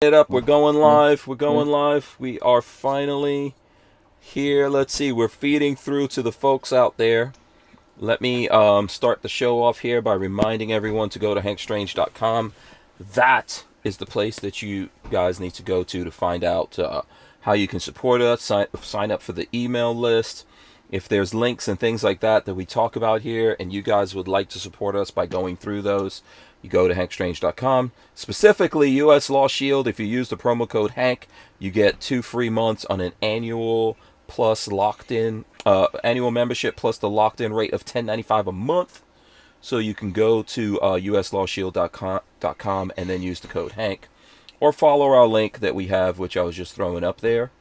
it up. We're going live. We're going live. We are finally here. Let's see. We're feeding through to the folks out there. Let me start the show off here by reminding everyone to go to hankstrange.com. That is the place that you guys need to go to find out how you can support us, sign up for the email list. If there's links and things like that we talk about here and you guys would like to support us by going through those, you go to hankstrange.com. Specifically, US Law Shield, if you use the promo code HANK, you get 2 free months on an annual plus locked-in annual membership plus the locked-in rate of $10.95 a month. So you can go to uslawshield.com and then use the code HANK. Or follow our link that we have, which I was just throwing up there.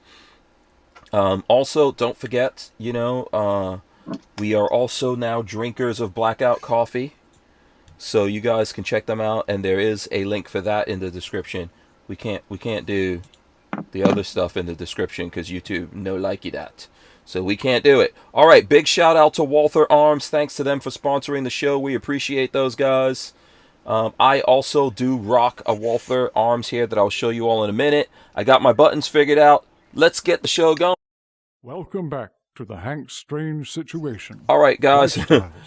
Also, don't forget, we are also now drinkers of Blackout Coffee. So you guys can check them out, and there is a link for that in the description. We can't do the other stuff in the description because YouTube no likey that. So we can't do it. All right, big shout out to Walther Arms. Thanks to them for sponsoring the show. We appreciate those guys. I also do rock a Walther Arms here that I'll show you all in a minute. I got my buttons figured out. Let's get the show going. Welcome back to the Hank Strange Situation. All right, guys.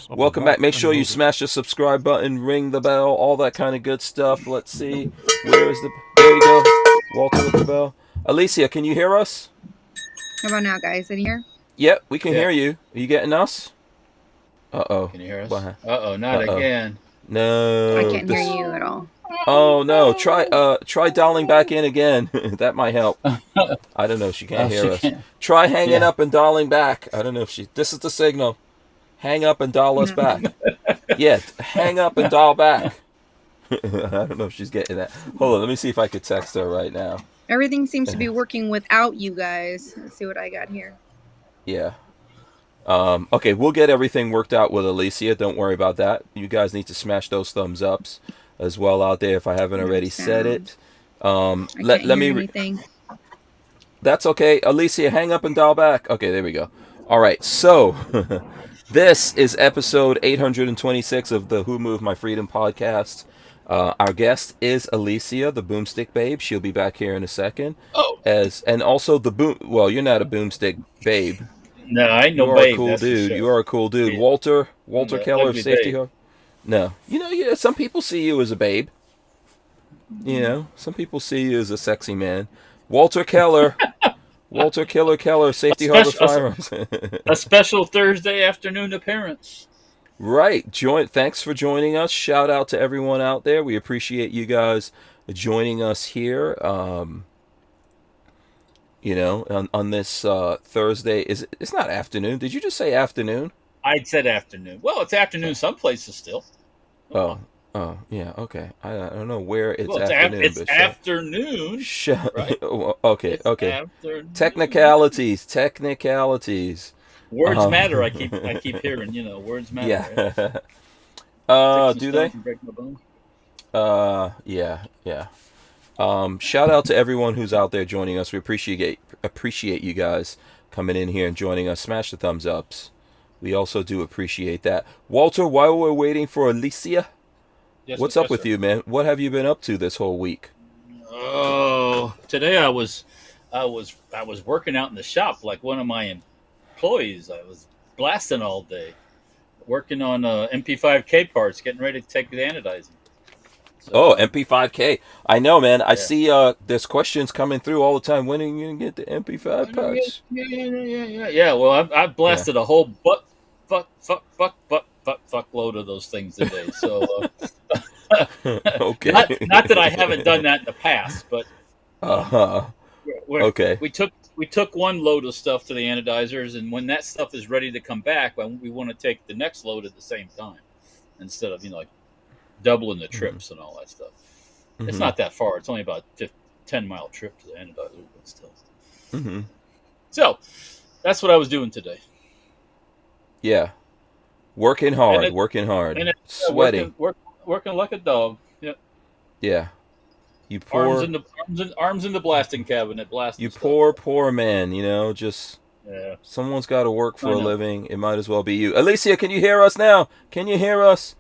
Welcome back. Make sure you smash the subscribe button, ring the bell, all that kind of good stuff. Let's see. Where is the... There you go. Walter with the bell. Alicia, can you hear us? How about now, guys? In here? Yep, we can hear you. Are you getting us? Uh-oh. Can you hear us? Uh-oh, not again. No. I can't hear you at all. Oh no! Try dialing back in again. That might help. I don't know. She can't hear us. Try hanging up and dialing back. I don't know if she. This is the signal. Hang up and dial us back. Yeah, hang up and dial back. I don't know if she's getting that. Hold on. Let me see if I could text her right now. Everything seems to be working without you guys. Let's see what I got here. Yeah. Okay, we'll get everything worked out with Alicia. Don't worry about that. You guys need to smash those thumbs ups as well out there if I haven't already said it. Let me. Anything. That's okay. Alicia, hang up and dial back. Okay, there we go. All right, so this is episode 826 of the Who Moved My Freedom podcast. Our guest is Alicia, the Boomstick Babe. She'll be back here in a second. Oh. And also the boom. Well, you're not a Boomstick Babe. No, I ain't no babe. You are a cool dude. You are a cool dude. Yeah. Walter Keller of Safety Hub. No. Some people see you as a babe. Some people see you as a sexy man. Walter Keller. Walter Keller, Safety Hub of Firearms. A special Thursday afternoon appearance. Right. Thanks for joining us. Shout out to everyone out there. We appreciate you guys joining us here. On this Thursday. It's not afternoon. Did you just say afternoon? I said afternoon. Well, it's afternoon some places still. Oh, yeah, okay. I don't know where it's afternoon. It's afternoon. Right? Okay. Afternoon. Technicalities. Words matter. I keep hearing. Words matter. Yeah. Right? Do they? Yeah. Shout out to everyone who's out there joining us. We appreciate you guys coming in here and joining us. Smash the thumbs ups. We also do appreciate that. Walter, while we're waiting for Alicia, what's up with you, man? What have you been up to this whole week? Oh, today I was working out in the shop like one of my employees. I was blasting all day, working on MP5K parts, getting ready to take the anodizing. So, MP5K. I know, man. I see there's questions coming through all the time. When are you going to get the MP5 parts? Yeah. Well, I've blasted a whole fuckload of those things today. So, okay. Not that I haven't done that in the past, but okay. We took one load of stuff to the anodizers, and when that stuff is ready to come back, we want to take the next load at the same time instead of doubling the trips and all that stuff. Mm-hmm. It's not that far. It's only about 10-mile trip to the anodizer, but still. Mm-hmm. So that's what I was doing today. Yeah, working hard, sweating, working like a dog. Yep. Yeah. You poor arms in the blasting cabinet. Blasting. You stuff. poor man. Just someone's got to work for a living. It might as well be you. Alicia, can you hear us now? Can you hear us?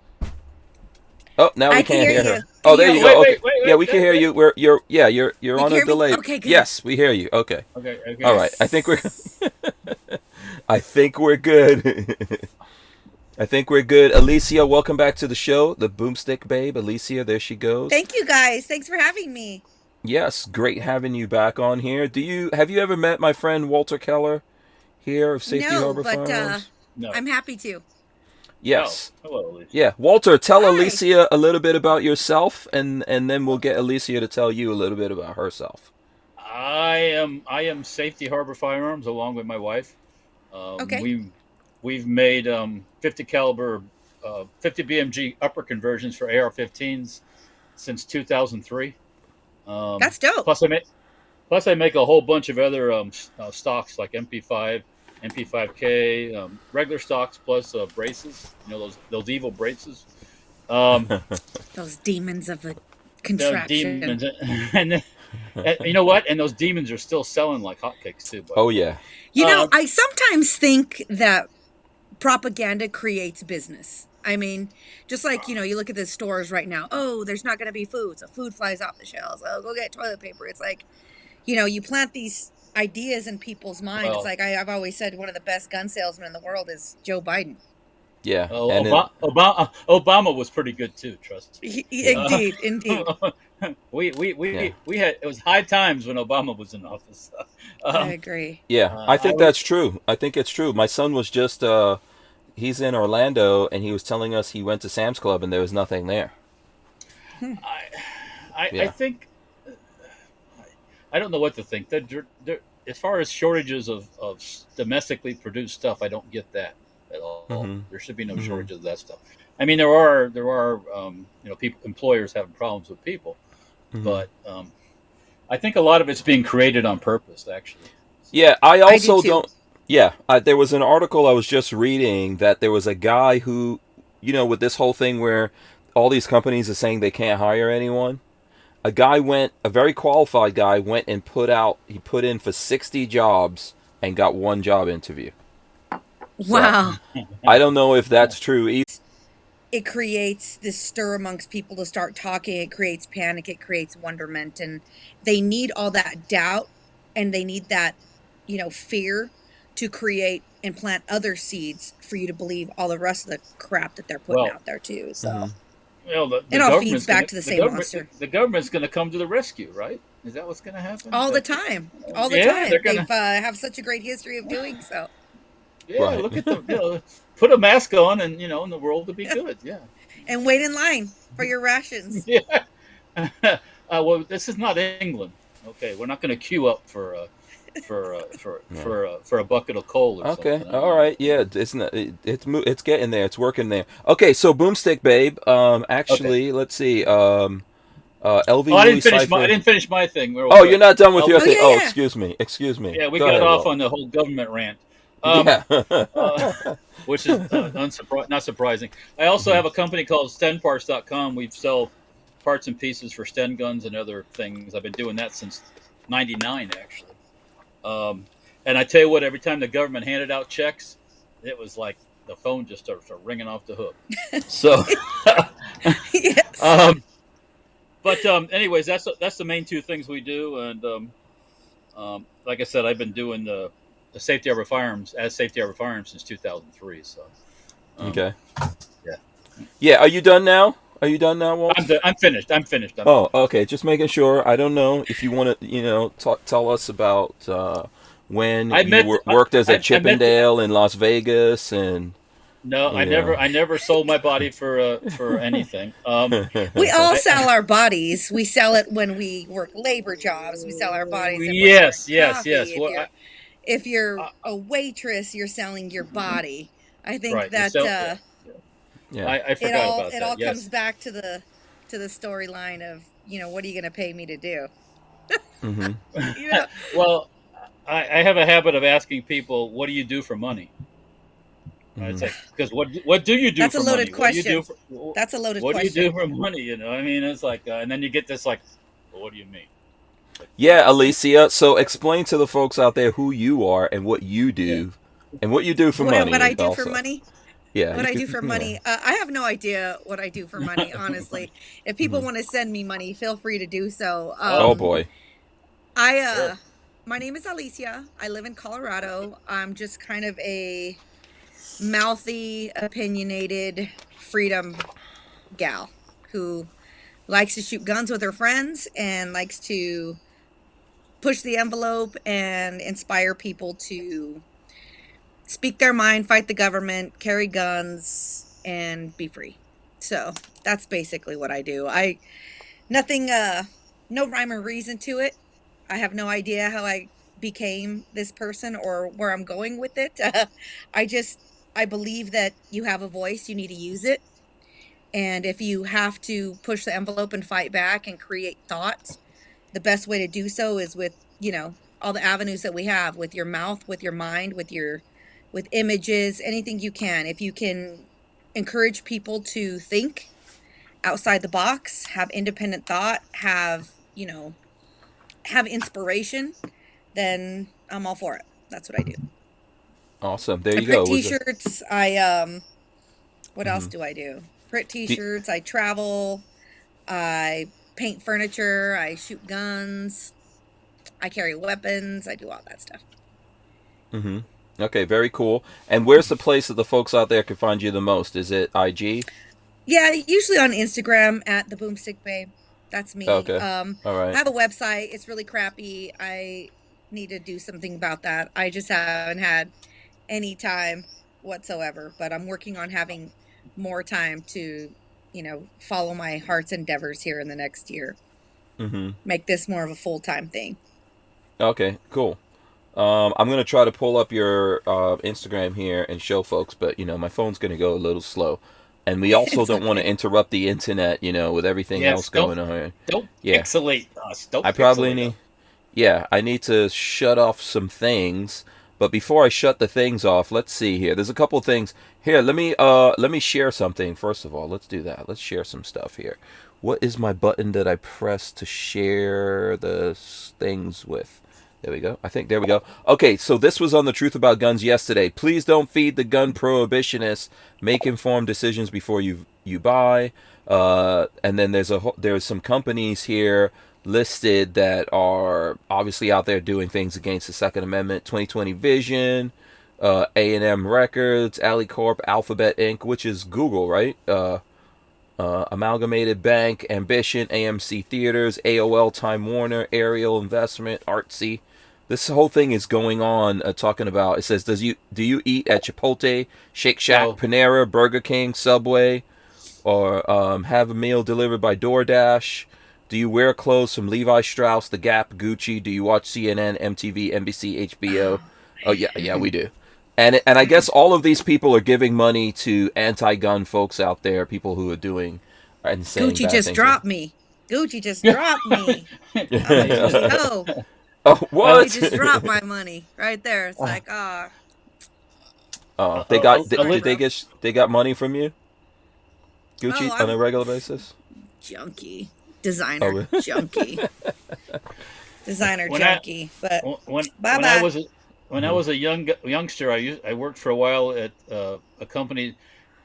Oh, now we I can can't hear hear you. her. Can Oh, you there hear you me? go. Okay. Yeah, we can wait, hear wait. you. You're You on can a hear me? delay. Okay, good. Yes, we hear you. Okay. Okay, All okay. right. I think we're Yes. I think we're good. I think we're good. Alicia, welcome back to the show. The Boomstick Babe. Alicia, there she goes. Thank you guys. Thanks for having me. Yes, great having you back on here. Have you ever met my friend Walter Keller here of Safety No, Harbor but Firearms? No. I'm happy to. Oh, Yes. hello, Alicia. Yeah, Walter, tell Hi. Alicia a little bit about yourself, and then we'll get Alicia to tell you a little bit about herself. I am Safety Harbor Firearms along with my wife. Okay. We've made 50 caliber, 50 BMG upper conversions for AR-15s since 2003. Um, That's dope. plus, I make plus I make a whole bunch of other stocks like MP5, MP5K, regular stocks plus braces. You know those evil braces. Um, Those demons of the those contraption. demons, and you know what? And those demons are still selling like hotcakes too. By the Oh way. yeah. You know, Um, I sometimes think that propaganda creates business. I mean, just like, you look at the stores right now. Oh, there's not going to be food. So food flies off the shelves. Oh, go get toilet paper. It's like, you plant these ideas in people's mind. It's well, like I've always said one of the best gun salesmen in the world is Joe Biden. Yeah. oh, And it, Obama was pretty good too. Trust. yeah. Indeed, indeed. Yeah. We had it was high times when Obama was in office. I Um, agree. Yeah. I I think was that's true. I think it's true. My son was just he's in Orlando and he was telling us he went to Sam's Club and there was nothing there. Hmm. I, I Yeah. think I don't know what to think. As far as shortages of domestically produced stuff, I don't get that at all. Mhm. There should be no Mhm. shortage of that stuff. I mean, there are people employers having problems with people, Mhm. but I think a lot of it's being created on purpose, actually. So, Yeah, I I do also too. don't. Yeah, there was an article I was just reading that there was a guy who, with this whole thing where all these companies are saying they can't hire anyone. A very qualified guy went and he put in for 60 jobs and got one job interview. So Wow. I don't know if that's true either. It creates this stir amongst people to start talking. It creates panic. It creates wonderment. And they need all that doubt and they need that, fear to create and plant other seeds for you to believe all the rest of the crap that they're putting well, out there too. Hmm. So the it all feeds government's back gonna to the same monster the government's gonna come to the rescue, right? Is that what's gonna happen? all the time. All the Yeah, they're time. gonna. They've have such a great history of doing so. Yeah, Right. look at them. Put a mask on, and and the world will be good. Yeah. And wait in line for your rations. Yeah. Well, this is not England. Okay, we're not going to queue up Yeah. for a bucket of coal or Okay. something. I All mean, right. Yeah. It's getting there. It's working there. Okay. So Boomstick Babe. okay. Actually, let's see. LV Oh, Louis Cipher. I didn't finish my thing real Oh, quick. you're not done with your Oh thing. yeah, Oh, yeah. excuse me. Excuse me. Yeah, we Go got ahead, off Walt. on the whole government rant, Yeah. which is not surprising. I also have a company called StenParts.com. We sell parts and pieces for Sten guns and other things. I've been doing that since '99, actually. Um, and I tell you what, every time the government handed out checks, it was like the phone just started ringing off the hook. So, Yes. but anyways, that's the main two things we do. And like I said, I've been doing the Safety Harbor Firearms since 2003. So, Okay. yeah, Yeah. Are you done now? Are you done now, Walt? I'm finished. I'm finished. Oh, okay. Just making sure. I don't know if you want to, tell us about when I you met worked as a I met the, Chippendale in Las Vegas, and no, you know. I never sold my body for anything. We all I, sell our bodies. We sell it when we work labor jobs. We sell our bodies when we're pouring yes. coffee. If Well, you're I, a waitress, you're selling your body. I think right. You that sell, yeah, yeah. Yeah. I forgot about it that. all Yes. comes back to the storyline of, what are you going to pay me to do? Hmm. You know, Well, I have a habit of asking people, "What do you do for money?" Hmm. It's like because what do you do that's a for money? loaded What do you do question. for That's a loaded what do you do question. for money? I mean, it's like, and then you get this like, well, what do you mean? Like, Yeah, Alicia. So explain to the folks out there who you are and what you yeah. do, and what you do for What money I do for also. money? Yeah, What you I could. do for Yeah. money, I have no idea what I do for money, honestly. If people want to send me money, feel free to do so. Oh boy. I Sure. My name is Alicia. I live in Colorado. I'm just kind of a mouthy, opinionated freedom gal who likes to shoot guns with her friends and likes to push the envelope and inspire people to speak their mind, fight the government, carry guns, and be free. So that's basically what I do. Nothing, no rhyme or reason to it. I have no idea how I became this person or where I'm going with it. I just, I believe that you have a voice, you need to use it. And if you have to push the envelope and fight back and create thought, the best way to do so is with, all the avenues that we have with your mouth, with your mind, with images, anything you can. If you can encourage people to think outside the box, have independent thought, have inspiration, then I'm all for it. That's what I do. Awesome. There I you print go. t-shirts. What else do I do? Print t-shirts. I travel. I paint furniture. I shoot guns. I carry weapons. I do all that stuff. Mm-hmm. Okay, very cool. And where's the place that the folks out there can find you the most? Is it IG? Yeah, usually on Instagram at the Boomstick Babe. That's me. Okay. All I right. have a website. It's really crappy. I need to do something about that. I just haven't had any time whatsoever, but I'm working on having more time to, follow my heart's endeavors here in the next year. Mm-hmm. Make this more of a full-time thing. Okay, cool. I'm gonna try to pull up your Instagram here and show folks, but my phone's gonna go a little slow, and we also It's don't want to okay. interrupt the internet, with everything else Yes. going on. Don't Yeah, pixelate us. Don't I probably pixelate need. us. Yeah, I need to shut off some things. But before I shut the things off, let's see here. There's a couple things here. Let me share something first of all. Let's do that. Let's share some stuff here. What is my button that I press to share the things with? There we go. I think there we go. Okay, so this was on the Truth About Guns yesterday. Please don't feed the gun prohibitionists. Make informed decisions before you buy. And then there's some companies here listed that are obviously out there doing things against the Second Amendment. 2020 Vision, A&M Records, Alicorp, Alphabet Inc., which is Google, right? Amalgamated Bank, Ambition, AMC Theaters, AOL, Time Warner, Ariel Investment, Artsy. This whole thing is going on, talking about. It says, do you eat at Chipotle, Shake Shack, Well, Panera, Burger King, Subway, or have a meal delivered by DoorDash? Do you wear clothes from Levi Strauss, The Gap, Gucci? Do you watch CNN, MTV, NBC, HBO? Oh yeah, we do. And I guess all of these people are giving money to anti-gun folks out there, people who are doing and saying Gucci bad just things. dropped me. Gucci just dropped me. I'm a CEO. Oh, They what? just dropped my money right there. It's like, Oh, sorry, did they bro. got money from you, Gucci, Oh, on a I'm regular basis? junkie. Designer Oh, junkie. Designer when I junkie. But when bye when I bye. was a youngster, I worked for a while at a company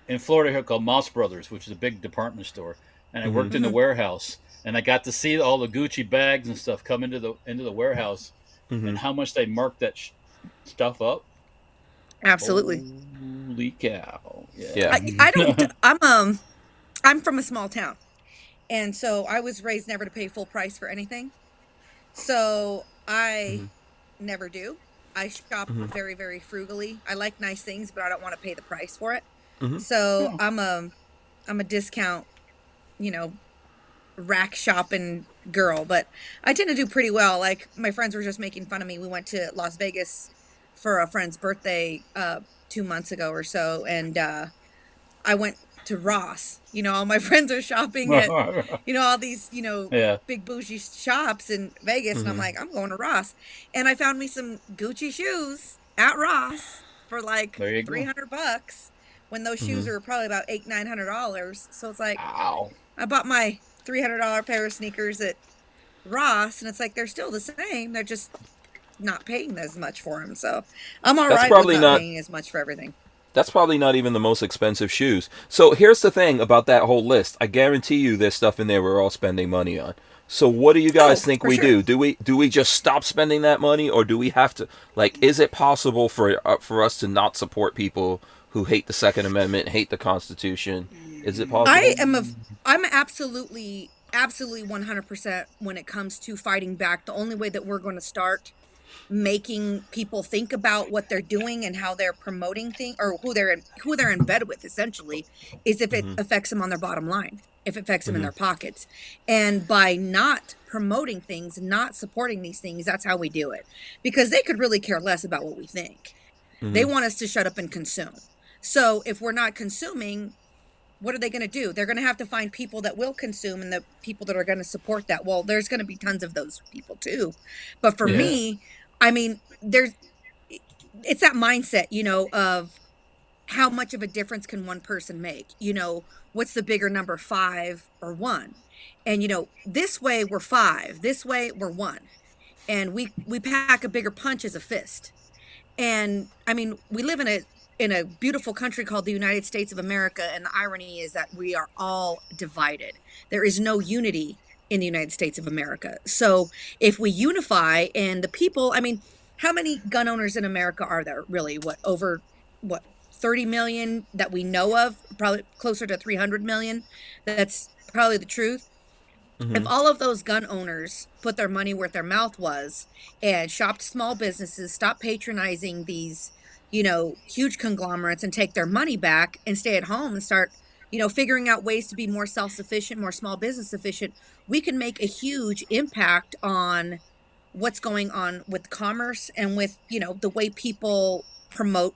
in Florida here called Moss Brothers, which is a big department store, and I mm-hmm, worked in the warehouse, and I got to see all the Gucci bags and stuff come into the warehouse, mm-hmm. and how much they marked that stuff up. Absolutely. Holy cow! Yeah. I don't. I'm from a small town, and so I was raised never to pay full price for anything. So I Mm-hmm, never do. I shop mm-hmm, very, very frugally. I like nice things, but I don't want to pay the price for it. mm-hmm. So Oh, I'm a discount, you know, rack shopping girl, but I tend to do pretty well. Like my friends were just making fun of me. We went to Las Vegas for a friend's birthday 2 months ago or so, and I went to Ross. All my friends are shopping at, all these, yeah. big bougie shops in Vegas. And I'm Mm-hmm. like, I'm going to Ross. And I found me some Gucci shoes at Ross for like There you go. $300 when those shoes Mm-hmm. are probably about $800-900. So it's like, Ow. I bought my $300 pair of sneakers at Ross, and it's like they're still the same. They're just not paying as much for them. So I'm all That's right with probably not not paying as much for everything. That's probably not even the most expensive shoes. So here's the thing about that whole list. I guarantee you there's stuff in there we're all spending money on. So what do you guys think for we sure. do? Do we just stop spending that money, or do we have to, like, is it possible for us to not support people who hate the Second Amendment, hate the Constitution? Is it possible? I'm absolutely 100% when it comes to fighting back. The only way that we're going to start making people think about what they're doing and how they're promoting things, or who they're in bed with, essentially, is if it affects them on their bottom line, if it affects them in their pockets. And by not promoting things, not supporting these things, that's how we do it, because they could really care less about what we think. They want us to shut up and consume. So if we're not consuming, what are they going to do? They're going to have to find people that will consume, and the people that are going to support that. Well, there's going to be tons of those people too. But for me, I mean, it's that mindset, of how much of a difference can one person make? What's the bigger number, 5 or 1? And, this way we're 5, this way we're 1. And we pack a bigger punch as a fist. And I mean, we live in a beautiful country called the United States of America. And the irony is that we are all divided. There is no unity in the United States of America. So if we unify, and the people, I mean, how many gun owners in America are there really? Over 30 million that we know of? Probably closer to 300 million. That's probably the truth. If all of those gun owners put their money where their mouth was and shopped small businesses, stopped patronizing these, huge conglomerates, and take their money back and stay at home and start, figuring out ways to be more self-sufficient, more small business efficient, we can make a huge impact on what's going on with commerce and with, the way people promote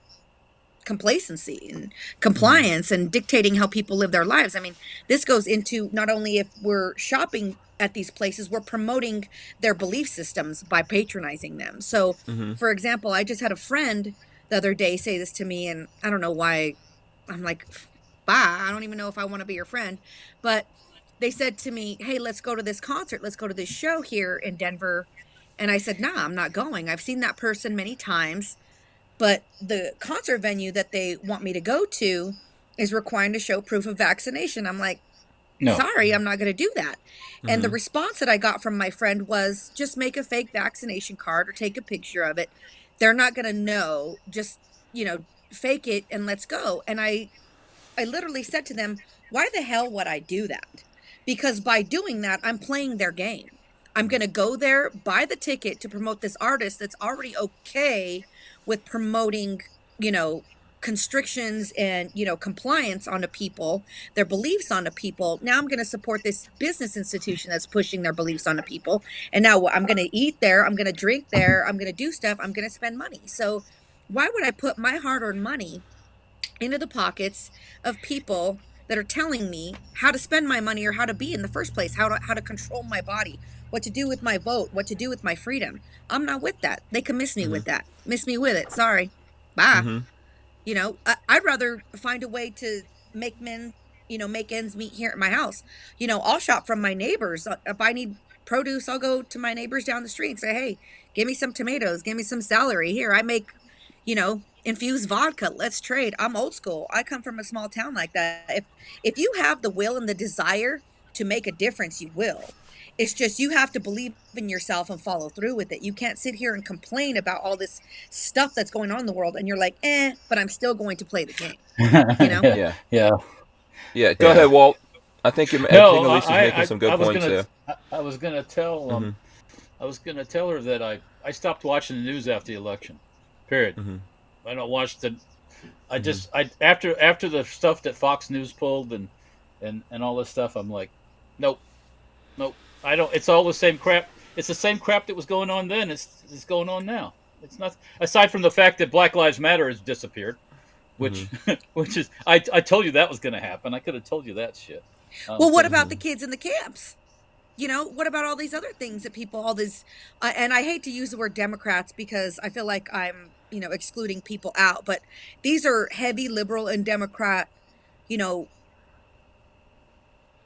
complacency and compliance and dictating how people live their lives. I mean, this goes into not only if we're shopping at these places, we're promoting their belief systems by patronizing them. So, for example, I just had a friend the other day say this to me, and I don't know why. I'm like, bye. I don't even know if I want to be your friend. But they said to me, hey, let's go to this concert. Let's go to this show here in Denver. And I said, nah, I'm not going. I've seen that person many times. But the concert venue that they want me to go to is requiring to show proof of vaccination. I'm like, no, sorry, I'm not going to do that. And the response that I got from my friend was, just make a fake vaccination card or take a picture of it. They're not going to know. Just, fake it and let's go. And I literally said to them, why the hell would I do that? Because by doing that, I'm playing their game. I'm going to go there, buy the ticket to promote this artist that's already okay with promoting, constrictions and, compliance onto people, their beliefs onto people. Now I'm going to support this business institution that's pushing their beliefs onto people. And now I'm going to eat there. I'm going to drink there. I'm going to do stuff. I'm going to spend money. So why would I put my hard-earned money into the pockets of people that are telling me how to spend my money or how to be in the first place, how to control my body, what to do with my vote, what to do with my freedom? I'm not with that. They can miss me with that. Miss me with it. Sorry. Bye. I'd rather find a way to make ends meet here at my house. I'll shop from my neighbors. If I need produce, I'll go to my neighbors down the street and say, hey, give me some tomatoes, give me some celery. Here, I make, infused vodka. Let's trade. I'm old school. I come from a small town like that. If you have the will and the desire to make a difference, you will. It's just you have to believe in yourself and follow through with it. You can't sit here and complain about all this stuff that's going on in the world and you're like, but I'm still going to play the game. Yeah. Go ahead, Walt. I think Alicia's making some good points there. I was gonna tell I was gonna tell her that I stopped watching the news after the election. Period. I don't watch the. I just after the stuff that Fox News pulled and all this stuff, I'm like, nope. I don't. It's all the same crap. It's the same crap that was going on then. It's going on now. It's not. Aside from the fact that Black Lives Matter has disappeared, which is I told you that was going to happen. I could have told you that shit. Well, what about the kids in the camps? What about all these other things that people, all this, and I hate to use the word Democrats because I feel like I'm, excluding people out, but these are heavy liberal and Democrat,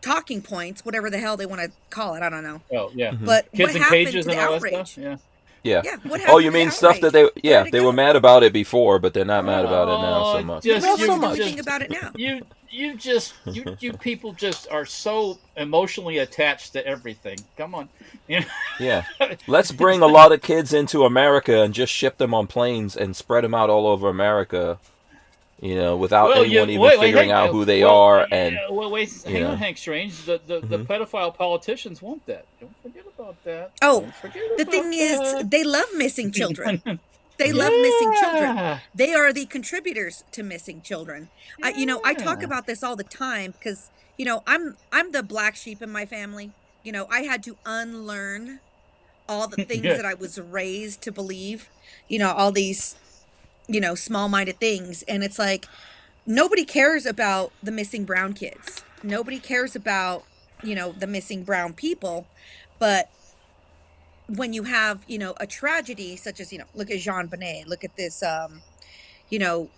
talking points, whatever the hell they want to call it. I don't know. Oh yeah. But kids what in happened cages to and the all outrage? that stuff. Yeah. Yeah. Yeah. What Oh, happened you to the mean stuff that outrage? yeah, Where'd it they were go? mad about it before, but they're not mad about it now so much. Just Nobody's so doing much. anything about it now. You people just are so emotionally attached to everything. Come on. You know? Yeah. Let's bring a lot of kids into America and just ship them on planes and spread them out all over America, without Well, anyone you even wait, figuring hang, out who they well, are. And, wait, you hang on, know. Hank Strange. The Mhm. pedophile politicians want that. Don't forget about that. Oh, Don't forget the about thing is, that. they love missing children. They Mhm. love missing children. Yeah. They are the contributors to missing children. I talk Yeah. about this all the time because, I'm the black sheep in my family. I had to unlearn all the things Yeah. that I was raised to believe, all these, small-minded things. And it's like nobody cares about the missing brown kids. Nobody cares about, the missing brown people. But when you have, a tragedy such as, look at Jean Bonnet, look at this, you know,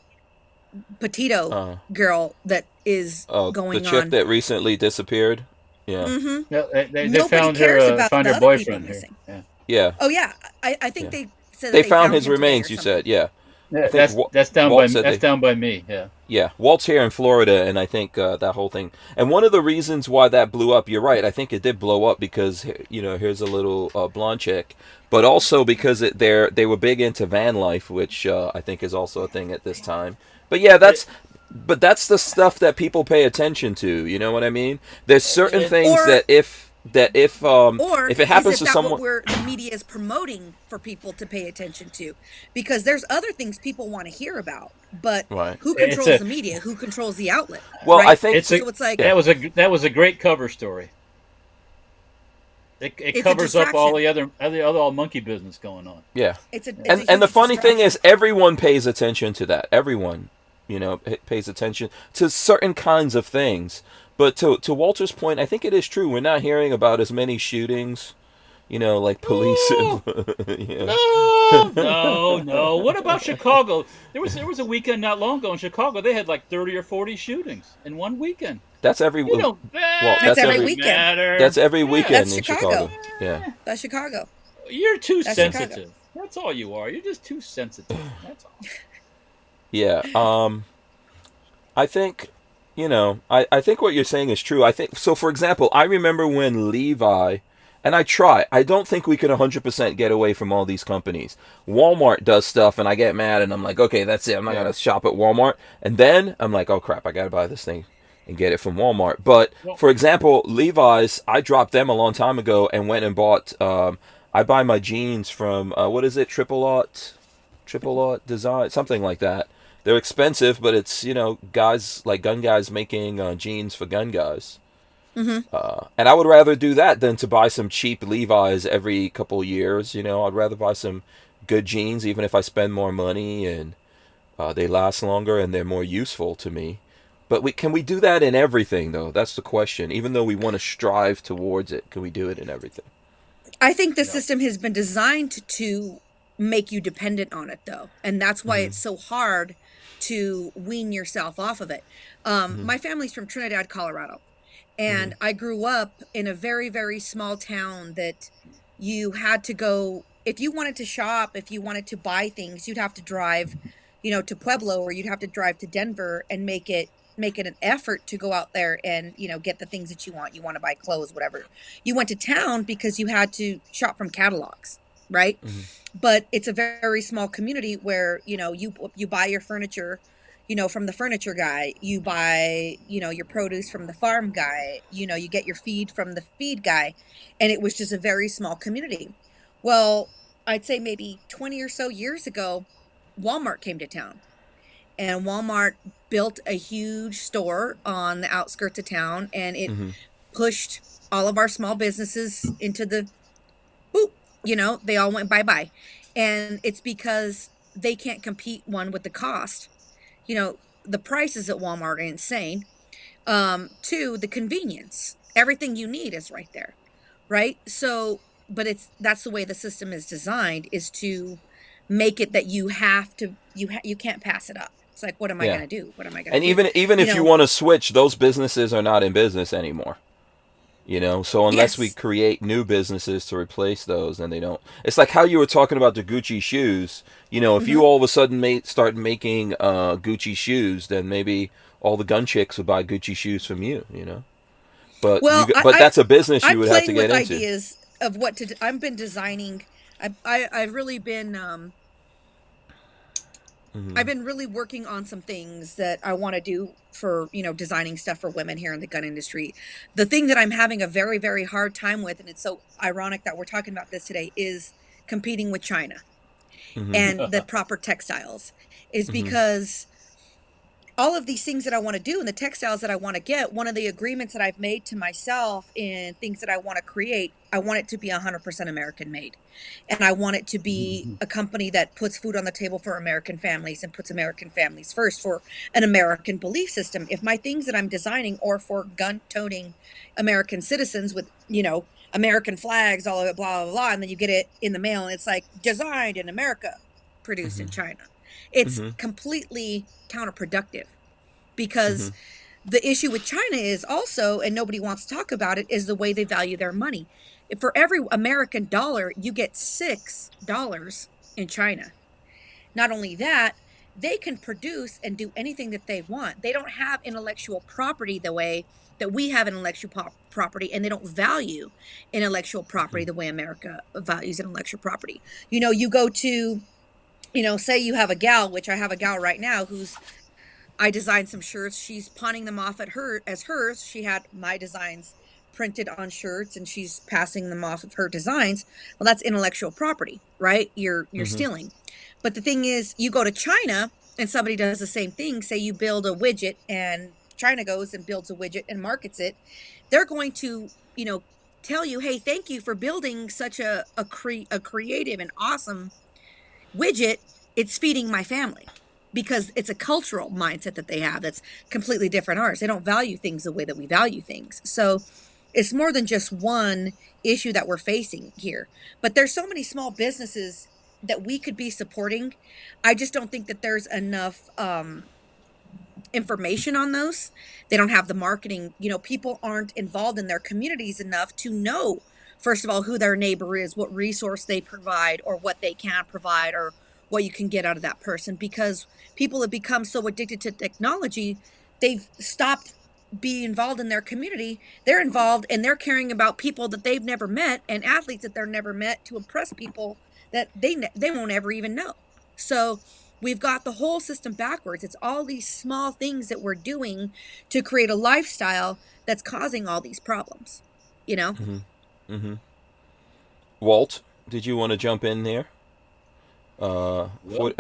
Petito Uh, girl that is oh, the going chick on. that recently disappeared. Yeah. Hmm. Yeah, they Nobody found her cares about found the her other people boyfriend here. missing. Yeah. Yeah. Oh yeah, I think Yeah. they said that They they found found his him today remains, or you something. said. Yeah. I Yeah, think that's down Walt by said that's down by me. Yeah. Yeah, Walt's here in Florida, and I think that whole thing. And one of the reasons why that blew up, you're right. I think it did blow up because here's a little blonde chick, but also because they were big into van life, which I think is also a thing at this time. But yeah, that's the stuff that people pay attention to. You know what I mean? There's certain It, things Or or if it is happens it to that what someone, the media is promoting for people to pay attention to? Because there's other things people want to hear about, but right? who it's controls a the media? Who controls the outlet? Well, I Right? think it's a So it's like yeah. that was a great cover story. It it's a covers up all distraction. the other monkey business going on. Yeah. It's a Yeah. it's a And the huge funny thing distraction. is, everyone pays attention to that. Everyone, pays attention to certain kinds of things. But to Walter's point, I think it is true. We're not hearing about as many shootings, like police. No, Yeah. no. What about Chicago? There was a weekend not long ago in Chicago. They had like 30 or 40 shootings in one weekend. That's every You know, well. That's That's every every weekend. matter. that's every Yeah. weekend That's in Chicago. Chicago. Yeah. That's Chicago. You're too That's Chicago. sensitive. That's all you are. You're just too sensitive. That's all. Yeah. I think, I think what you're saying is true. I think so. For example, I remember when Levi, and I don't think we can 100% get away from all these companies. Walmart does stuff, and I get mad, and I'm like, okay, that's it. I'm not Yeah. gonna shop at Walmart. And then I'm like, oh crap, I gotta buy this thing and get it from Walmart. But Well, for example, Levi's, I dropped them a long time ago and went and bought. I buy my jeans from what is it? Triple Aught Design, something like that. They're expensive, but it's guys like gun guys making jeans for gun guys. Hmm. And I would rather do that than to buy some cheap Levi's every couple years. I'd rather buy some good jeans, even if I spend more money and they last longer and they're more useful to me. But can we do that in everything though? That's the question. Even though we want to strive towards it, can we do it in everything? I think the no. system has been designed to make you dependent on it, though, and that's why Hmm. it's so hard to wean yourself off of it. Hmm. My family's from Trinidad, Colorado, Hmm. and I grew up in a very, very small town that you had to go if you wanted to shop, if you wanted to buy things, you'd have to drive, to Pueblo, or you'd have to drive to Denver and make it an effort to go out there and get the things that you want. You want to buy clothes, whatever. You went to town because you had to shop from catalogs, right? Hmm. But it's a very small community where you buy your furniture from the furniture guy. You buy your produce from the farm guy. You get your feed from the feed guy. And it was just a very small community. Well, I'd say maybe 20 or so years ago, Walmart came to town, and Walmart built a huge store on the outskirts of town, and it Hmm. pushed all of our small businesses into the boop. They all went bye-bye. And it's because they can't compete, one, with the cost. The prices at Walmart are insane. Two, the convenience. Everything you need is right there, right? So, but that's the way the system is designed, is to make it that you have to you can't pass it up. It's like, what am I Yeah. going to do? What am I going And to do? even You if you know, want to switch, those businesses are not in business anymore. You know, so unless we Yes. create new businesses to replace those, then they don't. It's like how you were talking about the Gucci shoes. You know, if Hmm. you all of a sudden start making Gucci shoes, then maybe all the gun chicks would buy Gucci shoes from you. You know, Well, but that's a business you I'm would have to playing get with into. ideas of what to. I've been designing. I've really been I've Hmm. been really working on some things that I want to do for, designing stuff for women here in the gun industry. The thing that I'm having a very, very hard time with, and it's so ironic that we're talking about this today, is competing with China Hmm. and the proper textiles, is Hmm. because all of these things that I want to do and the textiles that I want to get, one of the agreements that I've made to myself and things that I want to create, I want it to be 100% American made. And I want it to be a company that puts food on the table for American families and puts American families first for an American belief system. If my things that I'm designing are for gun toting American citizens with, American flags, all of it, blah, blah, blah, and then you get it in the mail and it's like designed in America, produced in China. It's Hmm. completely counterproductive Hmm. because the issue with China is also, and nobody wants to talk about it, is the way they value their money. If for every American dollar, you get $6 in China. Not only that, they can produce and do anything that they want. They don't have intellectual property the way that we have intellectual property, and they don't value intellectual property the way America values intellectual property. You go to, say you have a gal, which I have a gal right now who's I designed some shirts. She's pawning them off at her as hers. She had my designs printed on shirts and she's passing them off of her designs. Well, that's intellectual property, right? You're Hmm. stealing. But the thing is, you go to China and somebody does the same thing. Say you build a widget and China goes and builds a widget and markets it. They're going to, tell you, "Hey, thank you for building such a creative and awesome widget. It's feeding my family," because it's a cultural mindset that they have that's completely different ours. They don't value things the way that we value things. So it's more than just one issue that we're facing here. But there's so many small businesses that we could be supporting. I just don't think that there's enough information on those. They don't have the marketing. People aren't involved in their communities enough to know, first of all, who their neighbor is, what resource they provide, or what they can provide, or what you can get out of that person. Because people have become so addicted to technology, they've stopped being involved in their community. They're involved and they're caring about people that they've never met and athletes that they're never met to impress people that they won't ever even know. So we've got the whole system backwards. It's all these small things that we're doing to create a lifestyle that's causing all these problems, you know? Hmm. Hmm. Walt, did you want to jump in there? Well,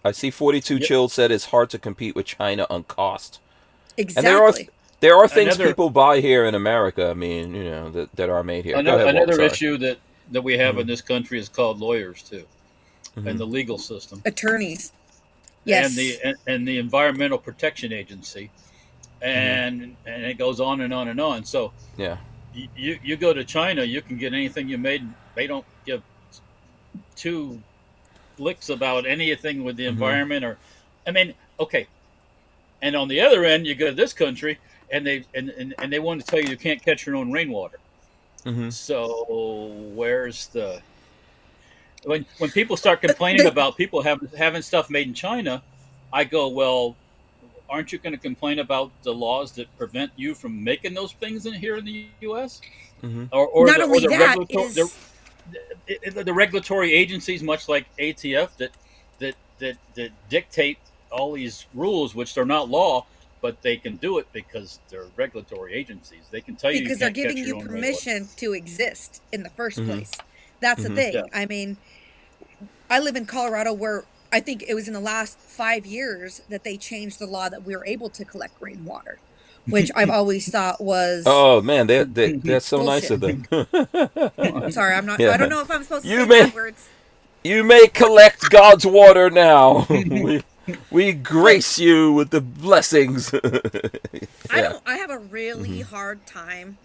I see 42 yeah, Chilled said it's hard to compete with China on cost. And Exactly. there are things another people buy here in America. I mean, that are made here. Go ahead, Walt. another Sorry. issue that we have Hmm. in this country is called lawyers too, Hmm. and the legal system, Attorneys. and Yes. the Environmental Protection Agency, Hmm. and it goes on and on and on. So Yeah. you go to China, you can get anything you made. They don't give two licks about anything with the Hmm. environment, or I mean, okay. And on the other end, you go to this country, and they want to tell you can't catch your own rainwater. Hmm. So where's the when people start complaining The, about people having stuff made in China, I go, well, aren't you going to complain about the laws that prevent you from making those things here in the U.S. Hmm. or not the or only the that regulatory is the regulatory agencies, much like ATF, that dictate all these rules, which they're not law, but they can do it because they're regulatory agencies. They can tell you because they're can't giving catch you your own rainwater. permission to exist in the first place. That's the Hmm. Yeah, thing. I mean, I live in Colorado where I think it was in the last 5 years that they changed the law that we were able to collect rainwater, which I've always thought was Oh man, that's so nice bullshit. of them. Sorry, I don't Yeah. know if I'm supposed to You say may bad words. you may collect God's water now. We grace you with the blessings. Yeah. I have a really Hmm. hard time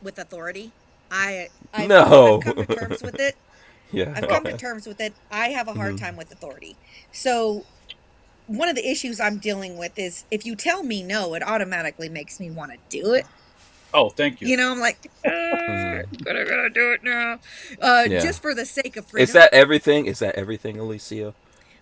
with authority. I've No. come to terms with it. I've Yeah. come to terms with it. I have a hard Hmm. time with authority. So one of the issues I'm dealing with is if you tell me no, it automatically makes me want to do it. Oh, thank you. You know, I'm like, Mhm. gotta do it now, Yeah. just for the sake of Is freedom. that everything? Is that everything, Alicia?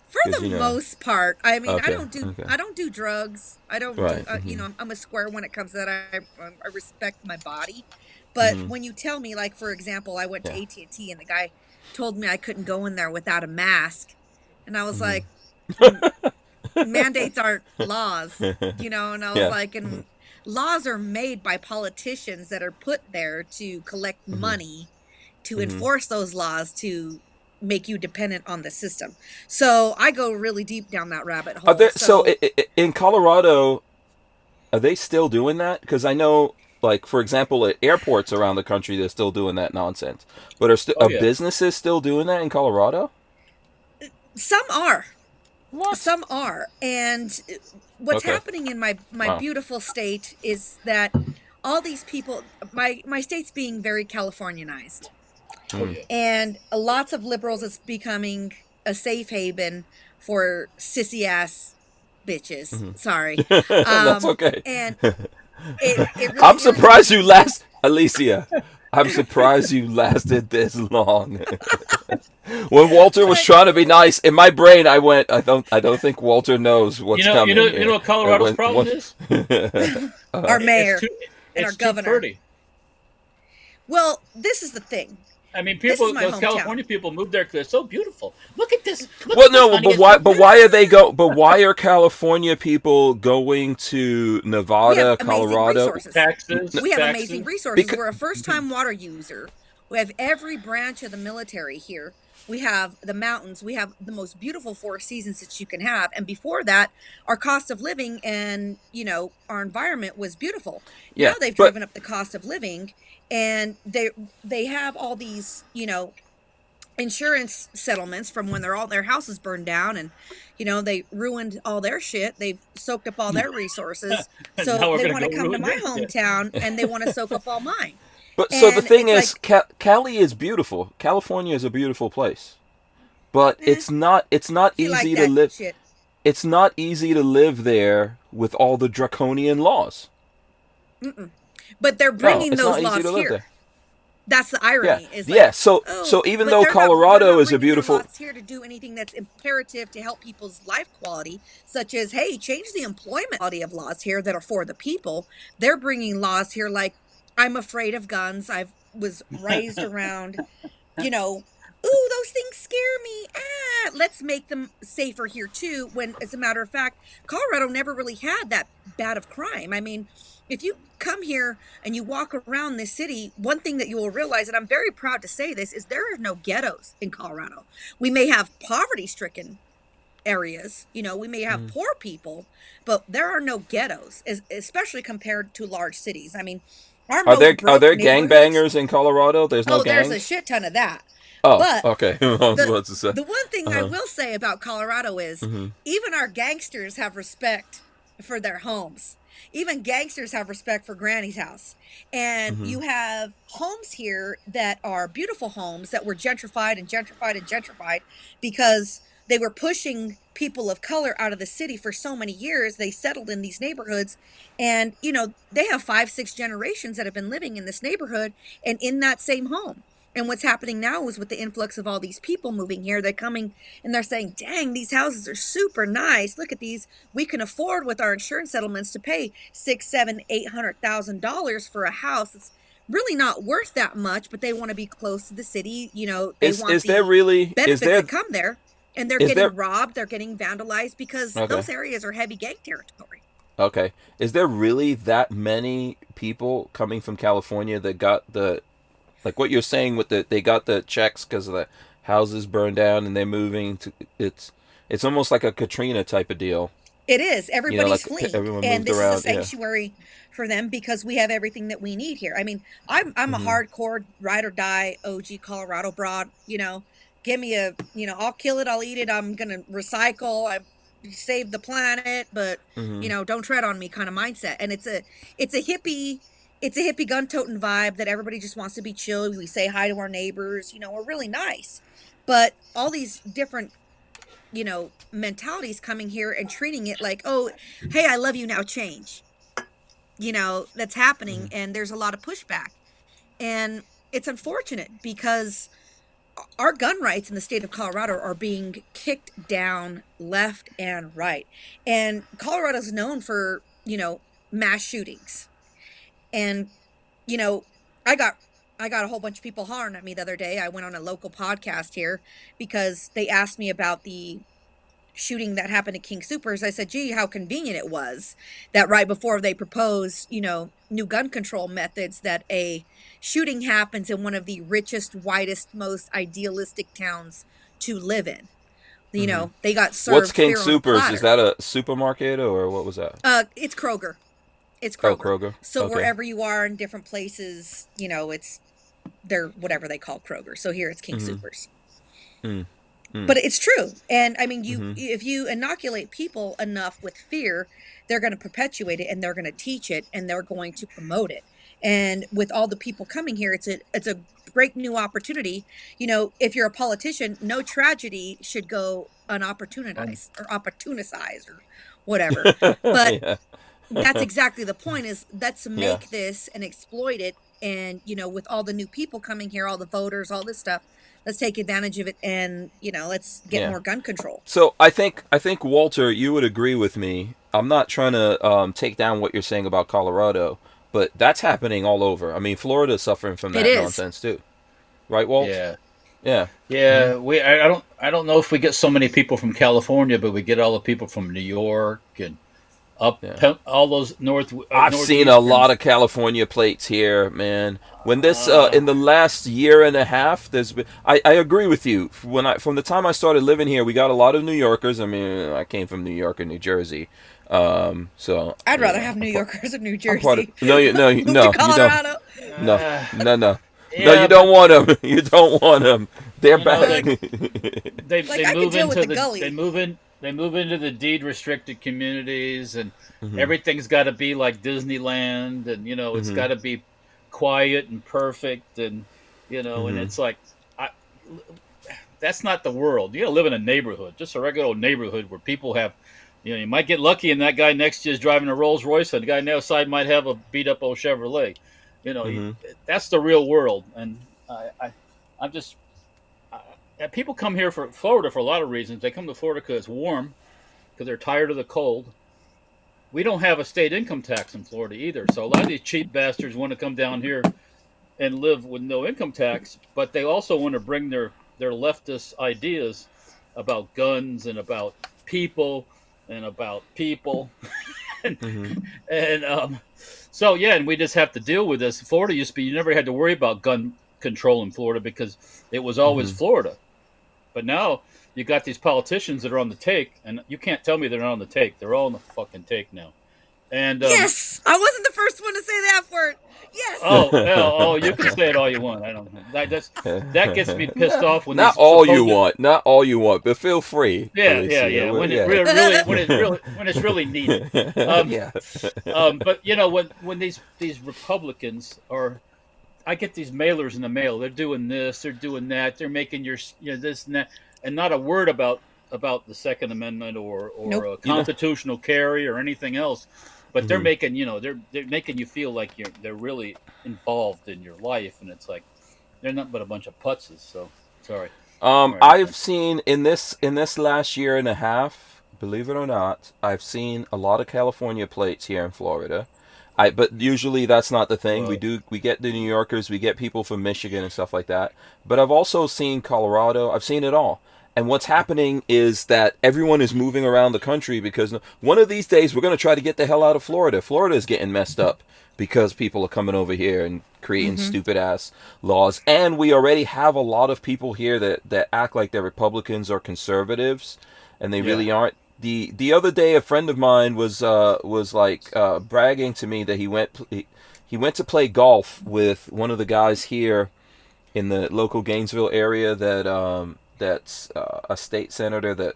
For Because the most part, I mean, Okay. Okay. I don't do drugs. I don't do Right. Hmm. I'm a square when it comes to that. I respect my body, but Hmm. when you tell me, like for example, I went to Yeah. AT&T and the guy told me I couldn't go in there without a mask, and I was Hmm. like, mandates aren't laws, you know, and I was Yeah. like, and laws are made by politicians that are put there to collect Hmm. money to Hmm. enforce those laws to make you dependent on the system. So I go really deep down that rabbit Are hole. there So in Colorado? Are they still doing that? Because I know, like for example, at airports around the country, they're still doing that nonsense. But Oh are yeah. businesses still doing that in Colorado? some are. What? Some are. And what's Okay. happening in my Wow. beautiful state is that all these people, my state's being very Californianized. Oh Mm. yeah. And lots of liberals, it's becoming a safe haven for sissy ass bitches. Hmm. Sorry. That's okay. And it I'm really surprised irritates you me because Alicia. I'm surprised you lasted this long. When Walter was but trying to be nice, in my brain, I went, I don't think Walter knows what's coming You know here. what Colorado's When, problem is? our It's mayor too and our it's too governor. pretty. Well, this is the thing. I mean, This is people, my those hometown. California people moved there because they're so beautiful. Look at this. Look Well, at this, no, honey. but It's so why are they beautiful. go? But why are California people going to We have Nevada, amazing Colorado? resources. Taxes, We have amazing taxes. resources. Because We're a first time water user. We have every branch of the military here. We have the mountains. We have the most beautiful 4 seasons that you can have. And before that, our cost of living and, you know, our environment was beautiful. Now yeah, they've but driven up the cost of living and they have all these, you know, insurance settlements from when all their houses burned down and you know they ruined all their shit, they've soaked up all their resources, And so now we're they gonna want go to come to ruin my their shit. hometown and they want to soak up all mine. but so the And thing it's is, like, Cali is beautiful. California is a beautiful place, but eh, it's not she like easy to that live. shit. It's not easy to live there with all the draconian laws. Mm-mm. But they're No, bringing it's those not easy laws to live here. there. That's the Yeah, irony, is like, yeah. So oh, so even but though they're Colorado not is a bringing their beautiful, laws here to do anything that's imperative to help people's life quality, such as, hey, change the employment quality of laws here that are for the people. They're bringing laws here like, I'm afraid of guns. I was raised around, you know, ooh, those things scare me. Ah, let's make them safer here too. When, as a matter of fact, Colorado never really had that bad of crime. I mean, if you come here and you walk around this city, one thing that you will realize, and I'm very proud to say this, is there are no ghettos in Colorado. We may have poverty stricken areas, you know, we may have Mhm. poor people, but there are no ghettos, especially compared to large cities. I mean, our most are broke there neighborhoods, gangbangers in Colorado? There's no oh, there's a gangs. shit ton of that. Oh, But okay. I was the about to say. the one thing Uh I huh. will say about Colorado is Hmm. even our gangsters have respect for their homes. Even gangsters have respect for Granny's house. And Hmm. you have homes here that are beautiful homes that were gentrified and gentrified and gentrified because they were pushing people of color out of the city for so many years. They settled in these neighborhoods and, you know, they have 5, 6 generations that have been living in this neighborhood and in that same home. And what's happening now is with the influx of all these people moving here, they're coming and they're saying, dang, these houses are super nice. Look at these. We can afford with our insurance settlements to pay 6, 7, $800,000 for a house. It's really not worth that much, but they want to be close to the city. You know, they want Is there the really benefits that come there. And they're is there getting robbed, they're getting vandalized because okay, those areas are heavy gang territory. okay, is there really that many people coming from California that got the, like what you're saying with they got the checks because the houses burned down and they're moving to, it's almost like a Katrina type of deal. It is. You know, Everybody's like fleeing. everyone And moved this is a around. Yeah. sanctuary for them because we have everything that we need here. I mean, I'm a Hmm. hardcore ride or die OG Colorado broad, you know. Give me a, you know, I'll kill it, I'll eat it, I'm gonna recycle, I save the planet, but you Hmm. know, don't tread on me kind of mindset. And it's a hippie it's a hippie gun toting vibe that everybody just wants to be chill. We say hi to our neighbors, you know, we're really nice. But all these different, you know, mentalities coming here and treating it like, oh, hey, I love you, now change. that's happening, and there's a lot of pushback. And it's unfortunate because our gun rights in the state of Colorado are being kicked down left and right. And Colorado's known for, mass shootings. And, you know, I got a whole bunch of people hollering at me the other day. I went on a local podcast here because they asked me about the shooting that happened at King Soopers. I said, gee, how convenient it was that right before they propose, new gun control methods, that a shooting happens in one of the richest, whitest, most idealistic towns to live in. They got served. What's King fear on a Soopers? platter. Is that a supermarket or what was that? It's Kroger. It's Oh, Kroger. Kroger. So Okay. wherever you are in different places, they're whatever they call Kroger. So here it's King Soopers. But it's true. And I mean, if you inoculate people enough with fear, they're going to perpetuate it, and they're going to teach it, and they're going to promote it. And with all the people coming here, it's a great new opportunity. If you're a politician, no tragedy should go unopportunized or opportunicized or whatever. But Yeah. that's exactly the point, is let's Yeah. make this and exploit it. And, with all the new people coming here, all the voters, all this stuff, let's take advantage of it, and, let's get Yeah. more gun control. So I think Walter, you would agree with me. I'm not trying to take down what you're saying about Colorado, but that's happening all over. I mean, Florida's suffering from that It is. nonsense too, right, Walt? Yeah. Yeah. Yeah, I don't know if we get so many people from California, but we get all the people from New York and up Yeah. all those north. I've seen a lot of California plates here, man. When this in the last year and a half, there's been. I agree with you. From the time I started living here, we got a lot of New Yorkers. I mean, I came from New York and New Jersey, so I'd rather have New Yorkers in New I'm part of, Jersey. no, you Move to don't. Colorado. No, Uh, no, no. yeah, No, you don't want them. You don't want them. They're You know, back. they Like, I could move deal with into the gully. they move into the deed restricted communities, and Mhm. everything's got to be like Disneyland, and it's Mhm. got to be quiet and perfect, and and Mhm. it's like I, that's not the world. You live in a neighborhood, just a regular old neighborhood where people have. You might get lucky, and that guy next to you is driving a Rolls Royce, and the guy on the other side might have a beat up old Chevrolet. Mhm. That's the real world, and I'm just. People come here for Florida for a lot of reasons. They come to Florida because it's warm, because they're tired of the cold. We don't have a state income tax in Florida either, so a lot of these cheap bastards want to come down here and live with no income tax, but they also want to bring their leftist ideas about guns and about people and about people. Mhm. And so yeah, and we just have to deal with this. Florida used to be, you never had to worry about gun control in Florida because it was always Mhm. Florida. But now you got these politicians that are on the take, and you can't tell me they're not on the take. They're all on the fucking take now. And Yes, I wasn't the first one to say that word. Yes. oh, you can say it all you want. I don't know. That gets me pissed off when Not these all you supposed- want, not all you want, but feel free. Yeah, Alicia. yeah. When Yeah. it's really needed. Yeah. But when these Republicans are, I get these mailers in the mail. They're doing this, they're doing that, they're making your this and that, and not a word about the Second Amendment or Nope. constitutional carry or anything else. But they're Mhm. making they're making you feel like they're really involved in your life, and it's like they're nothing but a bunch of putzes. So sorry. Right. I've seen in this last year and a half, believe it or not, I've seen a lot of California plates here in Florida. But usually that's not the thing. Well- We get the New Yorkers, we get people from Michigan and stuff like that. But I've also seen Colorado. I've seen it all. And what's happening is that everyone is moving around the country because one of these days we're going to try to get the hell out of Florida. Florida is getting messed up because people are coming over here and creating stupid ass laws. And we already have a lot of people here that act like they're Republicans or conservatives, and they really aren't. The other day, a friend of mine was like bragging to me that he went to play golf with one of the guys here in the local Gainesville area that's a state senator that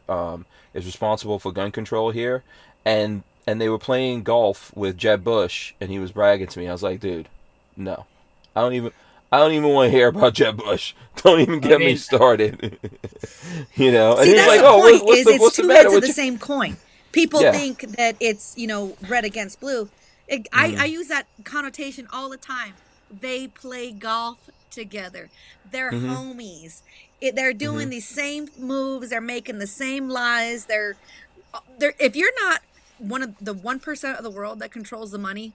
is responsible for gun control here, and they were playing golf with Jeb Bush, and he was bragging to me. I was like, dude, no, I don't even want to hear about Jeb Bush. Don't even get me started. And See, he's that's like, the oh, point, what's is the it's two matter heads of with the you? same coin. People Yeah. think that it's, red against blue. I use that connotation all the time. They play golf together. They're Mm-hmm. homies. They're Mm-hmm. doing these same moves. They're making the same lies. They're. If you're not one of the 1% of the world that controls the money,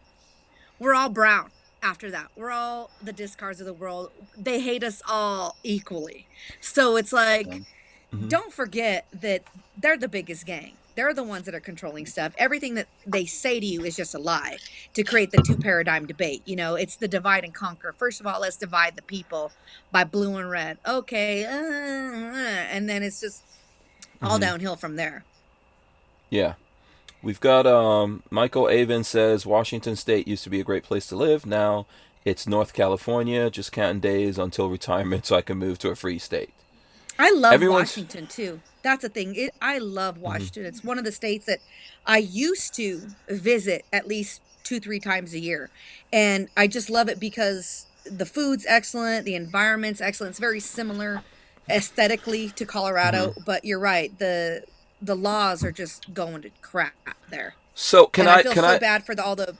we're all brown. After that, we're all the discards of the world. They hate us all equally. So it's like, Mm-hmm. don't forget that they're the biggest gang. They're the ones that are controlling stuff. Everything that they say to you is just a lie to create the two paradigm debate. It's the divide and conquer. First of all, let's divide the people by blue and red. Okay. And then it's just all downhill from there. Yeah. We've got Michael Avon says Washington State used to be a great place to live. Now it's North California. Just counting days until retirement so I can move to a free state. I love Everyone's- Washington too. That's the thing. I love Washington. It's one of the states that I used to visit at least 2-3 times a year. And I just love it because the food's excellent, the environment's excellent. It's very similar aesthetically to Colorado, but you're right. The laws are just going to crap there. So I feel so bad for all the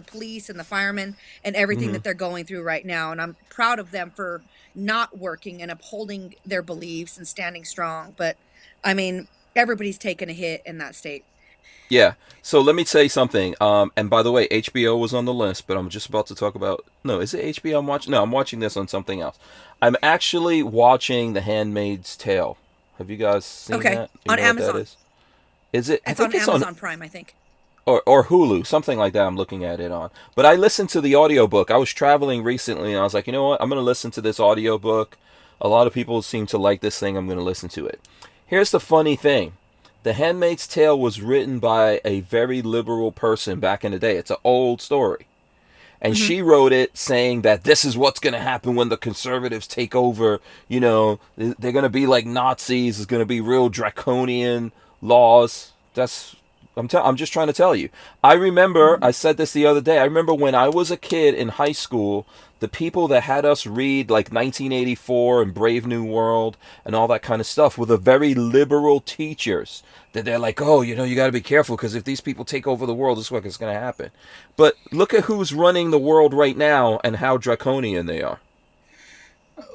police and the firemen and everything that they're going through right now. And I'm proud of them for not working and upholding their beliefs and standing strong. But I mean, everybody's taken a hit in that state. Yeah. So let me say something. And by the way, HBO was on the list, but I'm just about to talk about. No, is it HBO I'm watching? No, I'm watching this on something else. I'm actually watching The Handmaid's Tale. Have you guys seen that? You On know what Amazon. that is it? It's on Amazon Prime, I think. Or Hulu, something like that. I'm looking at it on. But I listened to the audiobook. I was traveling recently, and I was like, you know what? I'm going to listen to this audiobook. A lot of people seem to like this thing. I'm going to listen to it. Here's the funny thing. The Handmaid's Tale was written by a very liberal person back in the day. It's an old story. And she wrote it saying that this is what's going to happen when the conservatives take over. You know, they're going to be like Nazis. It's going to be real draconian laws. I'm just trying to tell you. I remember, I said this the other day, I remember when I was a kid in high school, the people that had us read like 1984 and Brave New World and all that kind of stuff were the very liberal teachers. That they're like, oh, you know, you got to be careful because if these people take over the world, this is what's going to happen. But look at who's running the world right now and how draconian they are.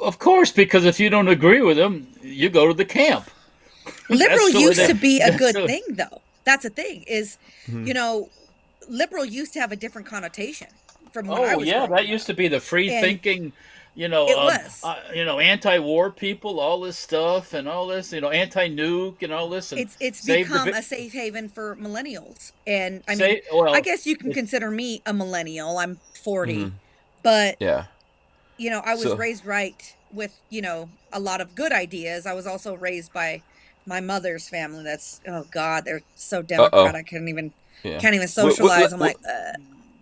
Of course, because if you don't agree with them, you go to the camp. Liberal used to be a good thing, though. That's the thing is, you know, liberal used to have a different connotation from when I was growing that up. used to be the free thinking, It was. anti-war people, all this stuff and all this, anti-nuke and all this. And It's become a safe haven for millennials. And I mean, I guess you can consider me a millennial. I'm 40. But, Yeah. you know, I was raised right with, you know, a lot of good ideas. I was also raised by my mother's family. That's, oh God, they're so Democrat. I can't even socialize. I'm like,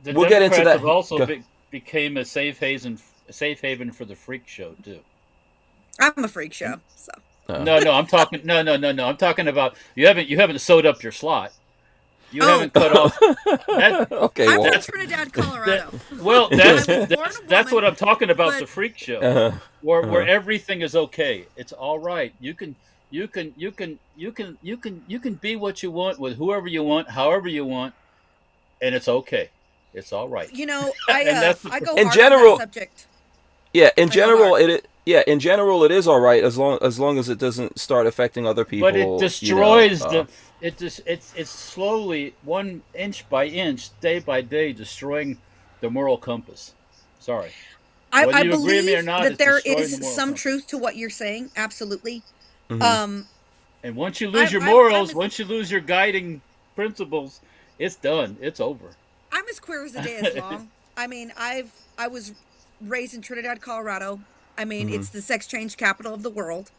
The we'll get into Democrats that. have also became a safe haven for the freak show too. I'm a freak show. So No, I'm talking. No, I'm talking about you haven't sewed up your slot. You haven't cut off. Okay, I'm well, from Trinidad, Colorado. That's what I'm talking about. The freak show, where everything is okay. It's all right. You can be what you want with whoever you want, however you want, and it's okay. It's all right. You know, I go in hard general, on that subject. Yeah, in general, it is all right as long as it doesn't start affecting other people. But it destroys it's slowly, 1 inch by inch, day by day, destroying the moral compass. Sorry. I you agree with me or believe not, that it's there destroying is the moral some compass. truth to what you're saying. Absolutely. And once you lose your morals, once you lose your guiding principles, it's done. It's over. I'm as queer as the day is long. I mean, I was raised in Trinidad, Colorado. I mean, it's the sex change capital of the world.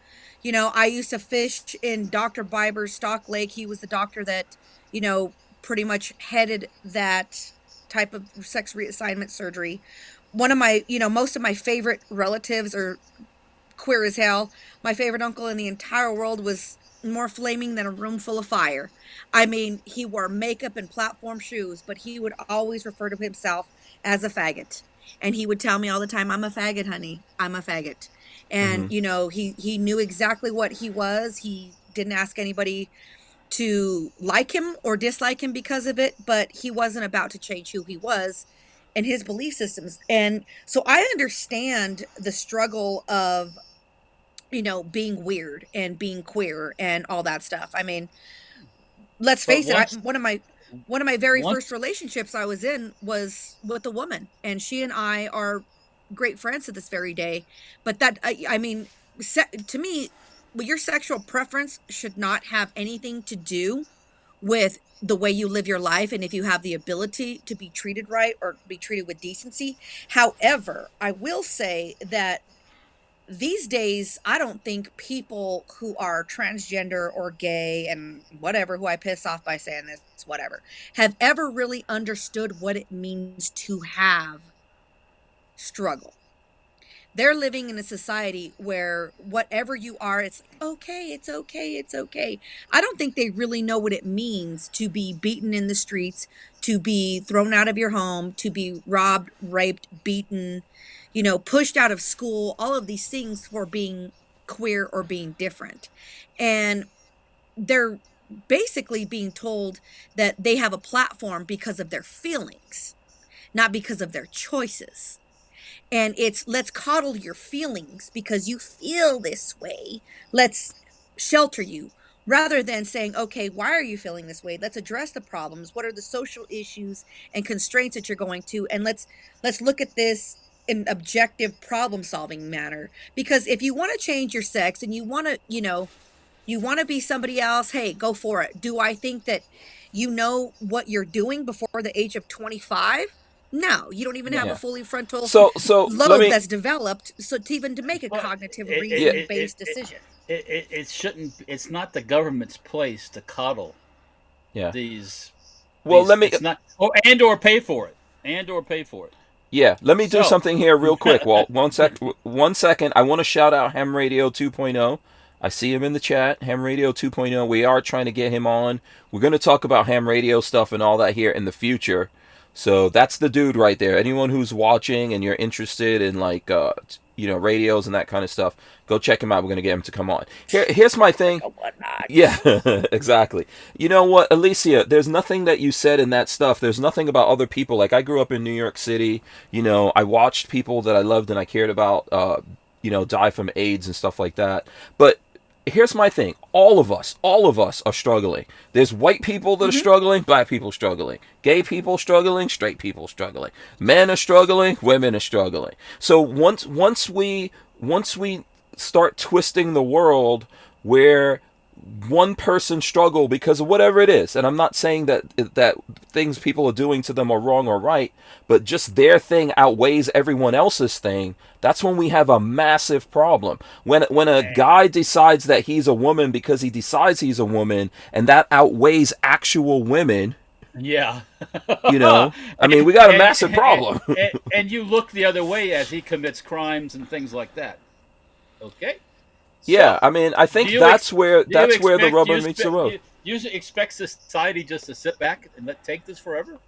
You know, I used to fish in Dr. Biber's Stock Lake. He was the doctor that, you know, pretty much headed that type of sex reassignment surgery. One of my, you know, most of my favorite relatives are queer as hell. My favorite uncle in the entire world was more flaming than a room full of fire. I mean, he wore makeup and platform shoes, but he would always refer to himself as a faggot. And he would tell me all the time, I'm a faggot, honey. I'm a faggot. And, you know, he knew exactly what he was. He didn't ask anybody to like him or dislike him because of it, but he wasn't about to change who he was and his belief systems. And so I understand the struggle of, being weird and being queer and all that stuff. I mean, let's But face it, one of my very once first relationships I was in was with a woman, and she and I are great friends to this very day. But that, I mean, to me, your sexual preference should not have anything to do with the way you live your life, and if you have the ability to be treated right or be treated with decency. However, I will say that these days, I don't think people who are transgender or gay and whatever, who I piss off by saying this, whatever, have ever really understood what it means to have struggle. They're living in a society where whatever you are, it's okay, it's okay, it's okay. I don't think they really know what it means to be beaten in the streets, to be thrown out of your home, to be robbed, raped, beaten, pushed out of school, all of these things for being queer or being different. And they're basically being told that they have a platform because of their feelings, not because of their choices. And it's, let's coddle your feelings because you feel this way. Let's shelter you, rather than saying, okay, why are you feeling this way? Let's address the problems. What are the social issues and constraints that you're going to? And let's look at this in objective problem solving manner. Because if you want to change your sex and you want to, you want to be somebody else, hey, go for it. Do I think that you know what you're doing before the age of 25? No, you don't even have a fully frontal So let lobe me. that's developed to make a But cognitive it reason based decision. it shouldn't. It's not the government's place to coddle Yeah. these. Well, let me. It's not, or pay for it. Yeah, let me do So- something here real quick, Walt. One second. I want to shout out Ham Radio 2.0. I see him in the chat, Ham Radio 2.0. We are trying to get him on. We're going to talk about ham radio stuff and all that here in the future. So that's the dude right there. Anyone who's watching and you're interested in radios and that kind of stuff, go check him out. We're going to get him to come on. Here's my thing. Yeah, exactly. You know what, Alicia, there's nothing that you said in that stuff. There's nothing about other people. Like, I grew up in New York City. I watched people that I loved and I cared about, die from AIDS and stuff like that. But here's my thing. All of us are struggling. There's white people that are struggling, black people struggling, gay people struggling, straight people struggling. Men are struggling, women are struggling. So once we start twisting the world where one person struggle because of whatever it is, and I'm not saying that things people are doing to them are wrong or right, but just their thing outweighs everyone else's thing, that's when we have a massive problem. When a guy decides that he's a woman because he decides he's a woman, and that outweighs actual women, Yeah. I mean, we got a massive problem. And you look the other way as he commits crimes and things like that. Okay. Yeah, So, I mean, I think do you that's ex- where do you the expect- rubber you meets the expect- road. You expect society just to sit back and take this forever?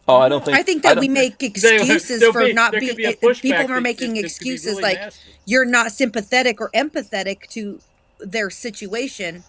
Oh, I don't think. I think that we don't- make excuses there'll for be- not there being. could be a pushback People are that making could be excuses really like nasty. you're not sympathetic or empathetic to their situation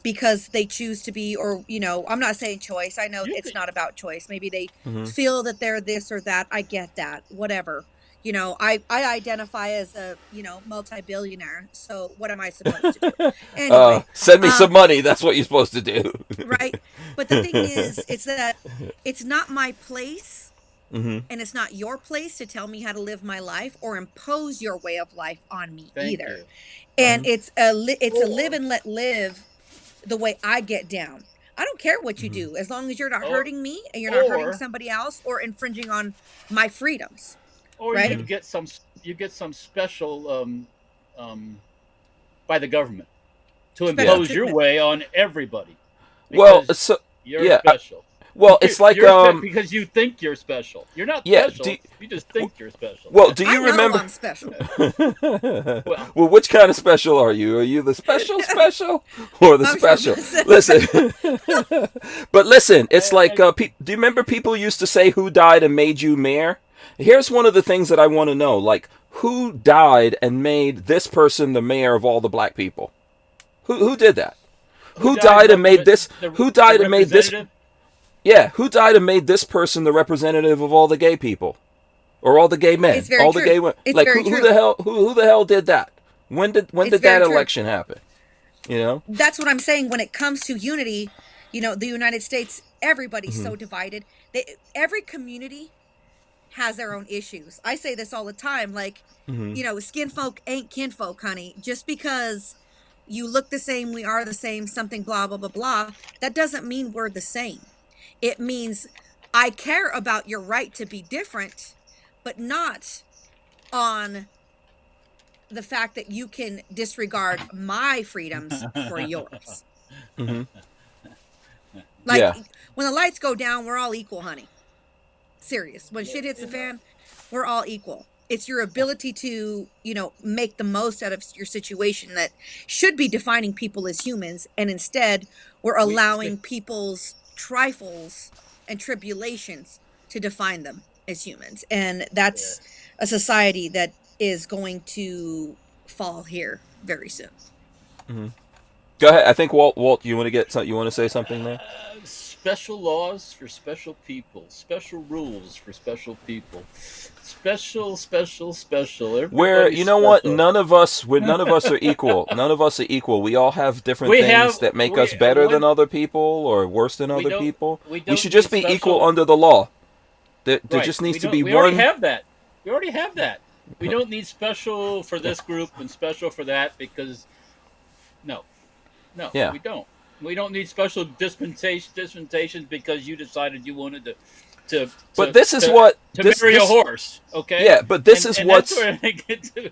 because they choose to be, or I'm not saying choice. I know You it's could- not about choice. Maybe they Mhm. feel that they're this or that. I get that. Whatever. I identify as a multi-billionaire. So what am I supposed to do? Anyway, Send me some money. That's what you're supposed to do. right. But the thing is, it's that it's not my place. Hmm. And it's not your place to tell me how to live my life or impose your way of life on me Thank either. you. And it's a live and let live the way I get down. I don't care what you do, as long as you're not hurting me and you're not hurting or- somebody else or infringing on my freedoms. Or Right? you get some special by the government to Special impose your treatment. way on everybody. Well, Because so you're yeah, special. it's like because you think you're special. You're not Yeah, special. You just think you're special. well, do I you know remember? I'm special. Well, which kind of special are you? Are you the special or the I'm special? sure. Listen, but listen, it's like do you remember people used to say who died and made you mayor? Here's one of the things that I want to know, like who died and made this person the mayor of all the black people? Who did that? who died and made this? Who died the and made this? representative? Yeah, who died and made this person the representative of all the gay people, or all the gay men, It's very all true. the gay women? It's Like very who true. the hell who the hell did that? When did It's that very true. election happen? You know? That's what I'm saying. When it comes to unity, the United States, everybody's Mm-hmm. so divided. Every community has their own issues. I say this all the time, like, Mm-hmm. skin folk ain't kinfolk, honey. Just because you look the same, we are the same, something blah, blah, blah, blah, that doesn't mean we're the same. It means I care about your right to be different, but not on the fact that you can disregard my freedoms for yours. Mm-hmm. Like, Yeah. when the lights go down, we're all equal, honey. Serious. When shit hits the fan, we're all equal. It's your ability to, make the most out of your situation that should be defining people as humans. And instead, we're allowing people's trifles and tribulations to define them as humans. And that's a society that is going to fall here very soon. Mm-hmm. Go ahead. I think Walt, you want to say something there? Special laws for special people, special rules for special people, special. Where Everybody's you know what? special. None of us are equal. None of us are equal. We all have different things that make us better than other people or worse than other people. We should just be equal under the law. There just needs to be we one. already have that. We already have that. We don't need special for this group and special for that because no, Yeah. we don't. We don't need special dispensations because you decided you wanted to But this is what marry a horse, okay? Yeah, but this is what's. That's where I get to.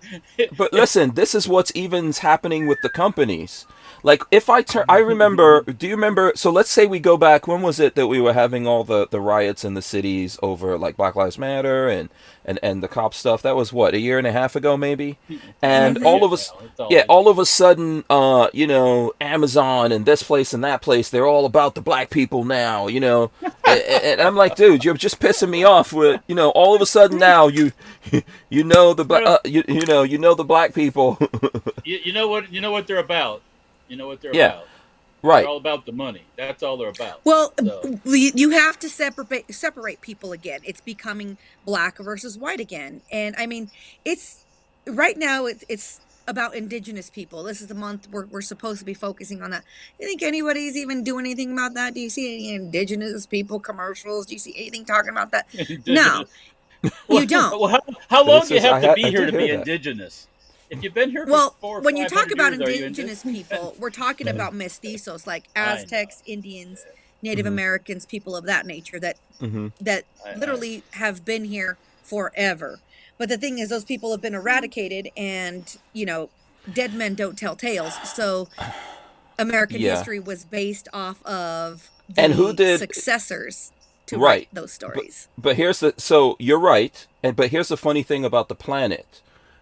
But listen, this is what's even happening with the companies. Like, if I remember, do you remember, so let's say we go back, when was it that we were having all the riots in the cities over, like, Black Lives Matter and the cop stuff? That was, what, a year and a half ago, maybe? And all of a sudden, Amazon and this place and that place, they're all about the black people now, and I'm like, dude, you're just pissing me off with, all of a sudden now you know the black people. you know what they're about. You know what they're Yeah. about. Right. They're all about the money. That's all they're about. Well, So. you have to separate people again. It's becoming black versus white again. And I mean, it's right now it's about indigenous people. This is the month we're supposed to be focusing on that. You think anybody's even doing anything about that? Do you see any indigenous people commercials? Do you see anything talking about that? No, you don't. Well, how long do you have to I be here did to be hear that. indigenous? If you've been here for Well, 400 or when you talk 500 about years, are you indigenous people, we're talking about mestizos, like Aztecs, Indians, Native Americans, people of that nature that literally have been here forever. But the thing is, those people have been eradicated, and dead men don't tell tales. So American history was based off of the And who did- successors to Right. write those stories. But so you're right, but here's the funny thing about the planet.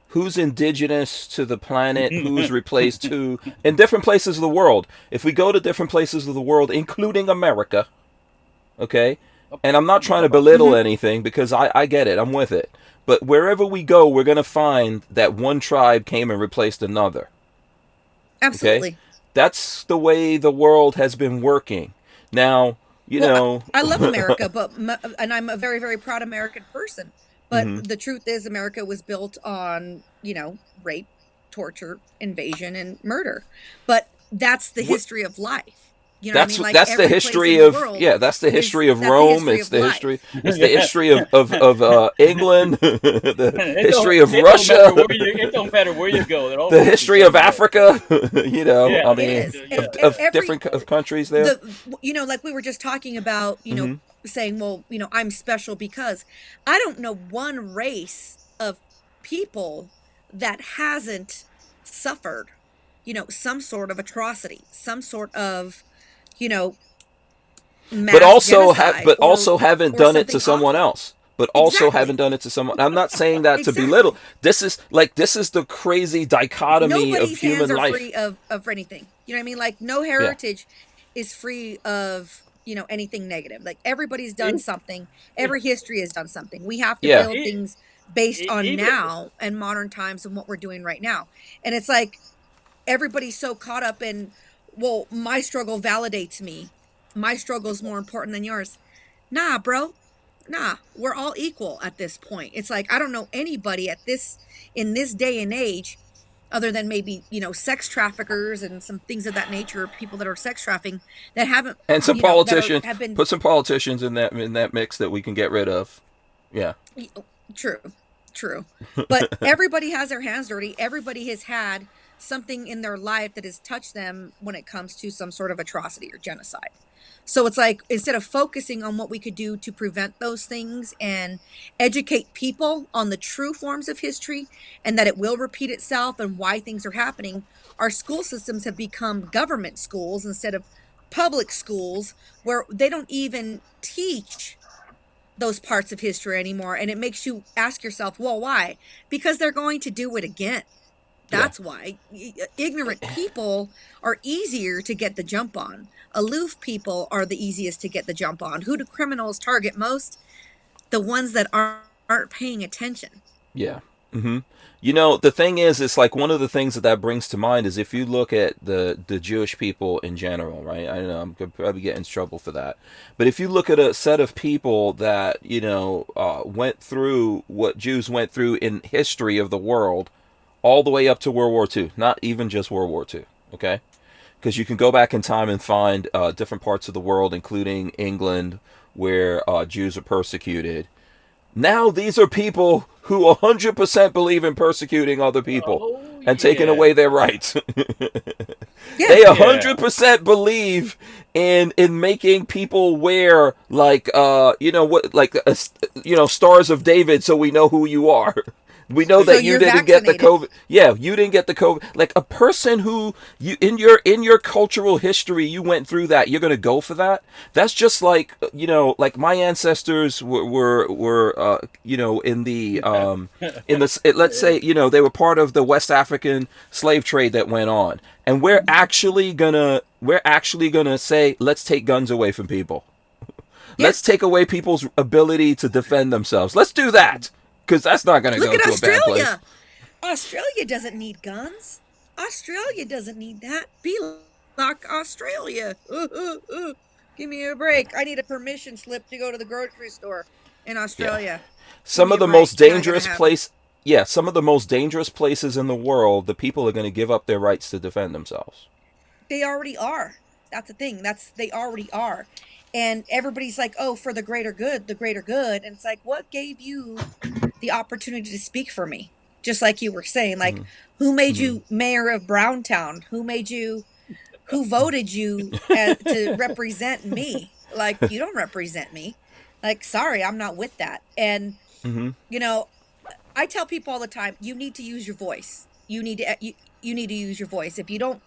Who's indigenous to the planet? Who's replaced who? In different places of the world. If we go to different places of the world, including America, okay? And I'm not trying to belittle anything because I get it. I'm with it. But wherever we go, we're going to find that one tribe came and replaced another. Absolutely. Okay? That's the way the world has been working. Now, I love America, and I'm a very, very proud American person. But the truth is, America was built on, rape, torture, invasion, and murder. But that's the history of life. You know what I mean? Like, that's the every history place in of the world that's the history of that's the Rome. history It's of the life. history. It's the history of England. The history of It Russia. it don't matter where you go. They're all The history of Africa. Yeah, I It mean, is. of Every- different countries there. Like we were just talking about, saying, well, I'm special because I don't know one race of people that hasn't suffered, some sort of atrocity, some sort of, mass But also, genocide haven't or done it to something someone awful. else. But also Exactly. haven't done it to someone. I'm not saying that to Exactly. belittle. This is the crazy dichotomy Nobody's of human hands are life. free of anything. You know what I mean? Like, no heritage is free of anything negative. Like, everybody's done something. Every history has done something. We have to Yeah. build things based on Even- now and modern times and what we're doing right now. And it's like everybody's so caught up in well, my struggle validates me. My struggle is more important than yours. Nah, bro. Nah, we're all equal at this point. It's like I don't know anybody in this day and age, other than maybe, sex traffickers and some things of that nature, people that are sex trafficking that haven't, And some that politicians. have been Put some politicians in that mix that we can get rid of. Yeah. true, true. But everybody has their hands dirty. Everybody has had something in their life that has touched them when it comes to some sort of atrocity or genocide. So it's like, instead of focusing on what we could do to prevent those things and educate people on the true forms of history and that it will repeat itself and why things are happening, our school systems have become government schools instead of public schools, where they don't even teach those parts of history anymore. And it makes you ask yourself, well, why? Because they're going to do it again. That's why. Ignorant people are easier to get the jump on. Aloof people are the easiest to get the jump on. Who do criminals target most? The ones that aren't paying attention. Yeah. Hmm. The thing is, it's like one of the things that brings to mind is if you look at the Jewish people in general, right? I don't know, I'm gonna probably get in trouble for that. But if you look at a set of people that, went through what Jews went through in history of the world, all the way up to World War II, not even just World War II, okay? Because you can go back in time and find different parts of the world, including England, where Jews are persecuted. Now these are people who 100% believe in persecuting other people and taking away their rights. They 100% believe in making people wear like stars of David so we know who you are. We know that you didn't get the COVID. Yeah, you didn't get the COVID. Like a person who you in your cultural history, you went through that. You're gonna go for that. That's just like like my ancestors were in the let's say they were part of the West African slave trade that went on, and we're actually gonna say let's take guns away from people. Let's take away people's ability to defend themselves. Let's do that. Because that's not going to go to a bad place. Australia doesn't need guns. Australia doesn't need that. Be like Australia. Give me a break. I need a permission slip to go to the grocery store in Australia. Yeah. Some of the most dangerous places in the world, the people are going to give up their rights to defend themselves. They already are. That's the thing. They already are. And everybody's like, oh, for the greater good, the greater good. And it's like, what gave you the opportunity to speak for me? Just like you were saying, like, who made you mayor of Browntown? Who voted you to represent me? Like, you don't represent me. Like, sorry, I'm not with that. And, I tell people all the time, you need to use your voice. You need to use your voice. If you don't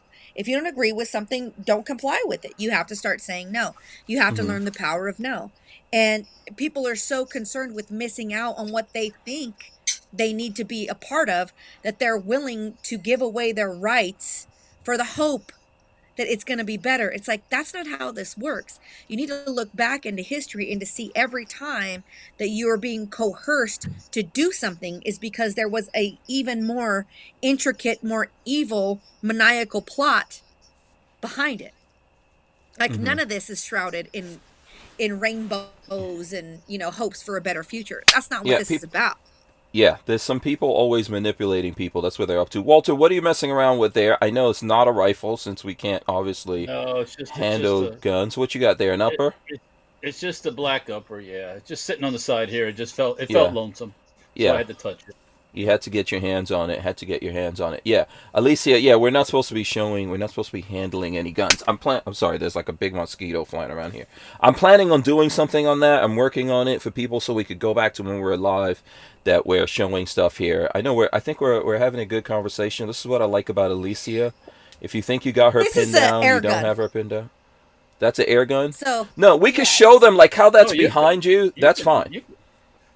agree with something, don't comply with it. You have to start saying no. You have to learn the power of no. And people are so concerned with missing out on what they think they need to be a part of that they're willing to give away their rights for the hope that it's going to be better. It's like, that's not how this works. You need to look back into history and to see every time that you are being coerced to do something is because there was a even more intricate, more evil, maniacal plot behind it. Like none of this is shrouded in rainbows and, hopes for a better future. That's not what this is about. Yeah, there's some people always manipulating people. That's what they're up to. Walter, what are you messing around with there? I know it's not a rifle since we can't obviously handle guns. What you got there, an upper? It's just a black upper, yeah. It's just sitting on the side here. It felt lonesome. So I had to touch it. You had to get your hands on it. Yeah. Alicia, we're not supposed to be handling any guns. I'm sorry, there's like a big mosquito flying around here. I'm planning on doing something on that. I'm working on it for people so we could go back to when we're live, that we're showing stuff here. I think we're having a good conversation. This is what I like about Alicia. If you think you got her pinned down, you don't have her pinned down. That's an air gun? No, we can show them like how that's behind you. That's fine.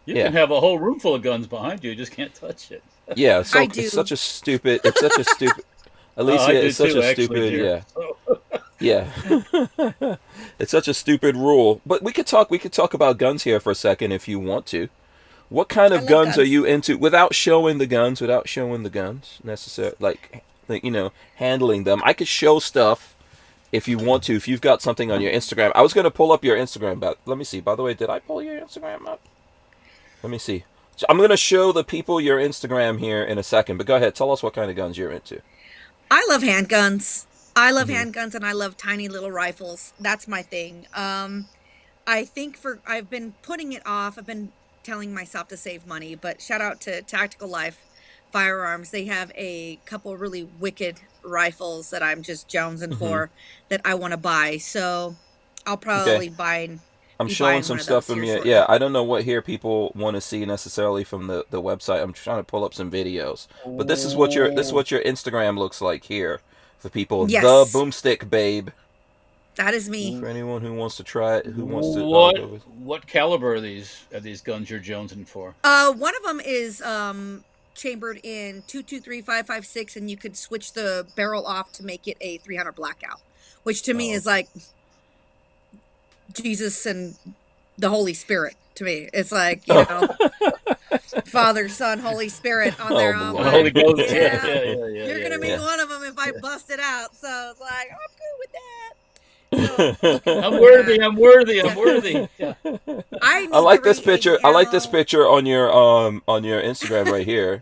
You can have a whole room full of guns behind you. You just can't touch it. Yeah, so it's such a stupid. Alicia, it's such a stupid. Yeah. It's such a stupid rule. But we could talk about guns here for a second if you want to. What kind of guns are you into without showing the guns necessarily, like handling them? I could show stuff if you want to, if you've got something on your Instagram. I was going to pull up your Instagram, but let me see. By the way, did I pull your Instagram up? Let me see. So I'm going to show the people your Instagram here in a second, but go ahead. Tell us what kind of guns you're into. I love handguns. I love handguns, and I love tiny little rifles. That's my thing. I think I've been putting it off. I've been telling myself to save money, but shout out to Tactical Life Firearms. They have a couple really wicked rifles that I'm just jonesing for that I want to buy. So I'll probably I'm showing some stuff from you. Yeah, I don't know what here people want to see necessarily from the website. I'm trying to pull up some videos, but this is what your Instagram looks like here for people. Yes. The Boomstick Babe. That is me. For anyone who wants to try it, who wants to. What caliber are these guns you're jonesing for? One of them is chambered in 223-556, and you could switch the barrel off to make it a 300 blackout, which to me is like Jesus and the Holy Spirit. To me, it's like, you know, Father, Son, Holy Spirit on their own. Holy Ghost. Yeah. You're gonna be one of them if I bust it out. So it's like, I'm good with that. So, I'm worthy. Yeah. I like this picture. I like this picture on your Instagram right here.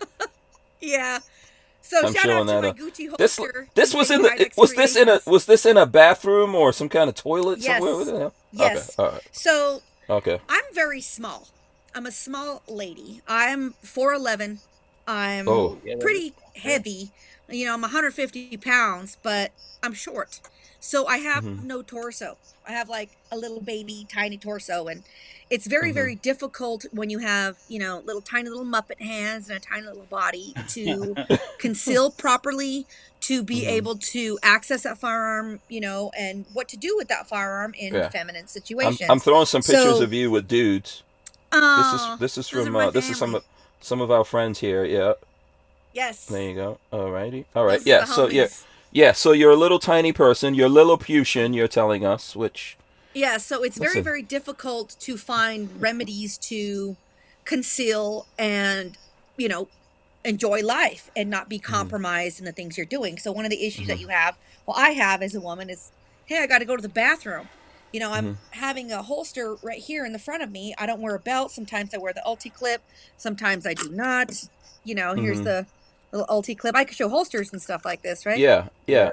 Yeah. So I'm shout out to my Gucci holster. This was in the was this in a bathroom or some kind of toilet somewhere? Yes. Okay. All right. So okay. I'm very small. I'm a small lady. I'm 4'11". I'm pretty heavy. You know, I'm 150 pounds, but I'm short. So I have no torso. I have like a little baby, tiny torso. And it's very, very difficult when you have, you know, tiny little Muppet hands and a tiny little body to conceal properly, to be able to access that firearm, you know, and what to do with that firearm in feminine situations. I'm throwing some pictures of you with dudes. This is from some of our friends here. Yeah. Yes. There you go. Alrighty. All right. Yeah. So yeah. So you're a little tiny person. You're Lilliputian. You're telling us, which. Yeah. So it's very, very difficult to find remedies to conceal and, you know, enjoy life and not be compromised in the things you're doing. So one of the issues that you have, I have as a woman is, hey, I got to go to the bathroom. You know, I'm having a holster right here in the front of me. I don't wear a belt. Sometimes I wear the ulti clip. Sometimes I do not. You know, here's the little ulti clip. I could show holsters and stuff like this, right? Yeah.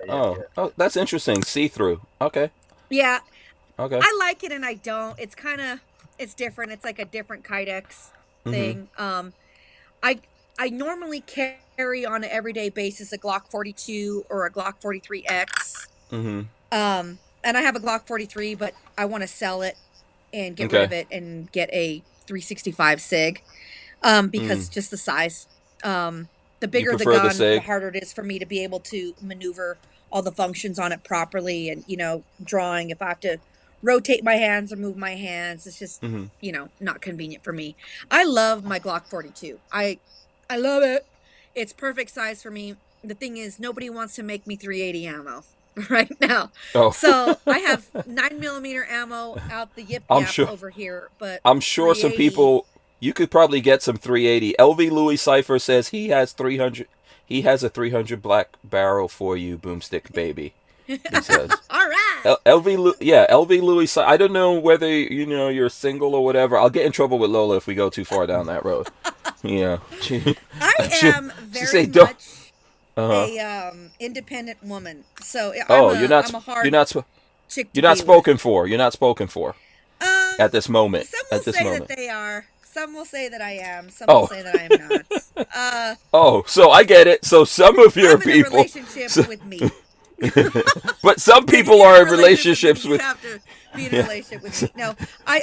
Oh, that's interesting. See-through. Okay. Yeah. Okay. I like it and I don't. It's different. It's like a different Kydex thing. I normally carry on an everyday basis a Glock 42 or a Glock 43X. And I have a Glock 43, but I want to sell it and get rid of it and get a 365 SIG because just the size. The bigger the gun, the harder it is for me to be able to maneuver all the functions on it properly. And, you know, drawing, if I have to rotate my hands or move my hands, it's just, you know, not convenient for me. I love my Glock 42. I love it. It's perfect size for me. The thing is, nobody wants to make me 380 ammo right now. So I have 9mm ammo out the yip yap over here, but I'm sure some people, you could probably get some 380. LV Louis Cypher says he has 300. He has a 300 black barrel for you, Boomstick baby. He says. All right. LV Louis. I don't know whether you know you're single or whatever. I'll get in trouble with Lola if we go too far down that road. Yeah. I am very much a independent woman. So you're not spoken for. You're not spoken for. At this moment. Some will say that they are. Some will say that I am. Some will say that I am not. So I get it. So some of your people. I'm in a relationship with me. But some people are in relationships with. You have to be in a relationship with me. No,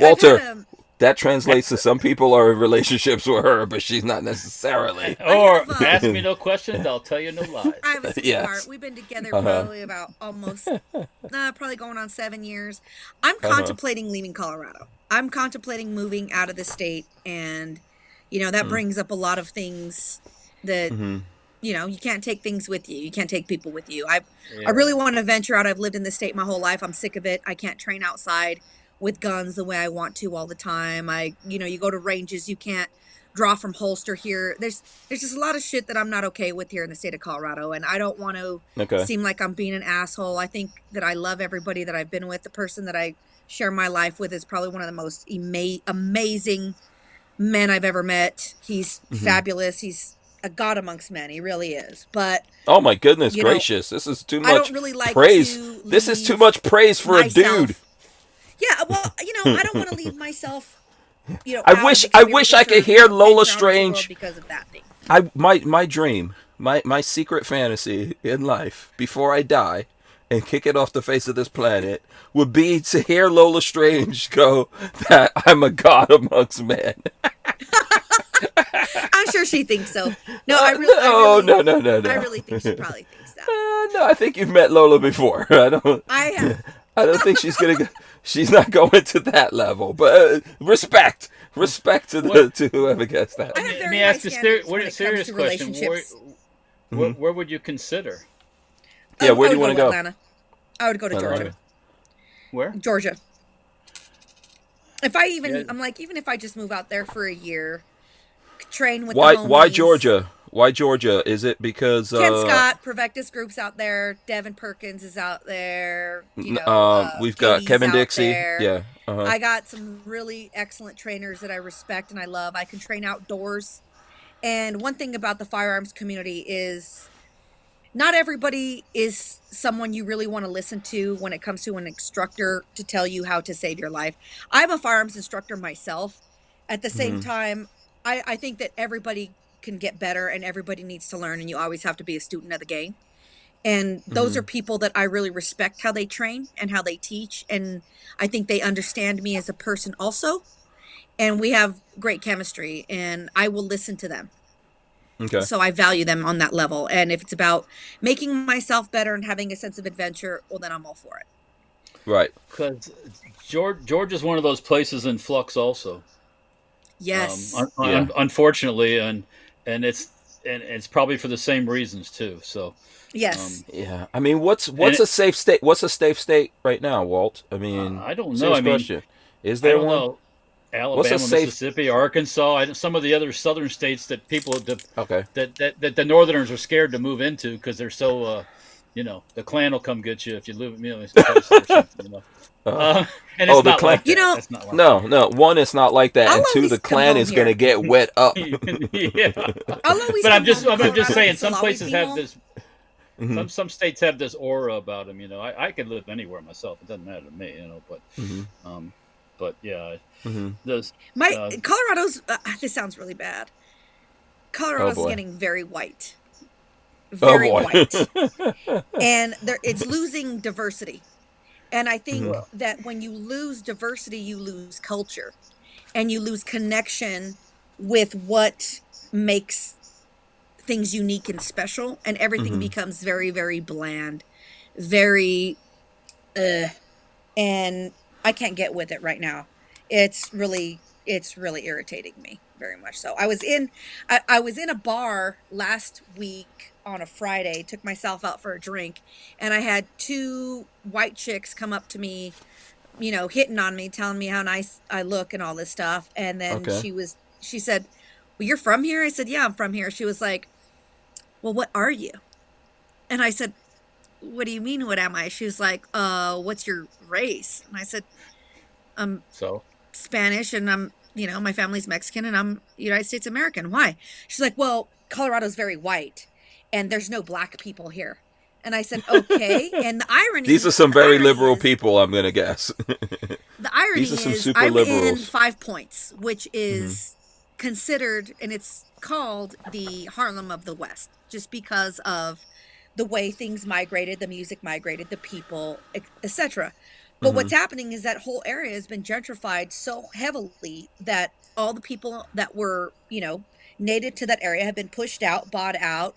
Walter. That translates to some people are in relationships with her, but she's not necessarily. Or ask me no questions, I'll tell you no lies. I have a sweetheart. We've been together probably about probably going on 7 years. I'm contemplating leaving Colorado. I'm contemplating moving out of the state, and you know that brings up a lot of things that you know you can't take things with you. You can't take people with you. I really want to venture out. I've lived in the state my whole life. I'm sick of it. I can't train outside with guns the way I want to all the time. You go to ranges, you can't draw from holster here. There's just a lot of shit that I'm not okay with here in the state of Colorado, and I don't want to seem like I'm being an asshole. I think that I love everybody that I've been with. The person that I share my life with is probably one of the most amazing men I've ever met. He's fabulous. He's a god amongst men. He really is. But oh my goodness gracious, this is too much I don't really like praise. to This is too much praise for a dude. Yeah, well, I don't want to leave myself. I wish I could hear Lola Strange because of that thing. My dream, my secret fantasy in life before I die and kick it off the face of this planet would be to hear Lola Strange go that I'm a god amongst men. I'm sure she thinks so. No, No. I really think she probably thinks that. No, I think you've met Lola before. I have. I don't think she's gonna. She's not going to that level. But respect to whoever gets that. Let me ask a serious question. Where would you consider? Yeah, where do you want to go? Atlanta. I would go to Georgia. Okay. Where? Georgia. If I even, I'm like, even if I just move out there for a year, train with the homies. Why Georgia? Why Georgia? Is it because Ken Scott, Provectus Group's out there, Devin Perkins is out there, we've got Kevin Dixie. There. Yeah. I got some really excellent trainers that I respect and I love. I can train outdoors. And one thing about the firearms community is not everybody is someone you really want to listen to when it comes to an instructor to tell you how to save your life. I'm a firearms instructor myself. At the same time, I think that everybody can get better and everybody needs to learn, and you always have to be a student of the game. And those are people that I really respect how they train and how they teach. And I think they understand me as a person also. And we have great chemistry and I will listen to them. Okay. So I value them on that level. And if it's about making myself better and having a sense of adventure, well, then I'm all for it. Right. Because Georgia's one of those places in flux also. Yes. Unfortunately, and it's probably for the same reasons too. So yes. Yeah. I mean, what's a safe state? What's a safe state right now, Walt? I mean, I don't know. Question. Is there one? Know. Alabama, Mississippi, Arkansas, some of the other southern states that people that the Northerners are scared to move into because they're so the Klan will come get you if you live or something. And it's not like that. It's not like no. One, it's not like that, and two, the Klan is going to get wet up. Yeah. But I'm just saying, some places have this. Some states have this aura about them. I could live anywhere myself. It doesn't matter to me. But yeah. Colorado's. This sounds really bad. Colorado's getting very white. White, and it's losing diversity. And I think that when you lose diversity, you lose culture and you lose connection with what makes things unique and special. And everything becomes very, very bland, very, and I can't get with it right now. It's really irritating me very much. So I was in a bar last week on a Friday, took myself out for a drink, and I had two white chicks come up to me, hitting on me, telling me how nice I look and all this stuff. And then she said, "Well, you're from here?" I said, "Yeah, I'm from here." She was like, "Well, what are you?" And I said, "What do you mean, what am I?" She was like, "What's your race?" And I said, "I'm Spanish, and I'm, my family's Mexican, and I'm United States American. Why?" She's like, "Well, Colorado's very white, and there's no black people here." And I said, "Okay." And the irony, these are some very liberal people, I'm going to guess. The irony these are some is super I'm liberals. in 5 Points, which is considered, and it's called the Harlem of the West, just because of the way things migrated, the music migrated, the people, etc. But what's happening is that whole area has been gentrified so heavily that all the people that were, native to that area have been pushed out, bought out,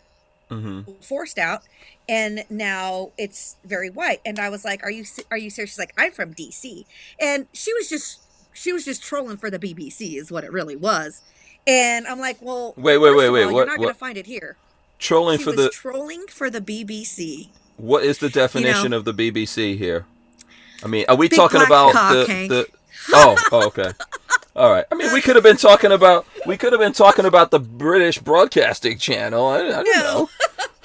forced out, and now it's very white. And I was like, "Are you serious?" She's like, "I'm from DC," and she was just trolling for the BBC, is what it really was. And I'm like, "Well, wait, you're not going to find it here." Trolling for the BBC. What is the definition of the BBC here? I mean, are we Big talking black about cock, the? Hank. Oh, okay. All right. I mean, we could have been talking about the British Broadcasting Channel. I don't know.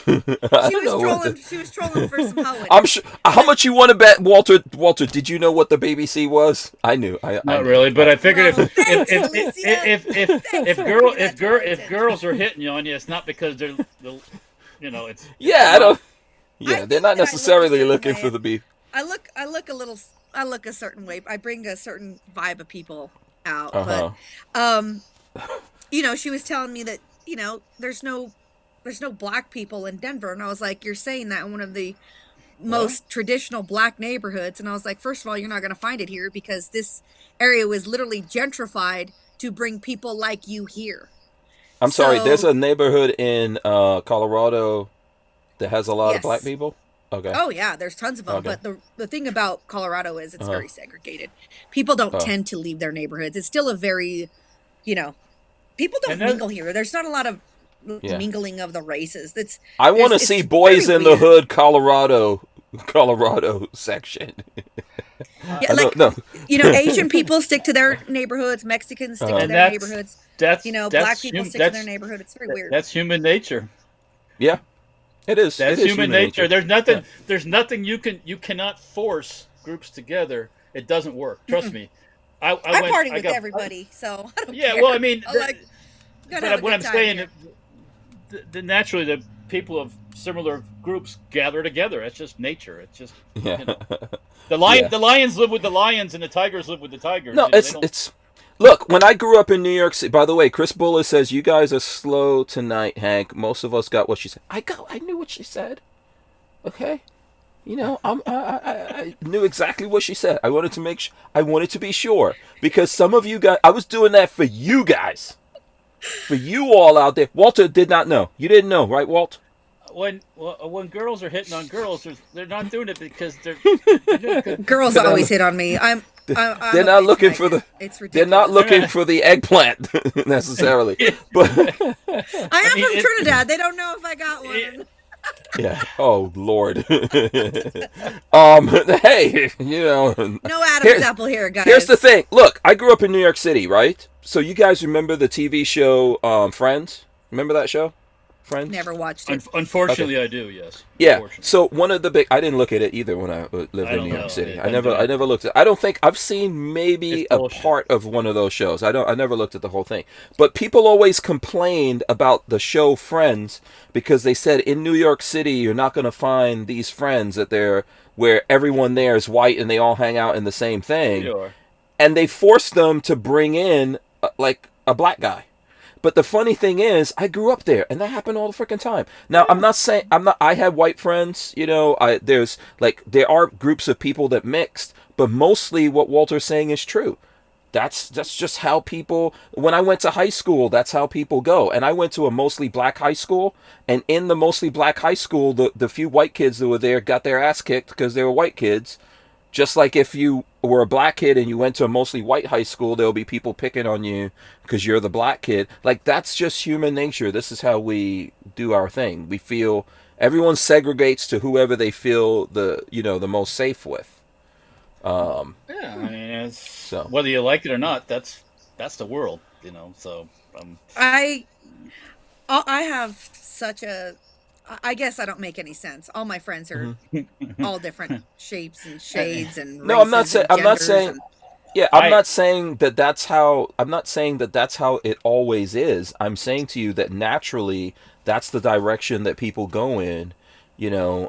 I don't know what She was trolling for some hoeing. I'm sure. How much you want to bet, Walter? Walter, did you know what the BBC was? I knew. I Not knew. really, but I figured Well, thanks, if girls are hitting you on you, it's not because they're it's Yeah, I don't. Yeah, think they're not that I look a necessarily certain looking way. for the beef. I look a certain way. I bring a certain vibe of people out. Uh-huh. But she was telling me that, there's no black people in Denver. And I was like, you're saying that in one of the most traditional black neighborhoods. And I was like, first of all, you're not going to find it here because this area was literally gentrified to bring people like you here. I'm sorry. There's a neighborhood in Colorado that has a lot of black Yes. people. Okay. Oh yeah, there's tons of them. Okay. But the thing about Colorado is it's very segregated. People don't tend to leave their neighborhoods. It's still a very, people don't mingle here. There's not a lot of mingling of the races. I want to it's see boys very in the weird. hood, Colorado section. Yeah, no. Asian people stick to their neighborhoods. Mexicans stick to And their neighborhoods. That's Black people stick to their neighborhood. It's very weird. That's human nature. Yeah, it is. That's it is human nature. There's nothing. Yeah. There's nothing you cannot force groups together. It doesn't work. Trust me. I party with everybody, so I don't care. Well, I mean, but what I'm saying, naturally, the people of similar groups gather together. That's just nature. It's just the lions live with the lions, and the tigers live with the tigers. No, it's. Look, when I grew up in New York City, by the way, Chris Bullis says, you guys are slow tonight, Hank. Most of us got what she said. I knew what she said. Okay? I knew exactly what she said. I wanted to be sure. Because some of you guys, I was doing that for you guys. For you all out there. Walter did not know. You didn't know, right, Walt? When girls are hitting on girls, they're not doing it because they're girls always hit on me. They're not looking for the. It's ridiculous. They're not looking for the eggplant necessarily. But I am from Trinidad. They don't know if I got one. Yeah. Oh Lord. Hey, no Adam's apple here, guys. Here's the thing. Look, I grew up in New York City, right? So you guys remember the TV show Friends? Remember that show? Friends? Never watched it. Unfortunately, I do. Yes. Yeah. So one of the big, I didn't look at it either when I lived in New York City. I never looked at. I don't think I've seen maybe a part of one of those shows. I never looked at the whole thing. But people always complained about the show Friends because they said in New York City you're not going to find these friends where everyone there is white and they all hang out in the same thing. Sure. And they forced them to bring in like a black guy. But the funny thing is, I grew up there, and that happened all the freaking time. Now, I had white friends, there are groups of people that mixed, but mostly what Walter's saying is true. That's just how people, when I went to high school, that's how people go. And I went to a mostly black high school, and in the mostly black high school, the few white kids that were there got their ass kicked because they were white kids. Just like if you were a black kid and you went to a mostly white high school, there'll be people picking on you because you're the black kid. Like, that's just human nature. This is how we do our thing. We feel everyone segregates to whoever they feel the most safe with. I mean, whether you like it or not, that's the world, So I have such a. I guess I don't make any sense. All my friends are all different shapes and shades and no, I'm not saying. I'm not saying. Yeah, I'm not saying that that's how. I'm not saying that that's how it always is. I'm saying to you that naturally, that's the direction that people go in. And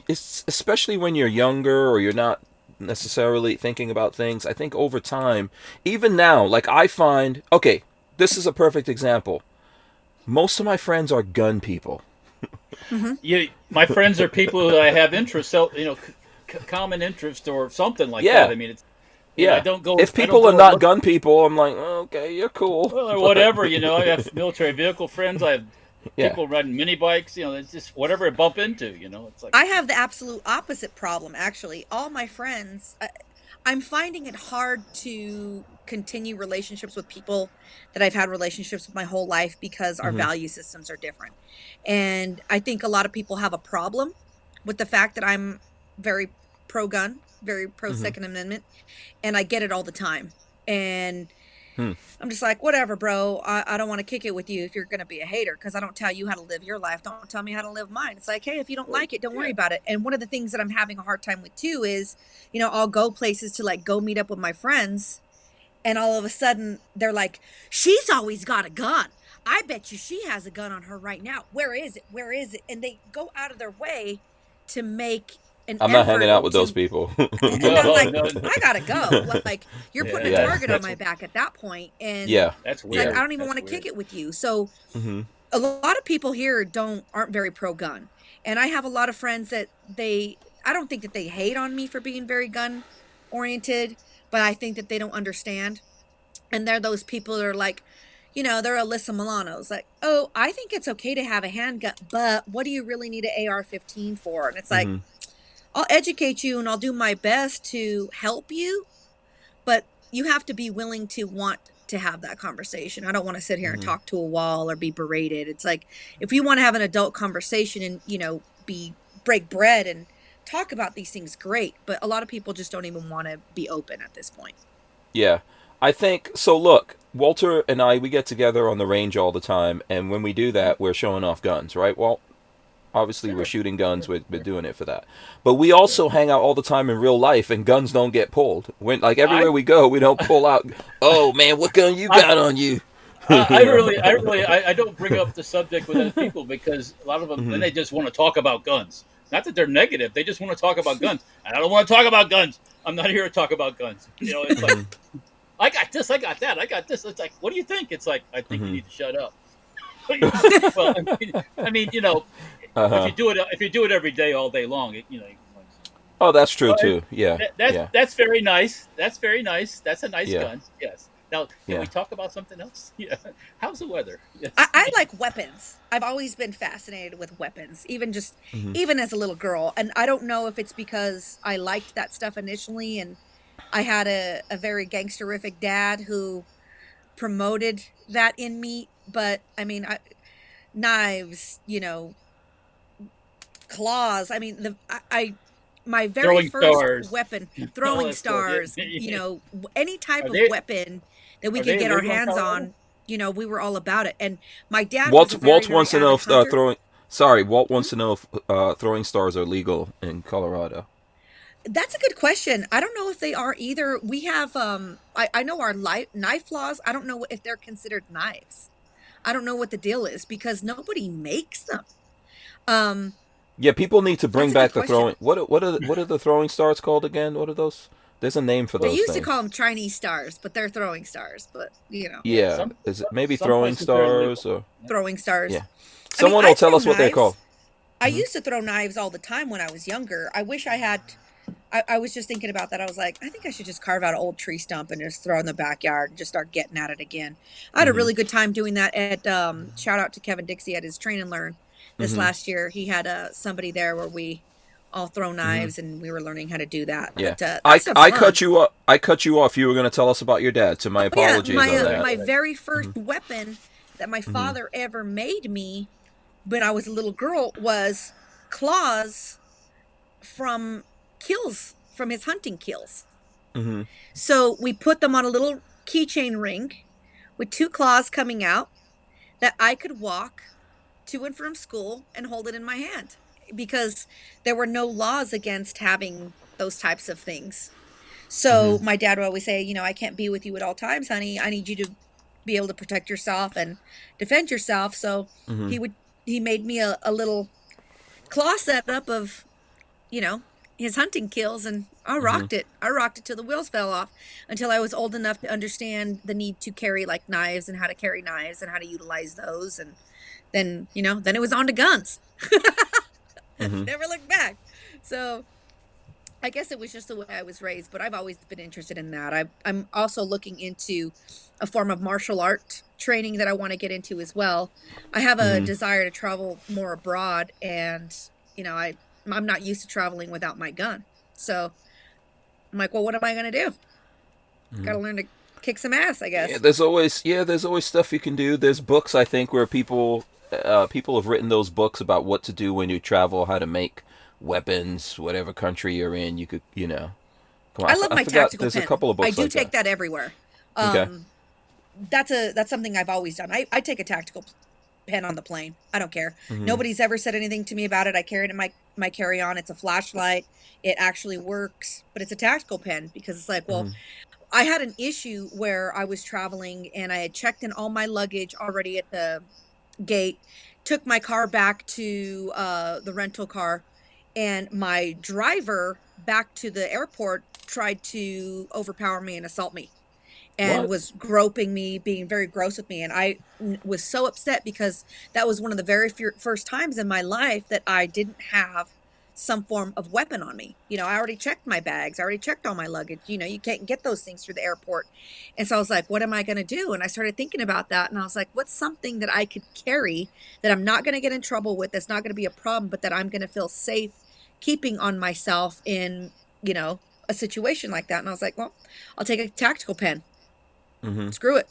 it's, especially when you're younger or you're not necessarily thinking about things. I think over time, even now, like I find. Okay, this is a perfect example. Most of my friends are gun people. My friends are people that I have interest, common interest or something like that. I mean, I don't go. If people are not gun people, I'm like, okay, you're cool. Well, or whatever, I have military vehicle friends. I have people riding mini bikes. It's just whatever I bump into. It's like I have the absolute opposite problem. Actually, all my friends, I'm finding it hard to continue relationships with people that I've had relationships with my whole life because our value systems are different. And I think a lot of people have a problem with the fact that I'm very pro-gun, very pro-Second Amendment, and I get it all the time. And Hmm. I'm just like, whatever, bro. I don't want to kick it with you if you're going to be a hater, because I don't tell you how to live your life. Don't tell me how to live mine. It's like, hey, if you don't like it, don't worry about it. And one of the things that I'm having a hard time with too is, I'll go places to like go meet up with my friends. And all of a sudden they're like, she's always got a gun. I bet you she has a gun on her right now. Where is it? Where is it? And they go out of their way to make an I'm not hanging effort out with those to, people. and No, I'm like, no, I gotta go. Like, you're putting Yeah, a target on that's my back at that point, and Yeah. that's it's like, weird. I don't even That's want to weird. kick it with you. So Hmm. a lot of people here aren't very pro gun, and I have a lot of friends that I don't think that they hate on me for being very gun oriented, but I think that they don't understand. And they're those people that are like, they're Alyssa Milano's like, oh, I think it's okay to have a handgun, but what do you really need an AR-15 for? And it's like, Hmm. I'll educate you and I'll do my best to help you, but you have to be willing to want to have that conversation. I don't want to sit here and Hmm. talk to a wall or be berated. It's like, if we want to have an adult conversation and, break bread and talk about these things, great. But a lot of people just don't even want to be open at this point. Yeah. I think so. Look, Walter and I, we get together on the range all the time, and when we do that, we're showing off guns, right? Well, obviously we're Sure. shooting guns. Sure. We're doing it for that. But we also hang out all the time in real life, and guns don't get pulled. When like everywhere I, we go, we don't pull out. Oh man, what gun you got on you? I don't bring up the subject with other people because a lot of them then Hmm. they just want to talk about guns. Not that they're negative; they just want to talk about guns. And I don't want to talk about guns. I'm not here to talk about guns. It's like I got this, I got that, I got this. It's like, what do you think? It's like I think you need to shut up. Well, I mean, Uh-huh. if you do it every day, all day long, Oh, that's true well, too. Yeah. Yeah. that's very nice. That's very nice. That's a nice Yeah. gun. Yes. Now, can we Yeah. talk about something else? Yeah. How's the weather? Yes. I like weapons. I've always been fascinated with weapons, Hmm. even as a little girl. And I don't know if it's because I liked that stuff initially, and I had a very gangsterific dad who promoted that in me. But I mean, knives, claws. I mean, my very Throwing first stars. weapon, All throwing that stuff. stars, Yeah. any type Are of they weapon that we are could they get our illegal in hands Colorado? on, we were all about it. And my dad was Walt a very, Walt very wants to know avid if hunter. throwing. Sorry, Walt wants to know if throwing stars are legal in Colorado. That's a good question. I don't know if they are either. We have, I know our knife laws. I don't know if they're considered knives. I don't know what the deal is because nobody makes them. Um, Yeah, people need to that's bring a good back the question. throwing. What are the throwing stars called again? What are those? There's a name for They those used to call things. them Chinese stars, but they're throwing stars. But Yeah. Yeah, is it maybe Some throwing places they're illegal. stars or Yeah. throwing stars. yeah? I mean, Someone I will tell throw us what they're called. knives. I Hmm. used to throw knives all the time when I was younger. I wish I had. I was just thinking about that. I was like, I think I should just carve out an old tree stump and just throw it in the backyard and just start getting at it again. I had a Hmm. really good time doing that at shout out to Kevin Dixie at his train and learn this Hmm. last year. He had somebody there where we all throw Hmm. knives and we were learning how to do that. Yeah, But that stuff's I fun. cut you off. I cut you off. You were going to tell us about your dad. So my Oh yeah, apologies on that. my Right. very Hmm. first weapon that my Hmm. father ever made me when I was a little girl was claws from kills from his hunting kills. Hmm. So we put them on a little keychain ring with two claws coming out that I could walk to and from school and hold it in my hand because there were no laws against having those types of things. Hmm. So my dad would always say, I can't be with you at all times, honey. I need you to be able to protect yourself and defend yourself. So Hmm. he would he made me a little claw setup of, you know, his hunting kills, and I Hmm. rocked it. I rocked it till the wheels fell off until I was old enough to understand the need to carry like knives and how to carry knives and how to utilize those. And then, then it was on to guns. Hmm. Never looked back. So I guess it was just the way I was raised, but I've always been interested in that. I'm also looking into a form of martial art training that I want to get into as well. I have a Hmm. desire to travel more abroad, and I'm not used to traveling without my gun. So I'm like, well, what am I going to do? Got to learn to kick some ass, I Yeah, guess. there's always stuff you can do. There's books I think where people have written those books about what to do when you travel, how to make weapons, whatever country you're in. You could, Come on, I love I my forgot. tactical There's a pen. couple of I books do like take that. that everywhere. Okay. That's something I've always done. I take a tactical pen on the plane. I don't care. Hmm. Nobody's ever said anything to me about it. I carry it in my carry-on. It's a flashlight. It actually works, but it's a tactical pen because it's like, well, Hmm. I had an issue where I was traveling and I had checked in all my luggage already at the gate, took my car back to the rental car, and my driver back to the airport tried to overpower me and assault me and What? was groping me, being very gross with me. And I was so upset because that was one of the very first times in my life that I didn't have some form of weapon on me. I already checked my bags. I already checked all my luggage. You can't get those things through the airport. And so I was like, what am I going to do? And I started thinking about that. And I was like, what's something that I could carry that I'm not going to get in trouble with, that's not going to be a problem, but that I'm going to feel safe keeping on myself in, a situation like that. And I was like, well, I'll take a tactical pen. Hmm. Screw it.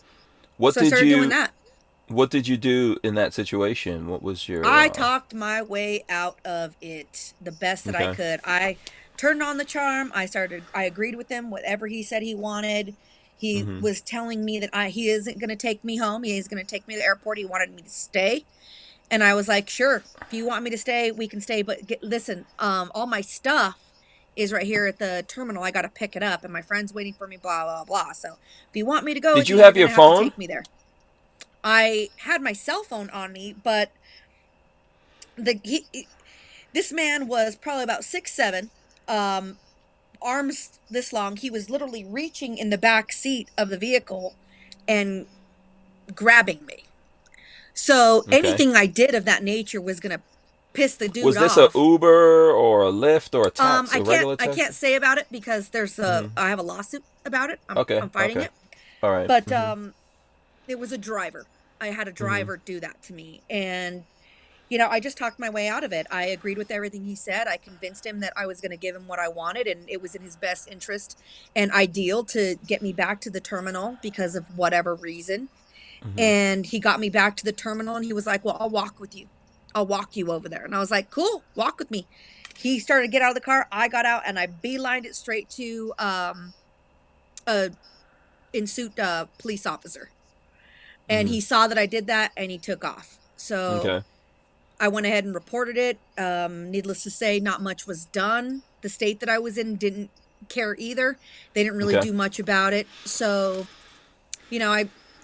What So I did started doing you that. What did you do in that situation? What was your I talked my way out of it the best that I Okay. could. I turned on the charm. I agreed with him, whatever he said he wanted. He Hmm. was telling me that he isn't going to take me home. He is going to take me to the airport. He wanted me to stay. And I was like, sure, if you want me to stay, we can stay. But listen, all my stuff is right here at the terminal. I got to pick it up and my friend's waiting for me, blah, blah, blah. So if you want me to go Did with you you, you're have going your to have to phone? take me there. I had my cell phone on me, but this man was probably about 6'7", arms this long. He was literally reaching in the back seat of the vehicle and grabbing me. So Okay. anything I did of that nature was gonna piss the dude Was this a off. Uber or a Lyft or a taxi, I a can't regular I can't taxi? say about it because Hmm. I have a lawsuit about it. Okay. I'm fighting Okay. it. All right. But Mm-hmm. it was a driver. I had a Mm-hmm. driver do that to me, and I just talked my way out of it. I agreed with everything he said. I convinced him that I was going to give him what I wanted, and it was in his best interest and ideal to get me back to the terminal because of whatever reason. Mm-hmm. And he got me back to the terminal, and he was like, well, I'll walk with you. I'll walk you over there. And I was like, cool, walk with me. He started to get out of the car. I got out, and I beelined it straight to a in-suit police officer. And Mm-hmm. he saw that I did that, and he took off. So Okay. I went ahead and reported it. Needless to say, not much was done. The state that I was in didn't care either. They didn't really Okay. do much about it. So,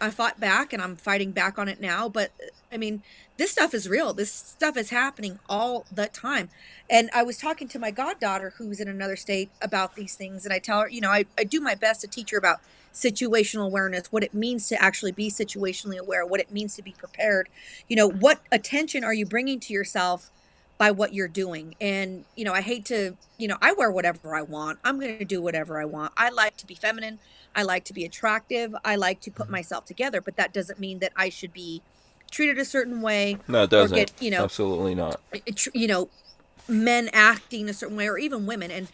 I fought back and I'm fighting back on it now. But I mean, this stuff is real. This stuff is happening all the time. And I was talking to my goddaughter who's in another state about these things. And I tell her, I do my best to teach her about situational awareness, what it means to actually be situationally aware, what it means to be prepared. What attention are you bringing to yourself by what you're doing? And, I hate to, I wear whatever I want. I'm going to do whatever I want. I like to be feminine. I like to be attractive. I like to put myself together, but that doesn't mean that I should be treated a certain way No, it or doesn't. get, Absolutely not. tr- you know, men acting a certain way or even women. And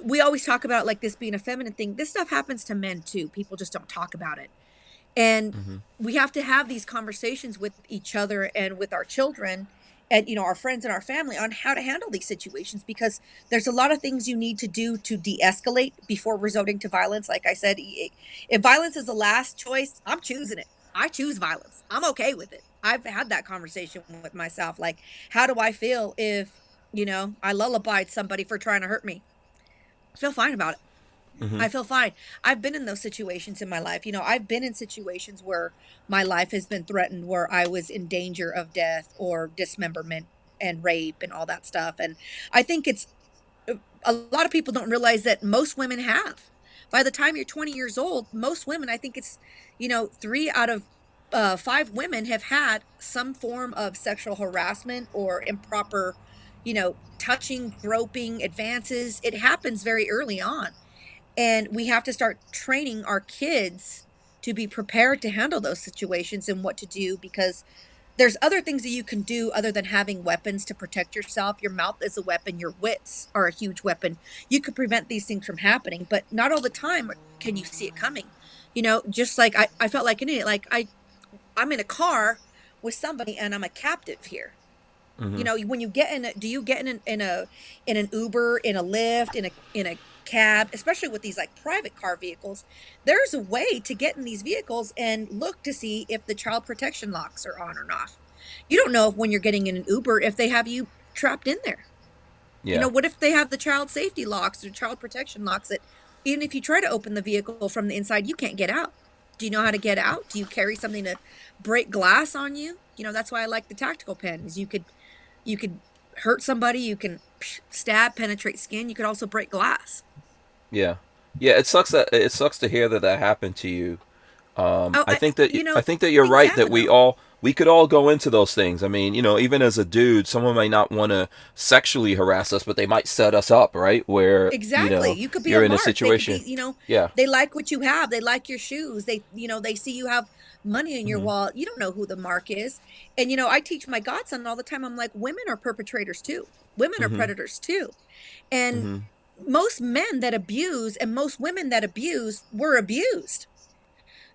we always talk about like this being a feminine thing. This stuff happens to men too. People just don't talk about it. And Mm-hmm. we have to have these conversations with each other and with our children and our friends and our family on how to handle these situations, because there's a lot of things you need to do to de-escalate before resorting to violence. Like I said, if violence is the last choice, I'm choosing it. I choose violence. I'm okay with it. I've had that conversation with myself. Like, how do I feel if I lullabied somebody for trying to hurt me? I feel fine about it. Mm-hmm. I feel fine. I've been in those situations in my life. I've been in situations where my life has been threatened, where I was in danger of death or dismemberment and rape and all that stuff. And I think it's a lot of people don't realize that most women have. By the time you're 20 years old, most women, I think it's, 3 out of 5 women have had some form of sexual harassment or improper, touching, groping, advances. It happens very early on. And we have to start training our kids to be prepared to handle those situations and what to do, because there's other things that you can do other than having weapons to protect yourself. Your mouth is a weapon. Your wits are a huge weapon. You could prevent these things from happening, but not all the time can you see it coming. Just like I felt like an idiot. Like I'm in a car with somebody and I'm a captive here. Mm-hmm. When you get in, do you get in an Uber, in a Lyft, in a cab, especially with these like private car vehicles, there's a way to get in these vehicles and look to see if the child protection locks are on or not. You don't know if when you're getting in an Uber if they have you trapped in there. You Yeah. know, what if they have the child safety locks or child protection locks that even if you try to open the vehicle from the inside, you can't get out? Do you know how to get out? Do you carry something to break glass on you? You know, that's why I like the tactical pen, is you could hurt somebody, you can stab, penetrate skin, you could also break glass. Yeah. Yeah, it sucks to hear that that happened to you. Oh, I think that you're things right that happen though. we could all go into those things. I mean, you know, even as a dude, someone might not want to sexually harass us, but they might set us up, right? Where, you Exactly. know, You could be a you're in a mark. They could situation. be, you know, Yeah. they like what you have. They like your shoes. They, you know, they see you have money in your Mhm. wallet. You don't know who the mark is. And, you know, I teach my godson all the time. I'm like, women are perpetrators too. Women are Mhm. predators too. And Mhm. most men that abuse and most women that abuse were abused.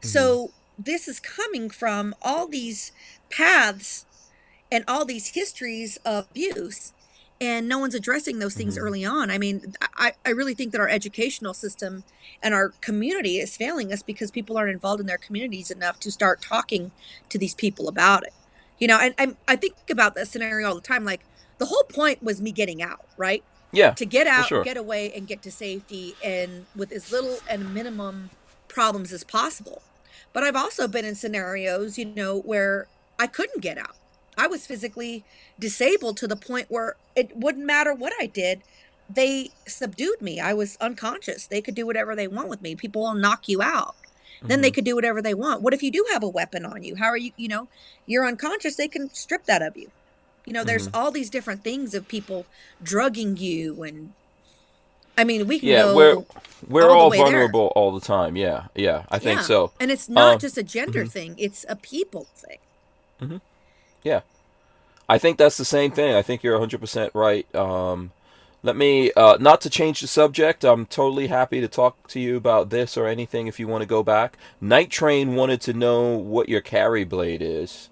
Mhm. So this is coming from all these paths and all these histories of abuse, and no one's addressing those things Mhm. early on. I mean, I really think that our educational system and our community is failing us because people aren't involved in their communities enough to start talking to these people about it. You know, and I think about that scenario all the time. Like, the whole point was me getting out, right? Yeah, To get for out, sure. get away, and get to safety, and with as little and minimum problems as possible. But I've also been in scenarios, you know, where I couldn't get out. I was physically disabled to the point where it wouldn't matter what I did. They subdued me. I was unconscious. They could do whatever they want with me. People will knock you out. Then they Mhm. could do whatever they want. What if you do have a weapon on you? How are you, you know, you're unconscious. They can strip that of you. You know, there's Mhm. all these different things of people drugging you. And I mean, we can Yeah, go we're all the all way there. vulnerable all the time. Yeah. Yeah, I think Yeah. so. And it's not Um just a gender mhm. thing, it's a people thing. Mhm. Yeah. I think that's the same thing. I think you're 100% right. Let me, not to change the subject, I'm totally happy to talk to you about this or anything if you want to go back. Night Train wanted to know what your carry blade is.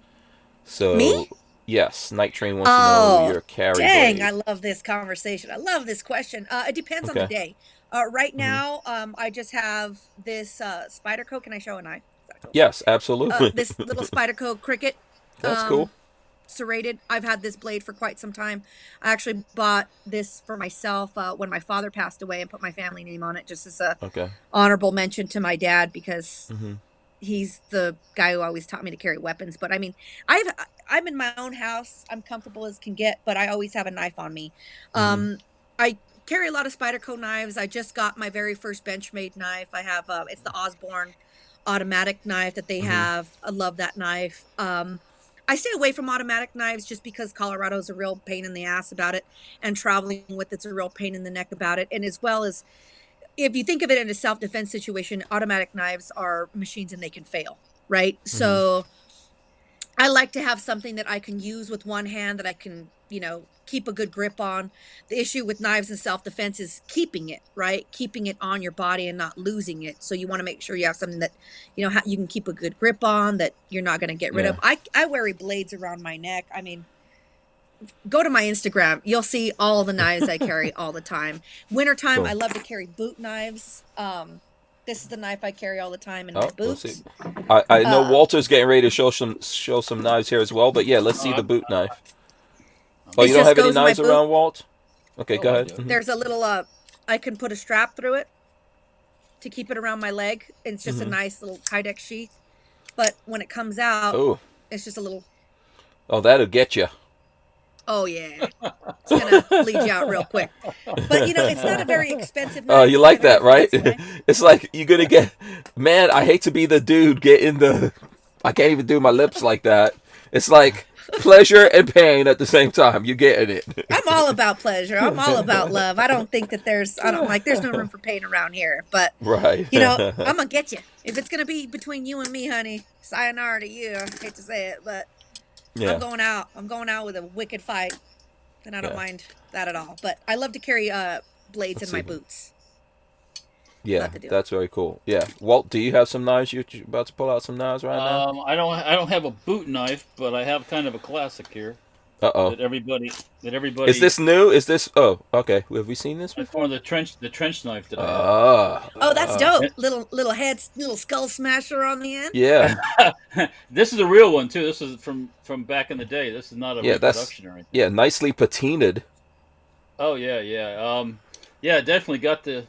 Me? So, yes, Night Train wants to know Oh, your carry dang, I blade. love this conversation. I love this question. It depends on the Okay. day. Right Hmm. now, I just have this spider coat. Can I show a knife? Is that cool? Yes, absolutely. This little spider coat cricket, That's cool. serrated. I've had this blade for quite some time. I actually bought this for myself when my father passed away and put my family name on it just as a Okay. honorable mention to my dad because Hmm. he's the guy who always taught me to carry weapons. But I mean, I've I'm in my own house. I'm comfortable as can get, but I always have a knife on me. Hmm. I carry a lot of Spyderco knives. I just got my very first Benchmade knife. I have it's the Osborne automatic knife that they Hmm. have. I love that knife. I stay away from automatic knives just because Colorado's a real pain in the ass about it, and traveling with it's a real pain in the neck about it. And as well as if you think of it in a self-defense situation, automatic knives are machines and they can fail, right? Hmm. So I like to have something that I can use with one hand that I can, you know, keep a good grip on. The issue with knives and self-defense is keeping it, right? Keeping it on your body and not losing it. So you want to make sure you have something that, you know, you can keep a good grip on, that you're not going to get rid Yeah. of. I wear blades around my neck. I mean, go to my Instagram. You'll see all the knives I carry all the time. Wintertime, Cool. I love to carry boot knives. This is the knife I carry all the time in my Oh, let's see. boots. I know Uh, Walter's getting ready to show some knives here as well, but yeah, let's see Uh, the boot knife. I'm Oh, it you good. don't just have any goes in my knives boot. around, Walt? Okay, Oh, go I ahead. do. Hmm. There's a little I can put a strap through it to keep it around my leg. It's just a Hmm. nice little Kydex sheath. But when it comes out, Oh, it's just a little, oh, that'll get you. oh yeah, it's gonna bleed you out real quick. But you know, it's not a very expensive Oh, knife. you It's not a like very that, right? fancy knife. It's like you're gonna get. Man, I hate to be the dude getting the. I can't even do my lips like that. It's like pleasure and pain at the same time. You're getting it. I'm all about pleasure. I'm all about love. I don't think that there's no room for pain around here. But Right. you know, I'm gonna get you. If it's gonna be between you and me, honey, sayonara to you. I hate to say it, but I'm Yeah. going out. I'm going out with a wicked fight, and I don't Yeah. mind that at all. But I love to carry blades Let's in my see. boots. Yeah, Love to do it. that's very cool. Yeah, Walt, do you have some knives? You about to pull out some knives right now? I don't have a boot knife, but I have kind of a classic here. Uh-oh. that everybody. Is this new? Is this? Oh, okay. Have we seen this That's before? one of the trench knife that I Ah. Oh, that's dope. Little heads, little skull smasher on the end. Yeah. have. This is a real one too. This is from back in the day. This is not a Yeah. That's. reproduction or anything. Yeah. Nicely patinaed. Oh yeah, yeah. Yeah, definitely got the.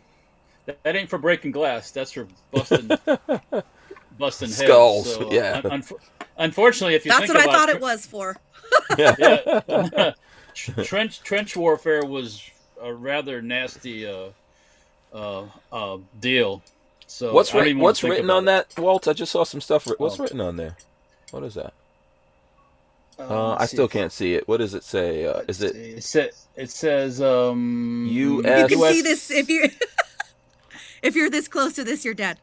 That ain't for breaking glass. That's for busting Skulls. heads. So, Yeah. unfortunately, if you That's think what I about thought it was for. Yeah. yeah, trench warfare was a rather nasty deal. So What's I don't even wanna what's think written about on that, Walt? I just saw some stuff. What's Oh. written on there? What is that? Let's I see still if- can't see it. What does it say? Is it It says US? You can see this if you if you're this close to this, you're dead.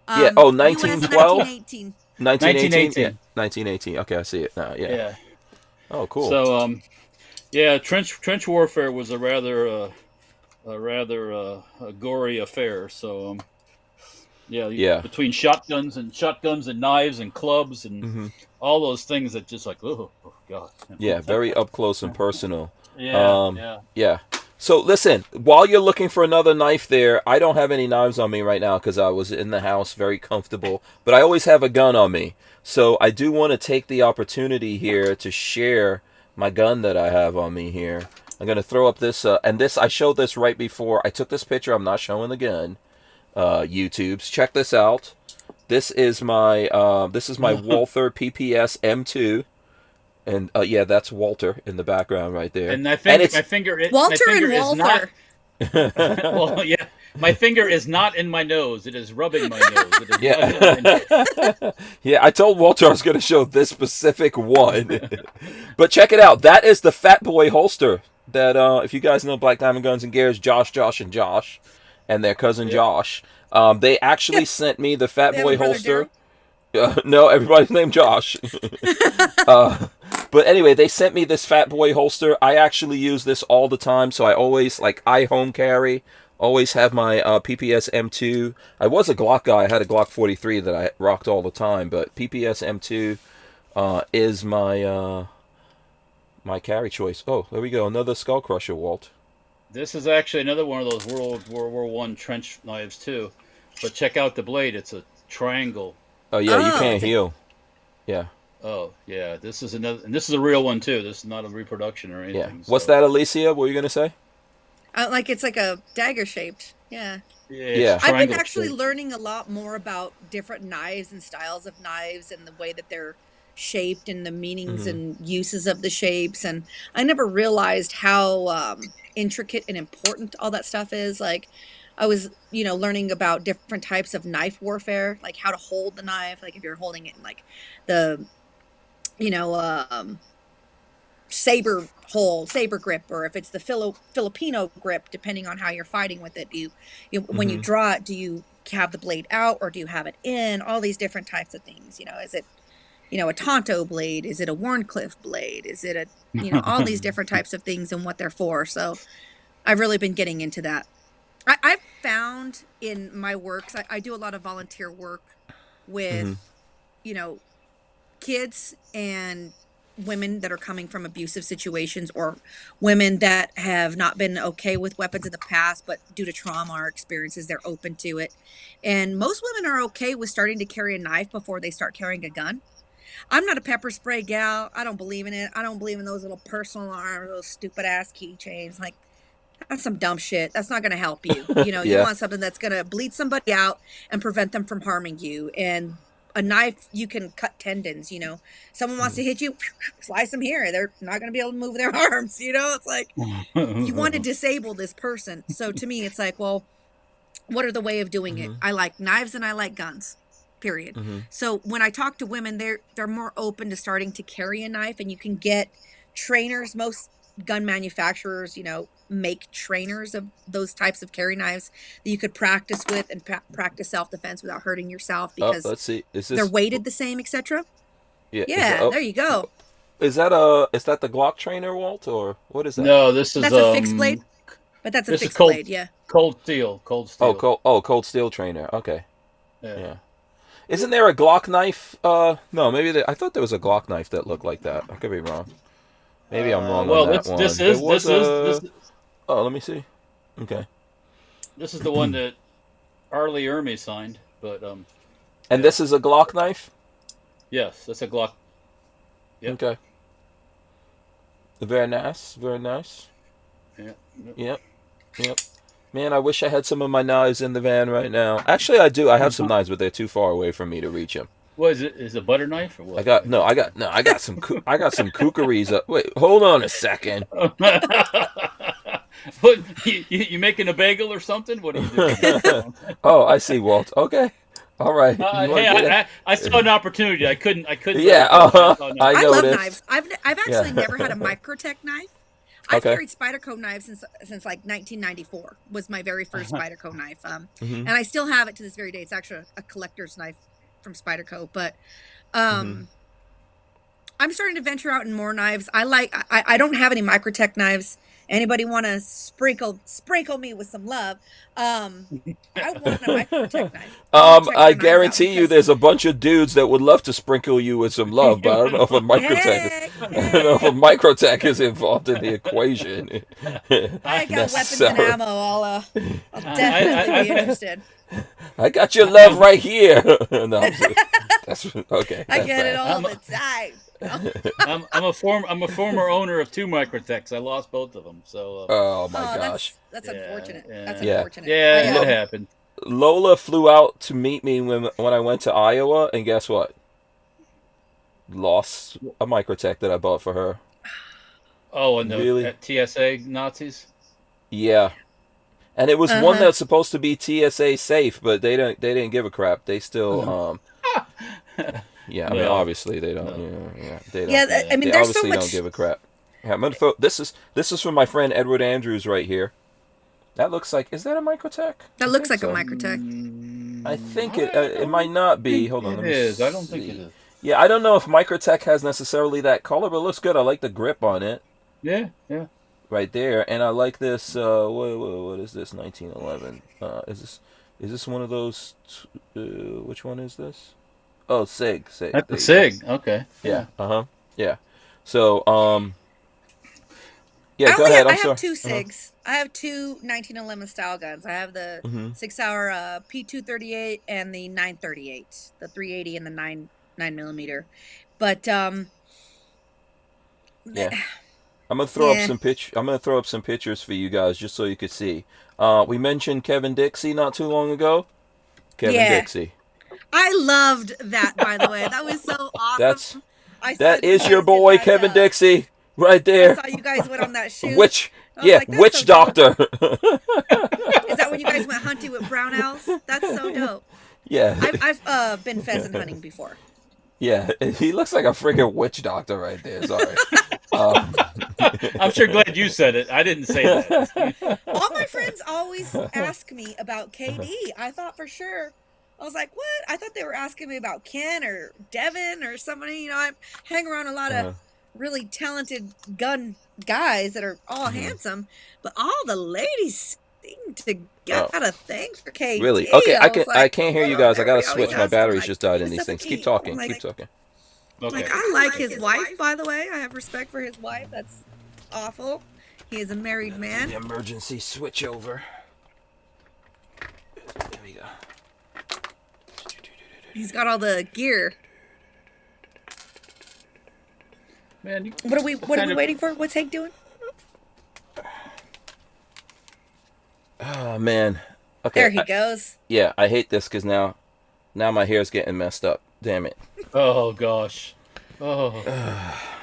Yeah. US 1912? 1918. 1918? 1918. Yeah. 1918. Okay, I see it now. Yeah. yeah. Oh, cool. So yeah, trench warfare was a rather gory affair. So Yeah. between shotguns and knives and clubs and hmm all those things that just like oh god. Yeah, very up close and personal. Yeah. Yeah. So listen, while you're looking for another knife there, I don't have any knives on me right now because I was in the house very comfortable, but I always have a gun on me. So I do want to take the opportunity here to share my gun that I have on me here. I'm going to throw up this, and this, I showed this right before. I took this picture. I'm not showing the gun. YouTubes. Check this out. This is my Walther PPS M2. And yeah, that's Walter in the background right there. And I think it's, Walter and Walther. Well, yeah, my finger is not in my nose. It is rubbing my nose. It is yeah. Yeah, I told Walter I was going to show this specific one. But check it out. That is the Fat Boy holster that, if you guys know Black Diamond Guns and Gears, Josh, and Josh, and their cousin Josh, they actually sent me the Fat Boy holster. No, everybody's named Josh. But anyway, they sent me this Fat Boy holster. I actually use this all the time, so I always, I home carry, always have my PPS M2. I was a Glock guy. I had a Glock 43 that I rocked all the time, but PPS M2 is my my carry choice. Oh, there we go. Another Skull Crusher, Walt. This is actually another one of those World War I trench knives, too. But check out the blade. It's a triangle. Oh, yeah, you can't heal. Yeah. Oh, yeah. This is another, and this is a real one, too. This is not a reproduction or anything. Yeah. What's that, Alicia? What were you going to say? It's like a dagger shaped. Yeah. Yeah. I've been actually learning a lot more about different knives and styles of knives and the way that they're shaped and the meanings and uses of the shapes. And I never realized how intricate and important all that stuff is. Like, I was, learning about different types of knife warfare, like how to hold the knife, like if you're holding it in like the, saber grip, or if it's the Filipino grip, depending on how you're fighting with it. When you draw it, do you have the blade out or do you have it in? All these different types of things. Is it, a Tonto blade? Is it a Warncliffe blade? Is it all these different types of things and what they're for. So I've really been getting into that. I've found in my works, I do a lot of volunteer work with, kids and women that are coming from abusive situations, or women that have not been okay with weapons in the past, but due to trauma or experiences, they're open to it. And most women are okay with starting to carry a knife before they start carrying a gun. I'm not a pepper spray gal. I don't believe in it. I don't believe in those little personal alarms, those stupid ass keychains. Like, that's some dumb shit. That's not going to help you. You want something that's going to bleed somebody out and prevent them from harming you. And a knife, you can cut tendons. Someone wants to hit you, slice them here. They're not going to be able to move their arms. It's like, you want to disable this person. So to me, it's like, well, what are the way of doing it? I like knives and I like guns, period. So when I talk to women, they're more open to starting to carry a knife, and you can get trainers. Most gun manufacturers, make trainers of those types of carry knives that you could practice with and practice self-defense without hurting yourself, because let's see. Is this... they're weighted the same, etc. Yeah, there you go. Is that the Glock trainer, Walt, or what is that? No, that's a fixed blade. But that's a fixed blade, yeah. Cold steel. Cold steel trainer. Okay. Yeah. Isn't there a Glock knife? No, maybe I thought there was a Glock knife that looked like that. I could be wrong. Maybe I'm wrong well, on that one. this There is was this is Oh, let me see. Okay. this is the one that Arlie Ermy signed, but And this is a Glock knife? yes, that's a Glock. Yep. Okay. Very nice. Very nice. Yeah. Yep. Yep. Man, I wish I had some of my knives in the van right now. Actually, I do. I have some knives, but they're too far away for me to reach them. What is it? Is it a butter knife or what? I got some kookaries up. Wait, hold on a second. What, you making a bagel or something? What are you doing? Oh, I see, Walt. Okay. All right. You wanna Hey, get it? I saw an opportunity. I couldn't. Yeah, let it go. I I love noticed. knives. I've actually never had a Microtech knife. I've Okay. carried Spyderco knives since like 1994 was my very first Spyderco knife. Mhm. And I still have it to this very day. It's actually a collector's knife from Spyderco, but Mm-hmm. I'm starting to venture out in more knives. I don't have any Microtech knives. Anybody want to sprinkle me with some love? I want a Microtech knife. I'm gonna check I their knives out guarantee you because- there's a bunch of dudes that would love to sprinkle you with some love, but I don't know if a Microtech Heck, I don't know if a Microtech is involved in the equation. I got weapons and Necessarily. ammo. I'll definitely be interested. I got your love right here. No, that's okay. I That's get it bad. all the time. I'm a former owner of 2 Microtechs. I lost both of them. So Oh my Oh, gosh. that's Yeah, unfortunate. yeah. That's Yeah. unfortunate. yeah, I, it happened. Lola flew out to meet me when I went to Iowa, and guess what? Lost a Microtech that I bought for her. Oh, and the Really? at TSA Nazis. Yeah. And it was one Uh-huh. that's supposed to be TSA safe, but they didn't give a crap. They still yeah, I mean No. obviously they don't No. they don't. yeah, I mean, They there's so obviously much. don't give a crap. Yeah, I'm gonna throw this is from my friend Edward Andrews right here. That looks like, is that a Microtech? That looks like a so. Microtech. I think it might not be. Hold on, let It me is. I don't think see. it is. Yeah, I don't know if Microtech has necessarily that color, but it looks good. I like the grip on it Yeah, yeah. right there, and I like this. What is this? 1911. Is this one of those? Which one is this? Oh, Sig. That's the There you go. Sig. Okay. Yeah. Yeah. So yeah. I Go only ahead. have, I'm I sorry. have two SIGs. I have two 1911 style guns. I have the Mhm. 6-hour P238 and the 938, the 380 and the 9mm. But Yeah. I'm gonna throw Yeah. up some pictures for you guys just so you could see. We mentioned Kevin Dixie not too long ago. Kevin Yeah. Dixie. I loved that, by the way. That was so awesome. That is your boy Kevin Dixie right I there. saw you guys went on that shoot. Witch, I was yeah, like, that's witch so dope. doctor. Is that when you guys went hunting with Barnauls? That's so dope. Yeah, I've been pheasant hunting before. yeah. He looks like a friggin' witch doctor right there. Sorry. I'm sure glad you said it. I didn't say that. All my friends always ask me about KD. I thought for sure. I was like, what? I thought they were asking me about Ken or Devin or somebody. You know, I hang around a lot of really talented gun guys that are all handsome, but all the ladies seem to got a thing for KD. Really? Okay, I was can't hear you guys. I gotta switch. My batteries just died in these things. Keep talking. Keep talking. Okay. Like, I like his wife, by the way. I have respect for his wife. That's awful. He is a married man. The emergency switch over. There we go. He's got all the gear. Man, you What are we kind of- waiting for? What's Hank doing? Oh man. Okay. There he goes. Yeah, I hate this because now my hair's getting messed up. Damn it. Oh gosh. Oh.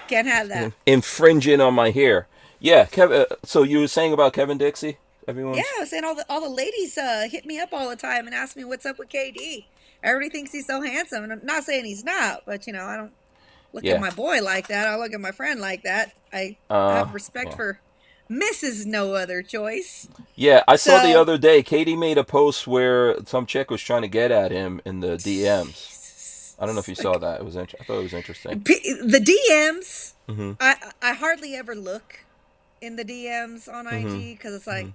Can't have that. Infringing on my hair. Yeah, Kevin. So you were saying about Kevin Dixie? Everyone. Yeah, I was saying all the ladies hit me up all the time and ask me what's up with KD. Everybody thinks he's so handsome, and I'm not saying he's not, but you know, I don't look at my boy like that. I look at my friend like that. I have respect for Mrs. No Other Choice. Yeah, I saw the So- other day. Katie made a post where some chick was trying to get at him in the DMs. I don't know if you saw that. I thought it was interesting. The DMs, Mhm. I hardly ever look in the DMs on IG because it's like,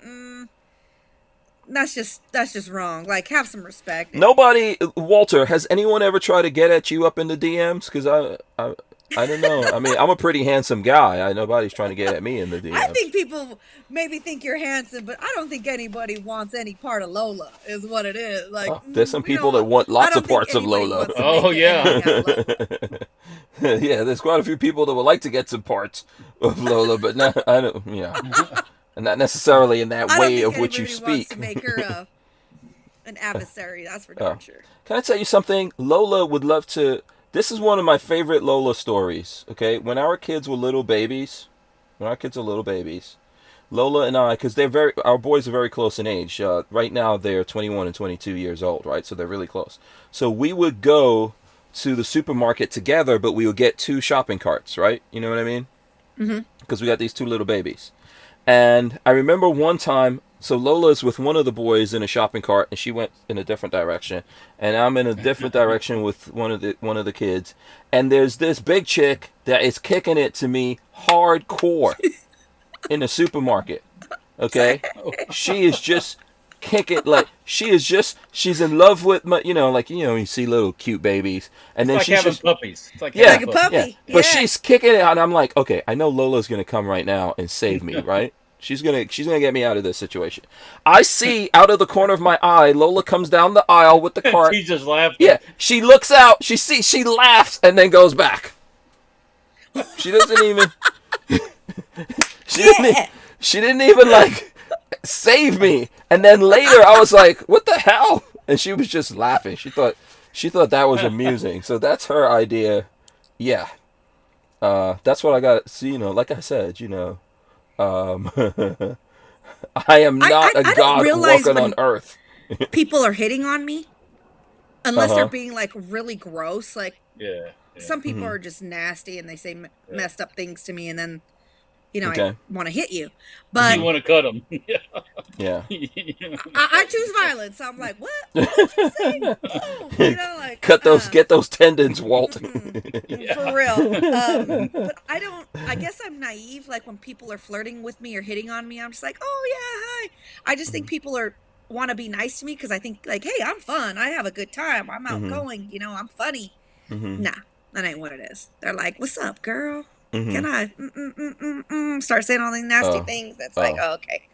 that's just wrong. Like, have some respect. Nobody, Walter, has anyone ever tried to get at you up in the DMs? Because I don't know. I mean, I'm a pretty handsome guy. Nobody's trying to get at me in the DMs. I think people maybe think you're handsome, but I don't think anybody wants any part of Lola. Is what it is. Like, there's some people that want lots of parts of Lola. Oh yeah. Yeah, there's quite a few people that would like to get some parts of Lola, but not. I don't. Yeah, and not necessarily in that way of which you speak. To make her an adversary, that's for darn sure. Can I tell you something? Lola would love to. This is one of my favorite Lola stories. Okay, when our kids were little babies, Lola and I, because our boys are very close in age. Right now they're 21 and 22 years old, right? So they're really close. So we would go to the supermarket together, but we would get 2 shopping carts, right? You know what I mean? Mm-hmm. Because we got these 2 little babies. And I remember one time, so Lola's with one of the boys in a shopping cart, and she went in a different direction, and I'm in a different direction with one of the kids, and there's this big chick that is kicking it to me hardcore in the supermarket. Okay, she is just kicking she's in love with my, you see little cute babies, and then It's like she's having just puppies. It's like yeah, having a puppy. yeah. But Yeah. she's kicking it, and I'm like, okay, I know Lola's gonna come right now and save me, right? She's gonna get me out of this situation. I see out of the corner of my eye, Lola comes down the aisle with the cart. She's just laughing. Yeah, she looks out, she laughs, and then goes back. She doesn't even. She didn't even like save me. And then later, I was like, "What the hell?" And she was just laughing. She thought that was amusing. So that's her idea. Yeah. That's what I got. See, like I said, I am not I a don't god realize walking when- on earth. People are hitting on me, unless Uh-huh. they're being like really gross. Like Yeah. some people Mhm. are just nasty and they say messed up things to me, and then I Okay. want to hit you. But You want to cut them. Yeah. I choose violence. So I'm like, what? What did you say? Oh, like Get those tendons, Walt. for real. But I guess I'm naive. Like when people are flirting with me or hitting on me, I'm just like, oh yeah, hi. I just think people want to be nice to me because I think like, hey, I'm fun. I have a good time. I'm outgoing. I'm funny. Mm-hmm. Nah, that ain't what it is. They're like, what's up, girl? Mm-hmm. Can I start saying all these nasty things? That's like, oh, okay.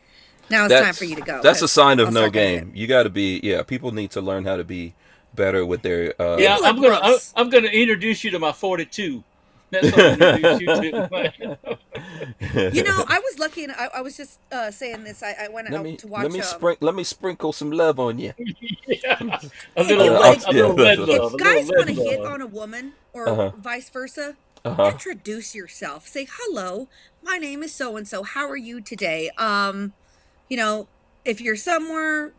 Now it's time for you to go. That's a sign of I'll no start getting game. You got to be. Yeah, people need to learn how to be better with their. Yeah, People are I'm gonna introduce you to my 42. That's what I'm gonna introduce you to. I was lucky, and I was just saying this. I went out to watch. Let me sprinkle some love on you. Yeah. A Hey, little like, red love. if a guys little want to red hit love. on a woman or vice versa, introduce yourself. Say hello. My name is so and so. How are you today? If you're somewhere,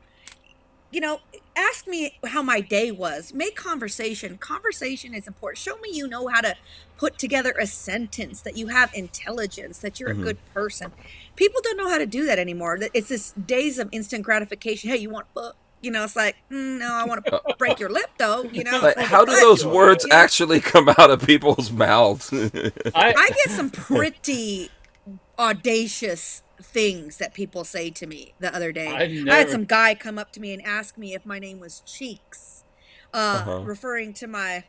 ask me how my day was. Make conversation. Conversation is important. Show me you know how to put together a sentence, that you have intelligence, that you're a good person. People don't know how to do that anymore. It's this days of instant gratification. Hey, you want fuck? It's like, no, I want to break your lip, though. Like, how do those words actually come out of people's mouths? I get some pretty audacious things that people say to me the other day. I had some guy come up to me and ask me if my name was Cheeks, referring to my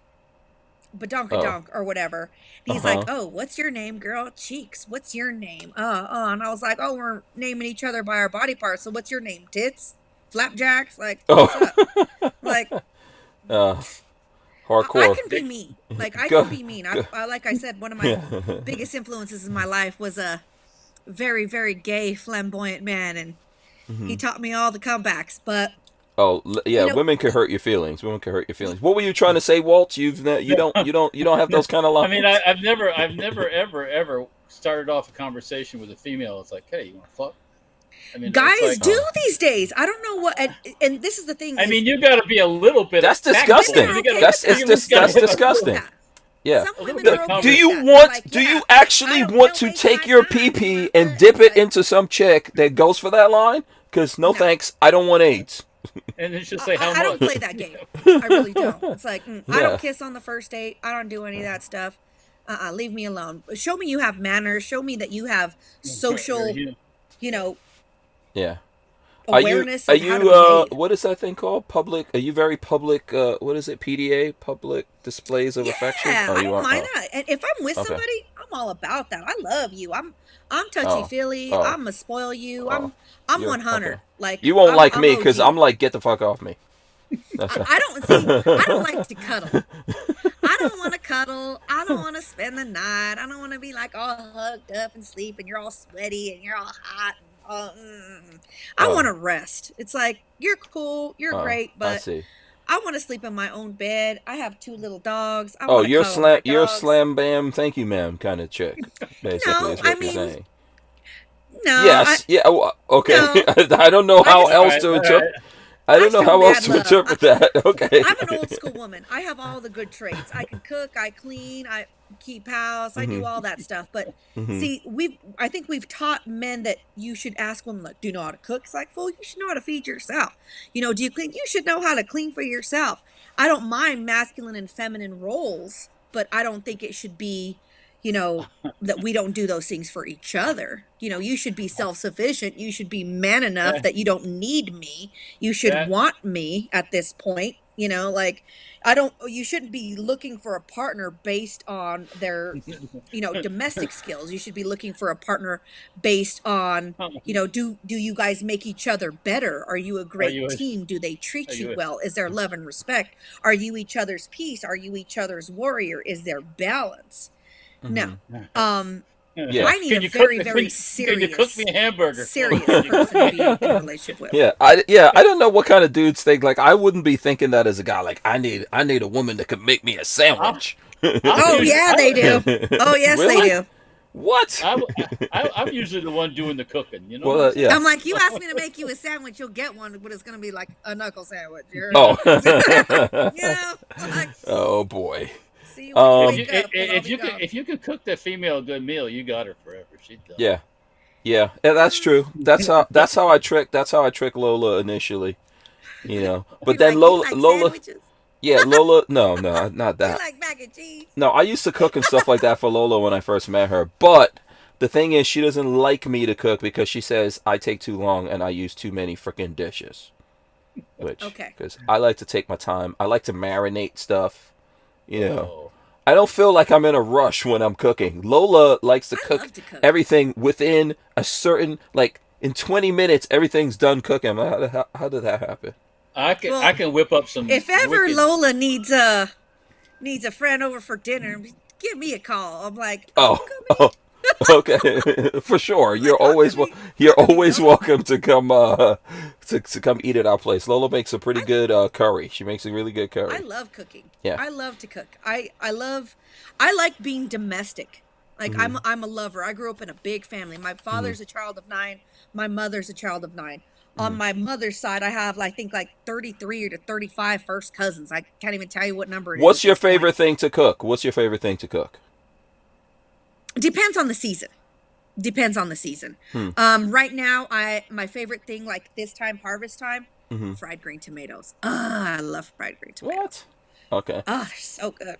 badonkadonk or whatever. He's like, oh, what's your name, girl? Cheeks. What's your name? And I was like, oh, we're naming each other by our body parts. So what's your name? Tits? Flapjacks? Like, what's up? Like, hardcore. I can be mean. Like, I can be mean. I like I said, one of my biggest influences in my life was a very, very gay, flamboyant man, and he taught me all the comebacks. But women can hurt your feelings. Women can hurt your feelings. What were you trying to say, Walt? You don't have those kind of lines. I mean, I've never ever started off a conversation with a female. It's like, hey, you want to fuck? I mean, guys do these days. I don't know what, and this is the thing. I mean, you got to be a little bit. That's disgusting. That's disgusting. Yeah. Do you actually want to take your pee and dip it into some chick that goes for that line? Because no thanks, I don't want AIDS. And then she'll say how much. I don't play that game. I really don't. It's like I don't kiss on the first date. I don't do any of that stuff. Leave me alone. Show me you have manners. Show me that you have social. Yeah. awareness Are of how to you behave. what is that thing called? Public? Are you very public? What is it? PDA? Public displays of affection? Yeah, Oh, I you don't are. mind Oh, that. And if I'm with okay. somebody, I'm all about that. I love you. I'm touchy Oh, feely. oh, I'm gonna spoil you. oh. I'm You're okay. 100. Like You won't like I'm me because I'm OG. like, get the fuck off me. That's I don't see. I don't like to cuddle. I don't want to cuddle. I don't want to spend the night. I don't want to be like all hugged up and sleep, and you're all sweaty and you're all hot. And I want oh, to rest. It's like you're cool, you're oh. great, I but see. I want to sleep in my own bed. I have 2 little dogs. I Oh, want to cuddle my you're a dogs. slam bam, thank you, ma'am, kind of chick. Basically, No, is I what you're mean, saying. no, Yes. Yeah. Okay. no. I don't know I how just All else right, to all right. interpret. I I don't know show how else mad to love. interpret that. Okay. I'm an old school woman. I have all the good traits. I can cook, I clean, I keep house, I do Mhm. all that stuff. But Mhm. see, I think we've taught men that you should ask women, like, do you know how to cook? It's like, fool, you should know how to feed yourself. Do you clean? You should know how to clean for yourself. I don't mind masculine and feminine roles, but I don't think it should be, that we don't do those things for each other. You should be self-sufficient. You should be man enough That, that you don't need me. You should that want me at this point. Like I don't, you shouldn't be looking for a partner based on their, domestic skills. You should be looking for a partner based on, do you guys make each other better? Are you a are great you a, team? Do they are treat you you well? Is there love and respect? Are you each other's peace? Are you each other's warrior? Is there balance? No. Mhm. a, Yeah. I need can a you cook very, can, very can you cook me serious, a hamburger for me? serious person to be in a relationship with. Yeah. I don't know what kind of dudes think. Like, I wouldn't be thinking that as a guy. Like, I need a woman that can make me a I'm, sandwich. I'm Oh usually yeah, they do. Oh yes, they Really? do. What? I'm usually the one doing the cooking. You know Well, what I'm saying? yeah. I'm like, you ask me to make you a sandwich, you'll get one, but it's gonna be like a knuckle sandwich. Oh. Like, Oh boy. see you when you Um. wake up, 'cause I'll be gone. If you can cook that female a good meal, you got her forever. She's done. Yeah. Yeah. Yeah. That's true. That's how I trick Lola initially. But Be then like, you Lola, like Lola, sandwiches? yeah, Lola. No, not You that. like mac and cheese? No, I used to cook and stuff like that for Lola when I first met her. But the thing is, she doesn't like me to cook because she says I take too long and I use too many freaking dishes. Okay. Because I like to take my time. I like to marinate stuff. Oh, I don't feel like I'm in a rush when I'm cooking. Lola likes to I cook love to cook. everything within a certain, like, in 20 minutes, everything's done cooking. I'm like, how did that happen? I Well, can whip up some if ever wicked. Lola needs a friend over for dinner, give me a call. I'm like, Oh, come oh, okay, for sure. in. Like, You're how can we always go? welcome to come to come eat at our place. Lola makes a pretty good curry. She makes a really good I curry. love cooking. Yeah. I love to cook. I like being domestic. Like Mhm. I'm a lover. I grew up in a big family. My father's a child of 9. My mother's a child of 9. On Mhm. my mother's side, I have I think like 33 or to 35 first cousins. I can't even tell you what number it is What's at your this point. favorite thing to cook? What's your favorite thing to cook? Depends on the season. Depends on the season. Hmm. Right now, my favorite thing like this time, harvest time, Mhm. fried green tomatoes. Ah, I love fried green tomatoes. What? Okay. Oh, they're so good.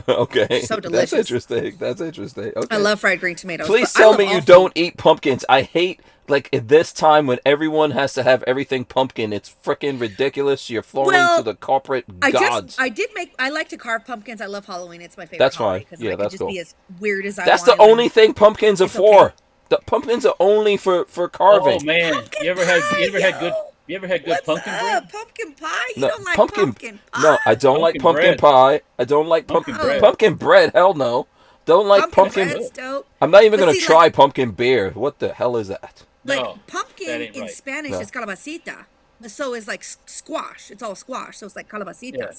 Okay. So That's delicious. interesting. That's interesting. Okay. I love fried green tomatoes. Please but I tell love me all you food. don't eat pumpkins. I hate, like, at this time when everyone has to have everything pumpkin. It's freaking ridiculous. You're falling to Well, the corporate gods. I like to carve pumpkins. I love Halloween. It's my favorite That's holiday fine. because Yeah, I can that's just cool. be as weird as I That's want. the only thing pumpkins are It's for. okay. The pumpkins are only for Oh carving. man, Pumpkin you ever had pie, you ever had good yo! you ever had good What's pumpkin up? bread? Pumpkin pie? You No, don't like pumpkin. pumpkin pie? No, I don't like Pumpkin pumpkin bread. pie. I don't like Pumpkin bread. pumpkin bread. Hell no. Don't like Pumpkin pumpkin. bread's dope. I'm not even But gonna see, try like, pumpkin beer. What the hell is that? like No, that pumpkin ain't in right. Spanish No. is calabacita. So is like squash. It's all squash. So it's like calabacitas. Yeah.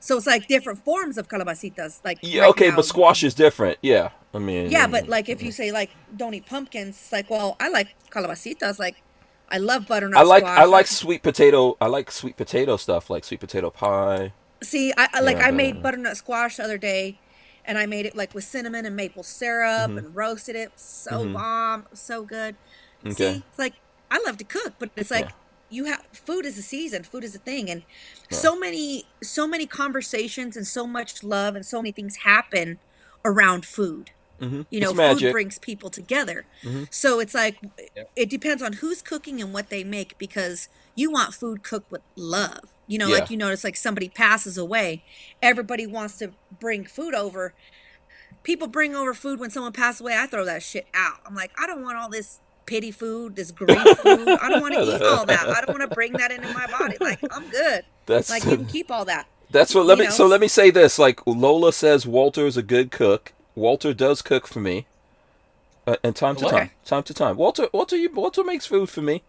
So it's like different forms of calabacitas. Like Yeah, right okay, now, but squash is different. Yeah, I mean. yeah, but like if you say like don't eat pumpkins, it's like, well, I like calabacitas. Like I love butternut squash. I like sweet potato. I like sweet potato stuff, like sweet potato pie. See, I like Yeah, I made butternut squash the other day, and I made it like with cinnamon and maple syrup Mhm. and roasted it. So Mhm. bomb, so good. Okay. See, it's like I love to cook, but it's like Yeah. you have food is a season, food is a thing, and Yeah. so many conversations and so much love and so many things happen around food. Mhm. You know, It's food magic. brings people together. Mhm. So it's like, Yep. it depends on who's cooking and what they make, because you want food cooked with love. You know, Yeah. like you notice, like somebody passes away, everybody wants to bring food over. People bring over food when someone passes away. I throw that shit out. I'm like, I don't want all this pity food, this grief food. I don't want to eat all that. I don't want to bring that into my body. Like, I'm good. That's Like, you can keep all that. that's what. You know, Let me say this. Like Lola says, Walter is a good cook. Walter does cook for me, and time to What? time, okay. Walter makes food for me.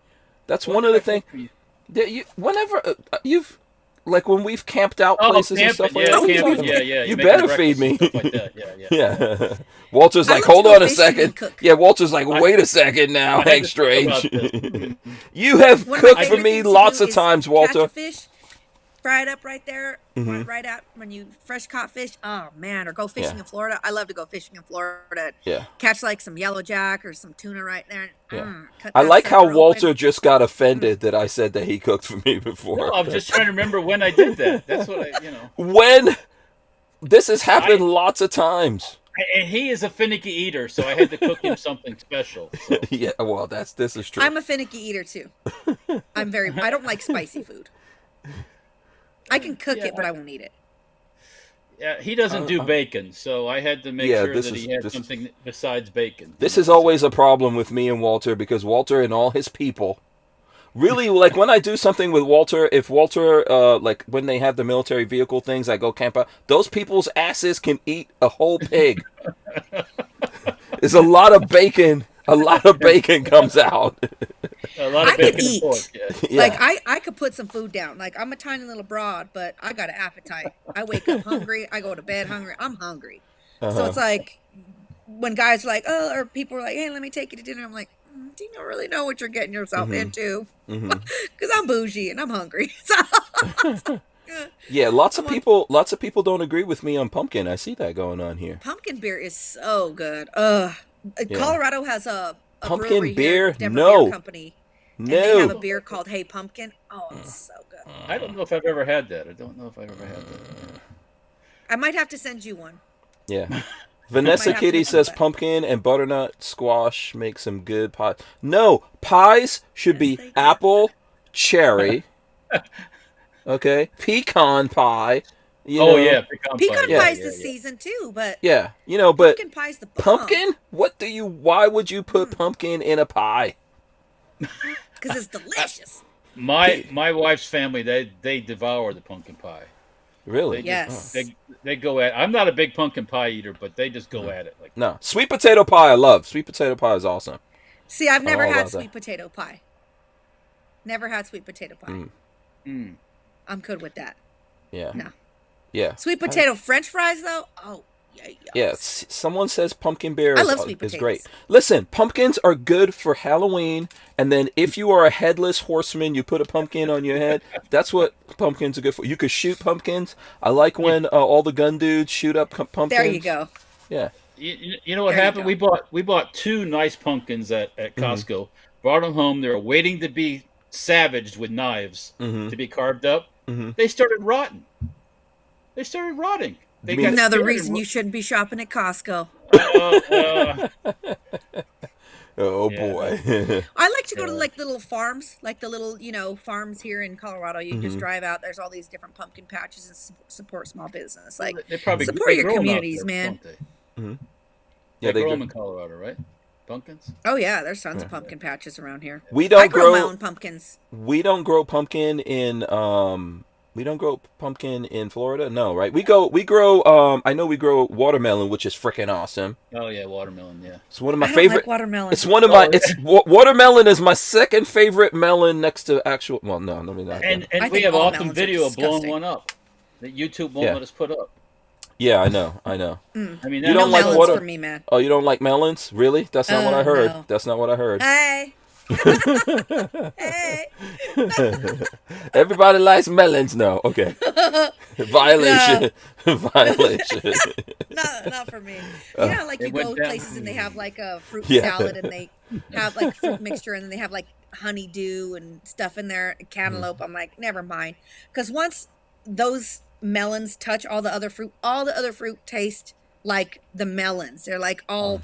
That's What one did of the I things cook for you? that you. Whenever you've like when we've camped out Oh, places and stuff camping. like Yeah, that, camping. Yeah. you You're making better feed breakfast and me. stuff like that. Yeah. Yeah. Walter's I like, like to hold go on a fishing second. and cook. Yeah, Walter's like, I- wait a second now, I had Hank to think Strange. about this. Mhm. You have One of my cooked for favorite me things to lots do of is times, catch Walter. a fish, fry it up right there, Mhm. right out when you fresh caught fish. Oh man, or go fishing Yeah. in Florida. I love to go fishing in Florida. Yeah. Catch like some yellow jack or some tuna right there. Yeah. Cut I that like how sucker Walter open. just got offended that I said that he cooked for me before. No, I'm just trying to remember when I did that. That's what I. When this has happened lots of times. And he is a finicky eater, so I had to cook him something special. So. Yeah, well, this is true. I'm a finicky eater too. I don't like spicy food. I can cook Yeah, it, but I won't eat it. Yeah, he doesn't do bacon, so I had to make Yeah, sure this that is- he had this is- something besides bacon. This is always a problem with me and Walter because Walter and all his people really like when I do something with Walter. If Walter, like when they have the military vehicle things, I go camp out. Those people's asses can eat a whole pig. There's a lot of bacon. A lot of bacon comes out. A lot of I could bacon and eat. pork. Yeah. Yeah. Like I could put some food down. Like I'm a tiny little broad, but I got an appetite. I wake up hungry. I go to bed hungry. I'm hungry. So Uh-huh. it's like when guys are like, oh, or people are like, hey, let me take you to dinner. I'm like, do you not really know what you're getting yourself into? Mhm. Because I'm bougie and I'm hungry. So Yeah, lots of people don't agree with me on pumpkin. I see that going on here. pumpkin beer is so good. Yeah. Colorado has a Pumpkin brewery beer? here, Denver No. Beer Company. And they have a No. beer called Hey Pumpkin. Oh, it's so good. I don't know if I've ever had that. I don't know if I've ever had that. I might have to send you one. Yeah. Vanessa Might have Kitty to says do that. pumpkin and butternut squash make some good pie. No, pies should Yes, be they do. apple, cherry, okay, pecan pie. You Oh know, yeah, pecan Pecan pie. pie's yeah, the yeah. season too, but yeah, you know, but pumpkin pie's the bomb. pumpkin? Why would you put pumpkin in a pie? Because it's delicious. My wife's family they devour the pumpkin pie. Really? They Yes. They go at. I'm not a big pumpkin pie eater, but they just go at it like. No, sweet potato pie. I love sweet potato pie. Is awesome. See, I've never all had about that. sweet potato pie. Never had sweet potato pie. Mm. Mm. I'm good with that. Yeah. No. Yeah. Sweet potato French fries though? Oh, yeah. Yeah, someone says pumpkin beer I is, love sweet is potatoes. great. Listen, pumpkins are good for Halloween, and then if you are a headless horseman, you put a pumpkin on your head. That's what pumpkins are good for. You could shoot pumpkins. I like when all the gun dudes shoot up pumpkins. There you go. Yeah. You know what There you happened? go. We bought two nice pumpkins at Mm-hmm. Costco. Brought them home. They were waiting to be savaged with knives Mhm. to be carved up. Mhm. They started rotting. They started rotting. They mean- got Another scared reason and you shouldn't be shopping at Costco. Oh Yeah. boy. I like to go to Yeah. like little farms, like the little, farms here in Colorado. You Mm-hmm. just drive out. There's all these different pumpkin patches and support small business. Like they probably support they your grow 'em out communities, there, man. don't they? Yeah, They they grow grow- them in Colorado, right? Pumpkins. Oh yeah, there's tons of pumpkin patches around here. We I don't grow my grow own pumpkins. we don't grow pumpkin in Florida. No, right? We grow I know we grow watermelon, which is freaking awesome. Oh yeah, watermelon. Yeah. It's one of my I don't favorite like watermelon. It's one of my. It's watermelon is my second favorite melon next to actual. Well, no, let me not. And I we think have all awesome melons are video of blowing disgusting. one up that YouTube won't Yeah. let us put up. Yeah, I know. I mean, You no don't like melons water- for me, man. Oh, you don't like melons? Really? That's not what I heard. No. That's not what I heard. Hey. Hey. Everybody likes melons. No, okay. Violation. Violation. Not for me. You know, like It you went go down. places and they have like a fruit Yeah. salad and they have like fruit mixture and then they have like honeydew and stuff in there, cantaloupe. I'm like, never mind. Because once those melons touch all the other fruit tastes like the melons. They're like all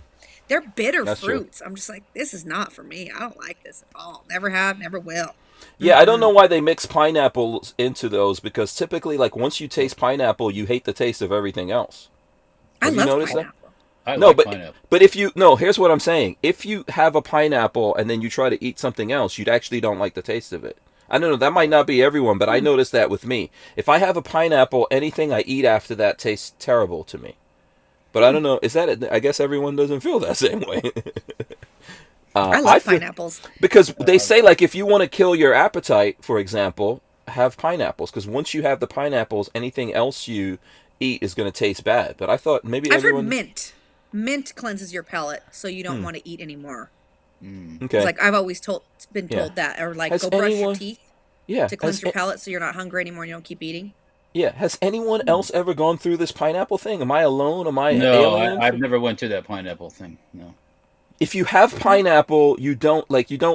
they're bitter That's true. fruits. I'm just like, this is not for me. I don't like this at all. Never have, never will. Yeah, I don't know why they mix pineapples into those, because typically, like, once you taste pineapple, you hate the taste of everything else. I Have you love noticed that? pineapple. I No, like but pineapple. but if you no, here's what I'm saying. If you have a pineapple and then you try to eat something else, you actually don't like the taste of it. I don't know. That might not be everyone, but I noticed that with me. If I have a pineapple, anything I eat after that tastes terrible to me. But I don't know. Is that? I guess everyone doesn't feel that same way. I love feel, pineapples. because they say, like, if you want to kill your appetite, for example, have pineapples. Because once you have the pineapples, anything else you eat is going to taste bad. But I thought maybe I've everyone. heard mint. Mint cleanses your palate, so you don't want to eat anymore. Okay. It's like I've always been Yeah. told that, or like Has go brush your anyone- teeth Yeah. to cleanse your palate, so you're not hungry anymore and you don't keep eating. Yeah. Has anyone else ever gone through this pineapple thing? Am I alone? Am I No, alien? I've never went to that pineapple thing. No. If you have pineapple, you don't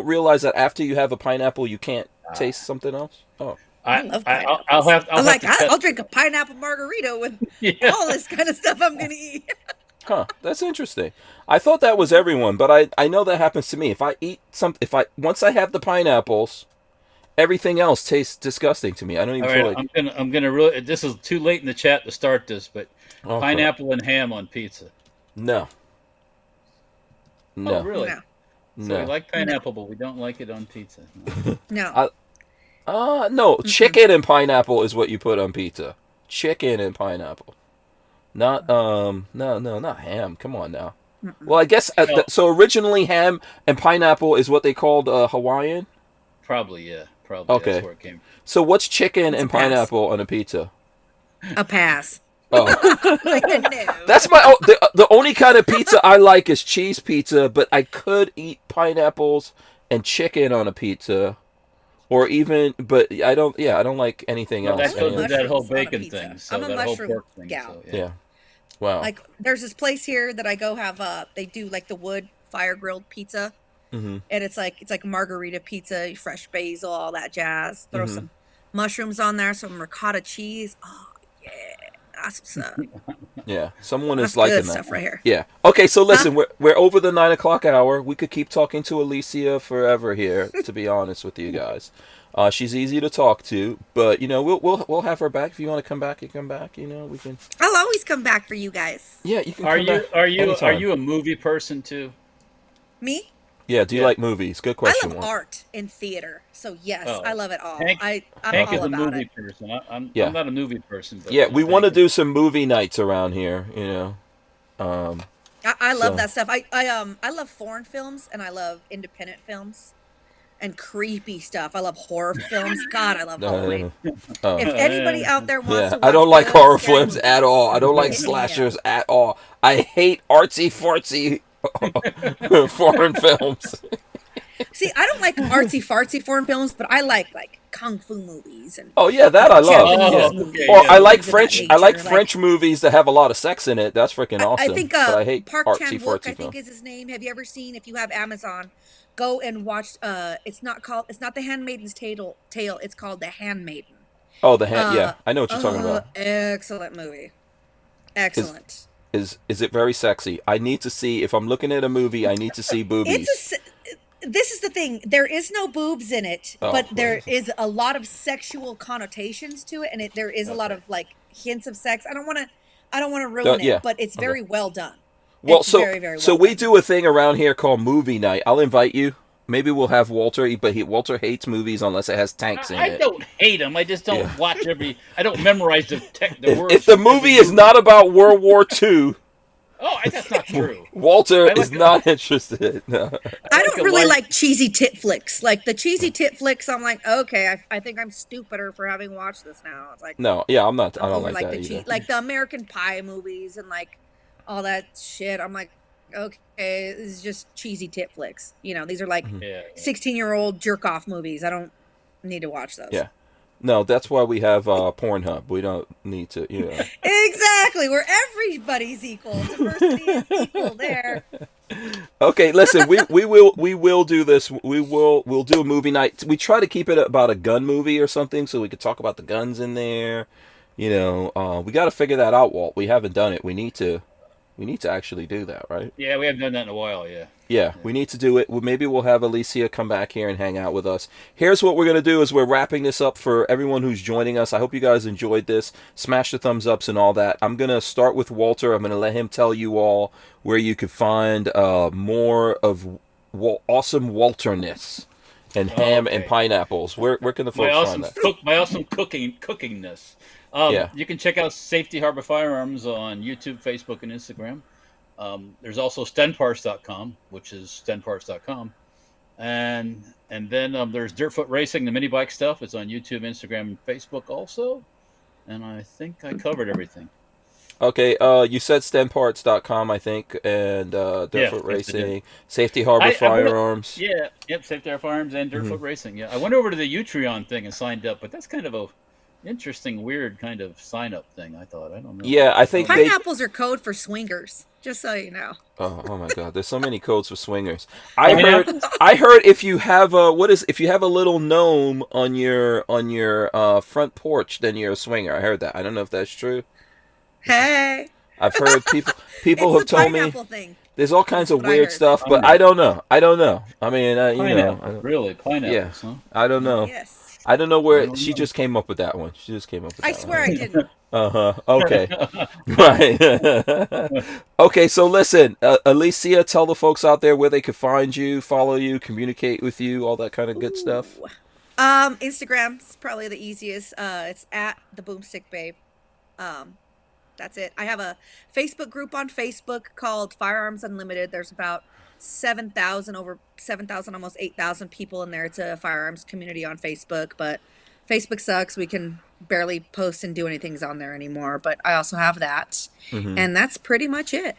realize that after you have a pineapple, you can't taste something else. Oh, I love pineapples. I'll have. I'm like, to I'll drink a pineapple margarita with Yeah. all this kind of stuff I'm gonna eat. huh. That's interesting. I thought that was everyone, but I know that happens to me. If I eat once I have the pineapples, everything else tastes disgusting to me. I don't even All feel right, like. I'm gonna really. This is too late in the chat to start this, but Oh, pineapple and ham on pizza. No. No. Oh, really? No. So we No. like pineapple, but we don't like it on pizza. No. No. Chicken and pineapple is what you put on pizza. Chicken and pineapple. Not no, not ham. Come on now. Well, I guess so. Originally, ham and pineapple is what they called Hawaiian. Probably, yeah. Probably. Okay. That's where it came from. So what's chicken It's and a pass. pineapple on a pizza? A pass. Oh, Like, no. that's the only kind of pizza I like is cheese pizza. But I could eat pineapples and chicken on a pizza, or even. But I don't. Yeah, I don't like anything Well, else. that goes with that whole mushrooms on a bacon pizza. thing. So I'm a that whole mushroom pork thing. gal. So, Yeah. Wow. Like, there's this place here that I go have. They do like the wood fire grilled pizza, Mm-hmm. and it's like margarita pizza, fresh basil, all that jazz. Throw Mhm. some mushrooms on there, some ricotta cheese. Oh yeah, that's what's up. Yeah. Someone That's is liking good that. stuff right here. Yeah. Okay. So listen, we're over the 9 o'clock hour. We could keep talking to Alicia forever here. To be honest with you guys, she's easy to talk to. But we'll have her back. If you want to come back, you come back. We can. I'll always come back for you guys. Yeah, you can. Are come you back are you anytime. are you a movie person too? Me? Yeah. Do you Yeah. like movies? Good I question. love Warren. art and theater, so yes, Oh. I love it all. Hank- I'm Hank is all a about movie it. person. I'm Yeah. not a movie person. But Yeah, we want to Hank do some movie nights around here. I love So- that stuff. I love foreign films and I love independent films and creepy stuff. I love horror films. God, I love Halloween. Oh. If anybody out there wants Yeah, to watch I don't like good, horror scary films movies, at all. I don't like hit me up. slashers at all. I hate artsy fartsy foreign films. See, I don't like artsy fartsy foreign films, but I like kung fu movies and Oh yeah, that I love. Japanese Yeah. movies. okay, Or yeah. I like things of that French. I nature, like French movies that have a lot of sex in it. That's freaking awesome. I think but I hate Park artsy Chan-wook, fartsy I think films. is his name. Have you ever seen? If you have Amazon, go and watch. It's not The Handmaiden's Tale. It's called The Handmaiden. Oh, the hand. Yeah, I know what you're talking about. Excellent movie. Excellent. Is it very sexy? I need to see. If I'm looking at a movie, I need to see boobies. This is the thing. There is no boobs in it, Oh, but there right. is a lot of sexual connotations to it, and there is a lot of hints of sex. I don't want to ruin yeah. it, but it's very well done. Well, It's so very, very so well we done. do a thing around here called movie night. I'll invite you. Maybe we'll have Walter, but Walter hates movies unless it has tanks in I it. don't hate them. I just don't Yeah. watch every. I don't memorize the words. If the from every movie is not about World War II, that's not true. Walter I like is not interested. No. I don't a really light- like cheesy tit flicks. Like the cheesy tit flicks, I'm like, okay, I think I'm stupider for having watched this now. It's like No, yeah, I'm not. I don't over like that the either. like the American Pie movies and all that shit. I'm like, okay, this is just cheesy tit flicks. These are like Yeah. 16-year-old jerk off movies. I don't need to watch those. Yeah. No, that's why we have Pornhub. We don't need to, Exactly, where everybody's equal. Diversity is equal there. Okay, listen, we will do this. We'll do a movie night. We try to keep it about a gun movie or something, so we could talk about the guns in there. We got to figure that out, Walt. We haven't done it. We need to. We need to actually do that, right? Yeah, we haven't done that in a while. Yeah. Yeah, we need to do it. Well, maybe we'll have Alicia come back here and hang out with us. Here's what we're going to do is we're wrapping this up for everyone who's joining us. I hope you guys enjoyed this. Smash the thumbs ups and all that. I'm going to start with Walter. I'm going to let him tell you all where you can find more of awesome Walterness and ham and pineapples. Where can the folks find that? My awesome cookingness. You can check out Safety Harbor Firearms on YouTube, Facebook, and Instagram. There's also stenparts.com, which is stenparts.com. And then there's Dirtfoot Racing, the mini bike stuff. It's on YouTube, Instagram, and Facebook also. And I think I covered everything. Okay, you said stenparts.com, I think, and Dirtfoot Racing, Safety Harbor Firearms. Safety Harbor Firearms and Dirtfoot Racing. Yeah, I went over to the Utreon thing and signed up, but that's kind of a interesting, weird kind of sign-up thing, I thought. I don't know. Yeah, I think pineapples are code for swingers, just so you know. Oh my God! There's so many codes for swingers. I heard if you have a little gnome on your front porch, then you're a swinger. I heard that. I don't know if that's true. Hey, I've heard people have told me thing. There's all kinds of weird stuff, but I don't know. I mean, really pineapples? Yeah, huh? I don't know. Yes. I don't know where she just came up with that one. She just came up with that one. I swear I didn't. Okay. Right. Okay, so listen, Alicia, tell the folks out there where they could find you, follow you, communicate with you, all that kind of good stuff. Instagram's probably the easiest. It's at the BoomStick Babe. That's it. I have a Facebook group on Facebook called Firearms Unlimited. There's about 7,000, almost 8,000 people in there. It's a firearms community on Facebook, but Facebook sucks. We can barely post and do anything on there anymore, but I also have that. And that's pretty much it.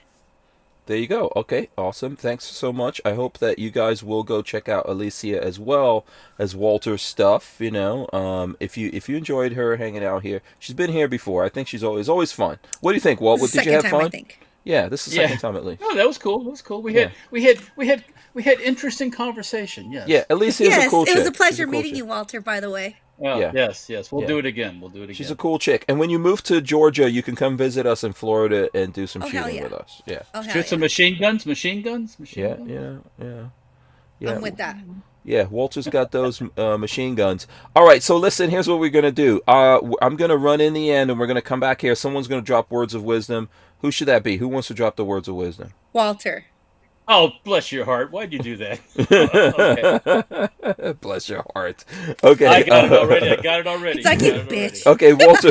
There you go. Okay, awesome. Thanks so much. I hope that you guys will go check out Alicia as well as Walter's stuff. You know, if you enjoyed her hanging out here, she's been here before. I think she's always fun. What do you think, Walt? Did you have fun? I think. Yeah, this is the second time at least. Oh, that was cool. That was cool. We had interesting conversation. Yes. Yeah, Alicia is a cool chick. It was a pleasure meeting you, Walter. By the way. Well, yes. We'll do it again. She's a cool chick. And when you move to Georgia, you can come visit us in Florida and do some shooting with us. Yeah. Shoot some machine guns. Yeah. I'm with that. Yeah, Walter's got those machine guns. All right, so listen, here's what we're going to do. I'm going to run in the end, and we're going to come back here. Someone's going to drop words of wisdom. Who should that be? Who wants to drop the words of wisdom? Walter. Oh, bless your heart. Why'd you do that? Okay. Bless your heart. Okay. I got it already. It's like you bitch. Okay, Walter.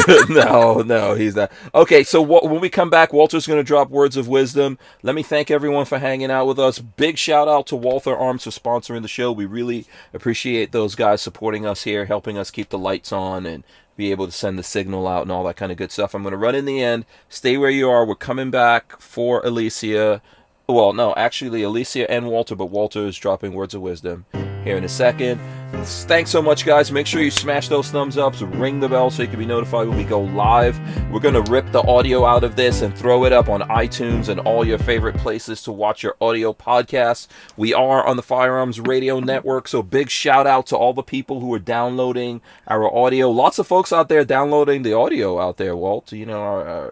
No, he's not. Okay, so when we come back, Walter's going to drop words of wisdom. Let me thank everyone for hanging out with us. Big shout out to Walther Arms for sponsoring the show. We really appreciate those guys supporting us here, helping us keep the lights on and be able to send the signal out and all that kind of good stuff. I'm going to run in the end. Stay where you are. We're coming back for Alicia. Well, no, actually Alicia and Walter, but Walter is dropping words of wisdom here in a second. Thanks so much, guys. Make sure you smash those thumbs ups, ring the bell so you can be notified when we go live. We're going to rip the audio out of this and throw it up on iTunes and all your favorite places to watch your audio podcasts. We are on the Firearms Radio Network, so big shout out to all the people who are downloading our audio. Lots of folks out there downloading the audio out there, Walt. You know,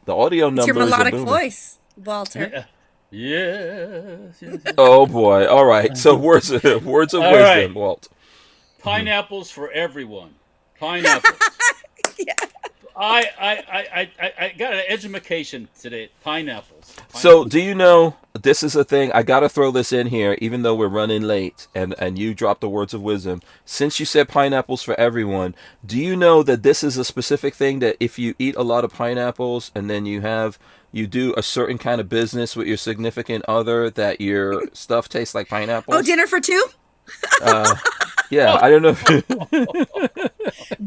the audio numbers. It's your melodic voice, Walter. Yes. Oh boy! All right. So words of wisdom, Walt. Pineapples for everyone. Pineapples. Yeah. I got an education today. Pineapples. So do you know this is a thing? I got to throw this in here, even though we're running late, and you dropped the words of wisdom. Since you said pineapples for everyone, do you know that this is a specific thing that if you eat a lot of pineapples and then you do a certain kind of business with your significant other, that your stuff tastes like pineapples? Oh, dinner for two? Yeah, I don't know.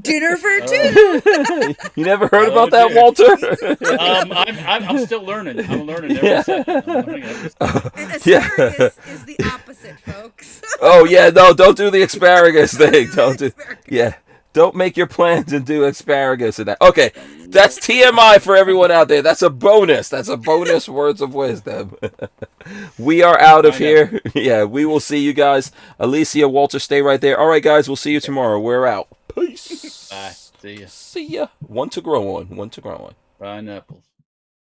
Dinner for two. You never heard about that, Walter? I'm still learning. I'm learning every second. And asparagus is the opposite, folks. Oh yeah, no, don't do the asparagus thing. Don't make your plans and do asparagus and that. Okay, that's TMI for everyone out there. That's a bonus. That's a bonus words of wisdom. We are out of here. Yeah, we will see you guys. Alicia, Walter, stay right there. All right, guys, we'll see you tomorrow. We're out. Peace. Bye. See ya. See ya. One to grow on. Pineapples.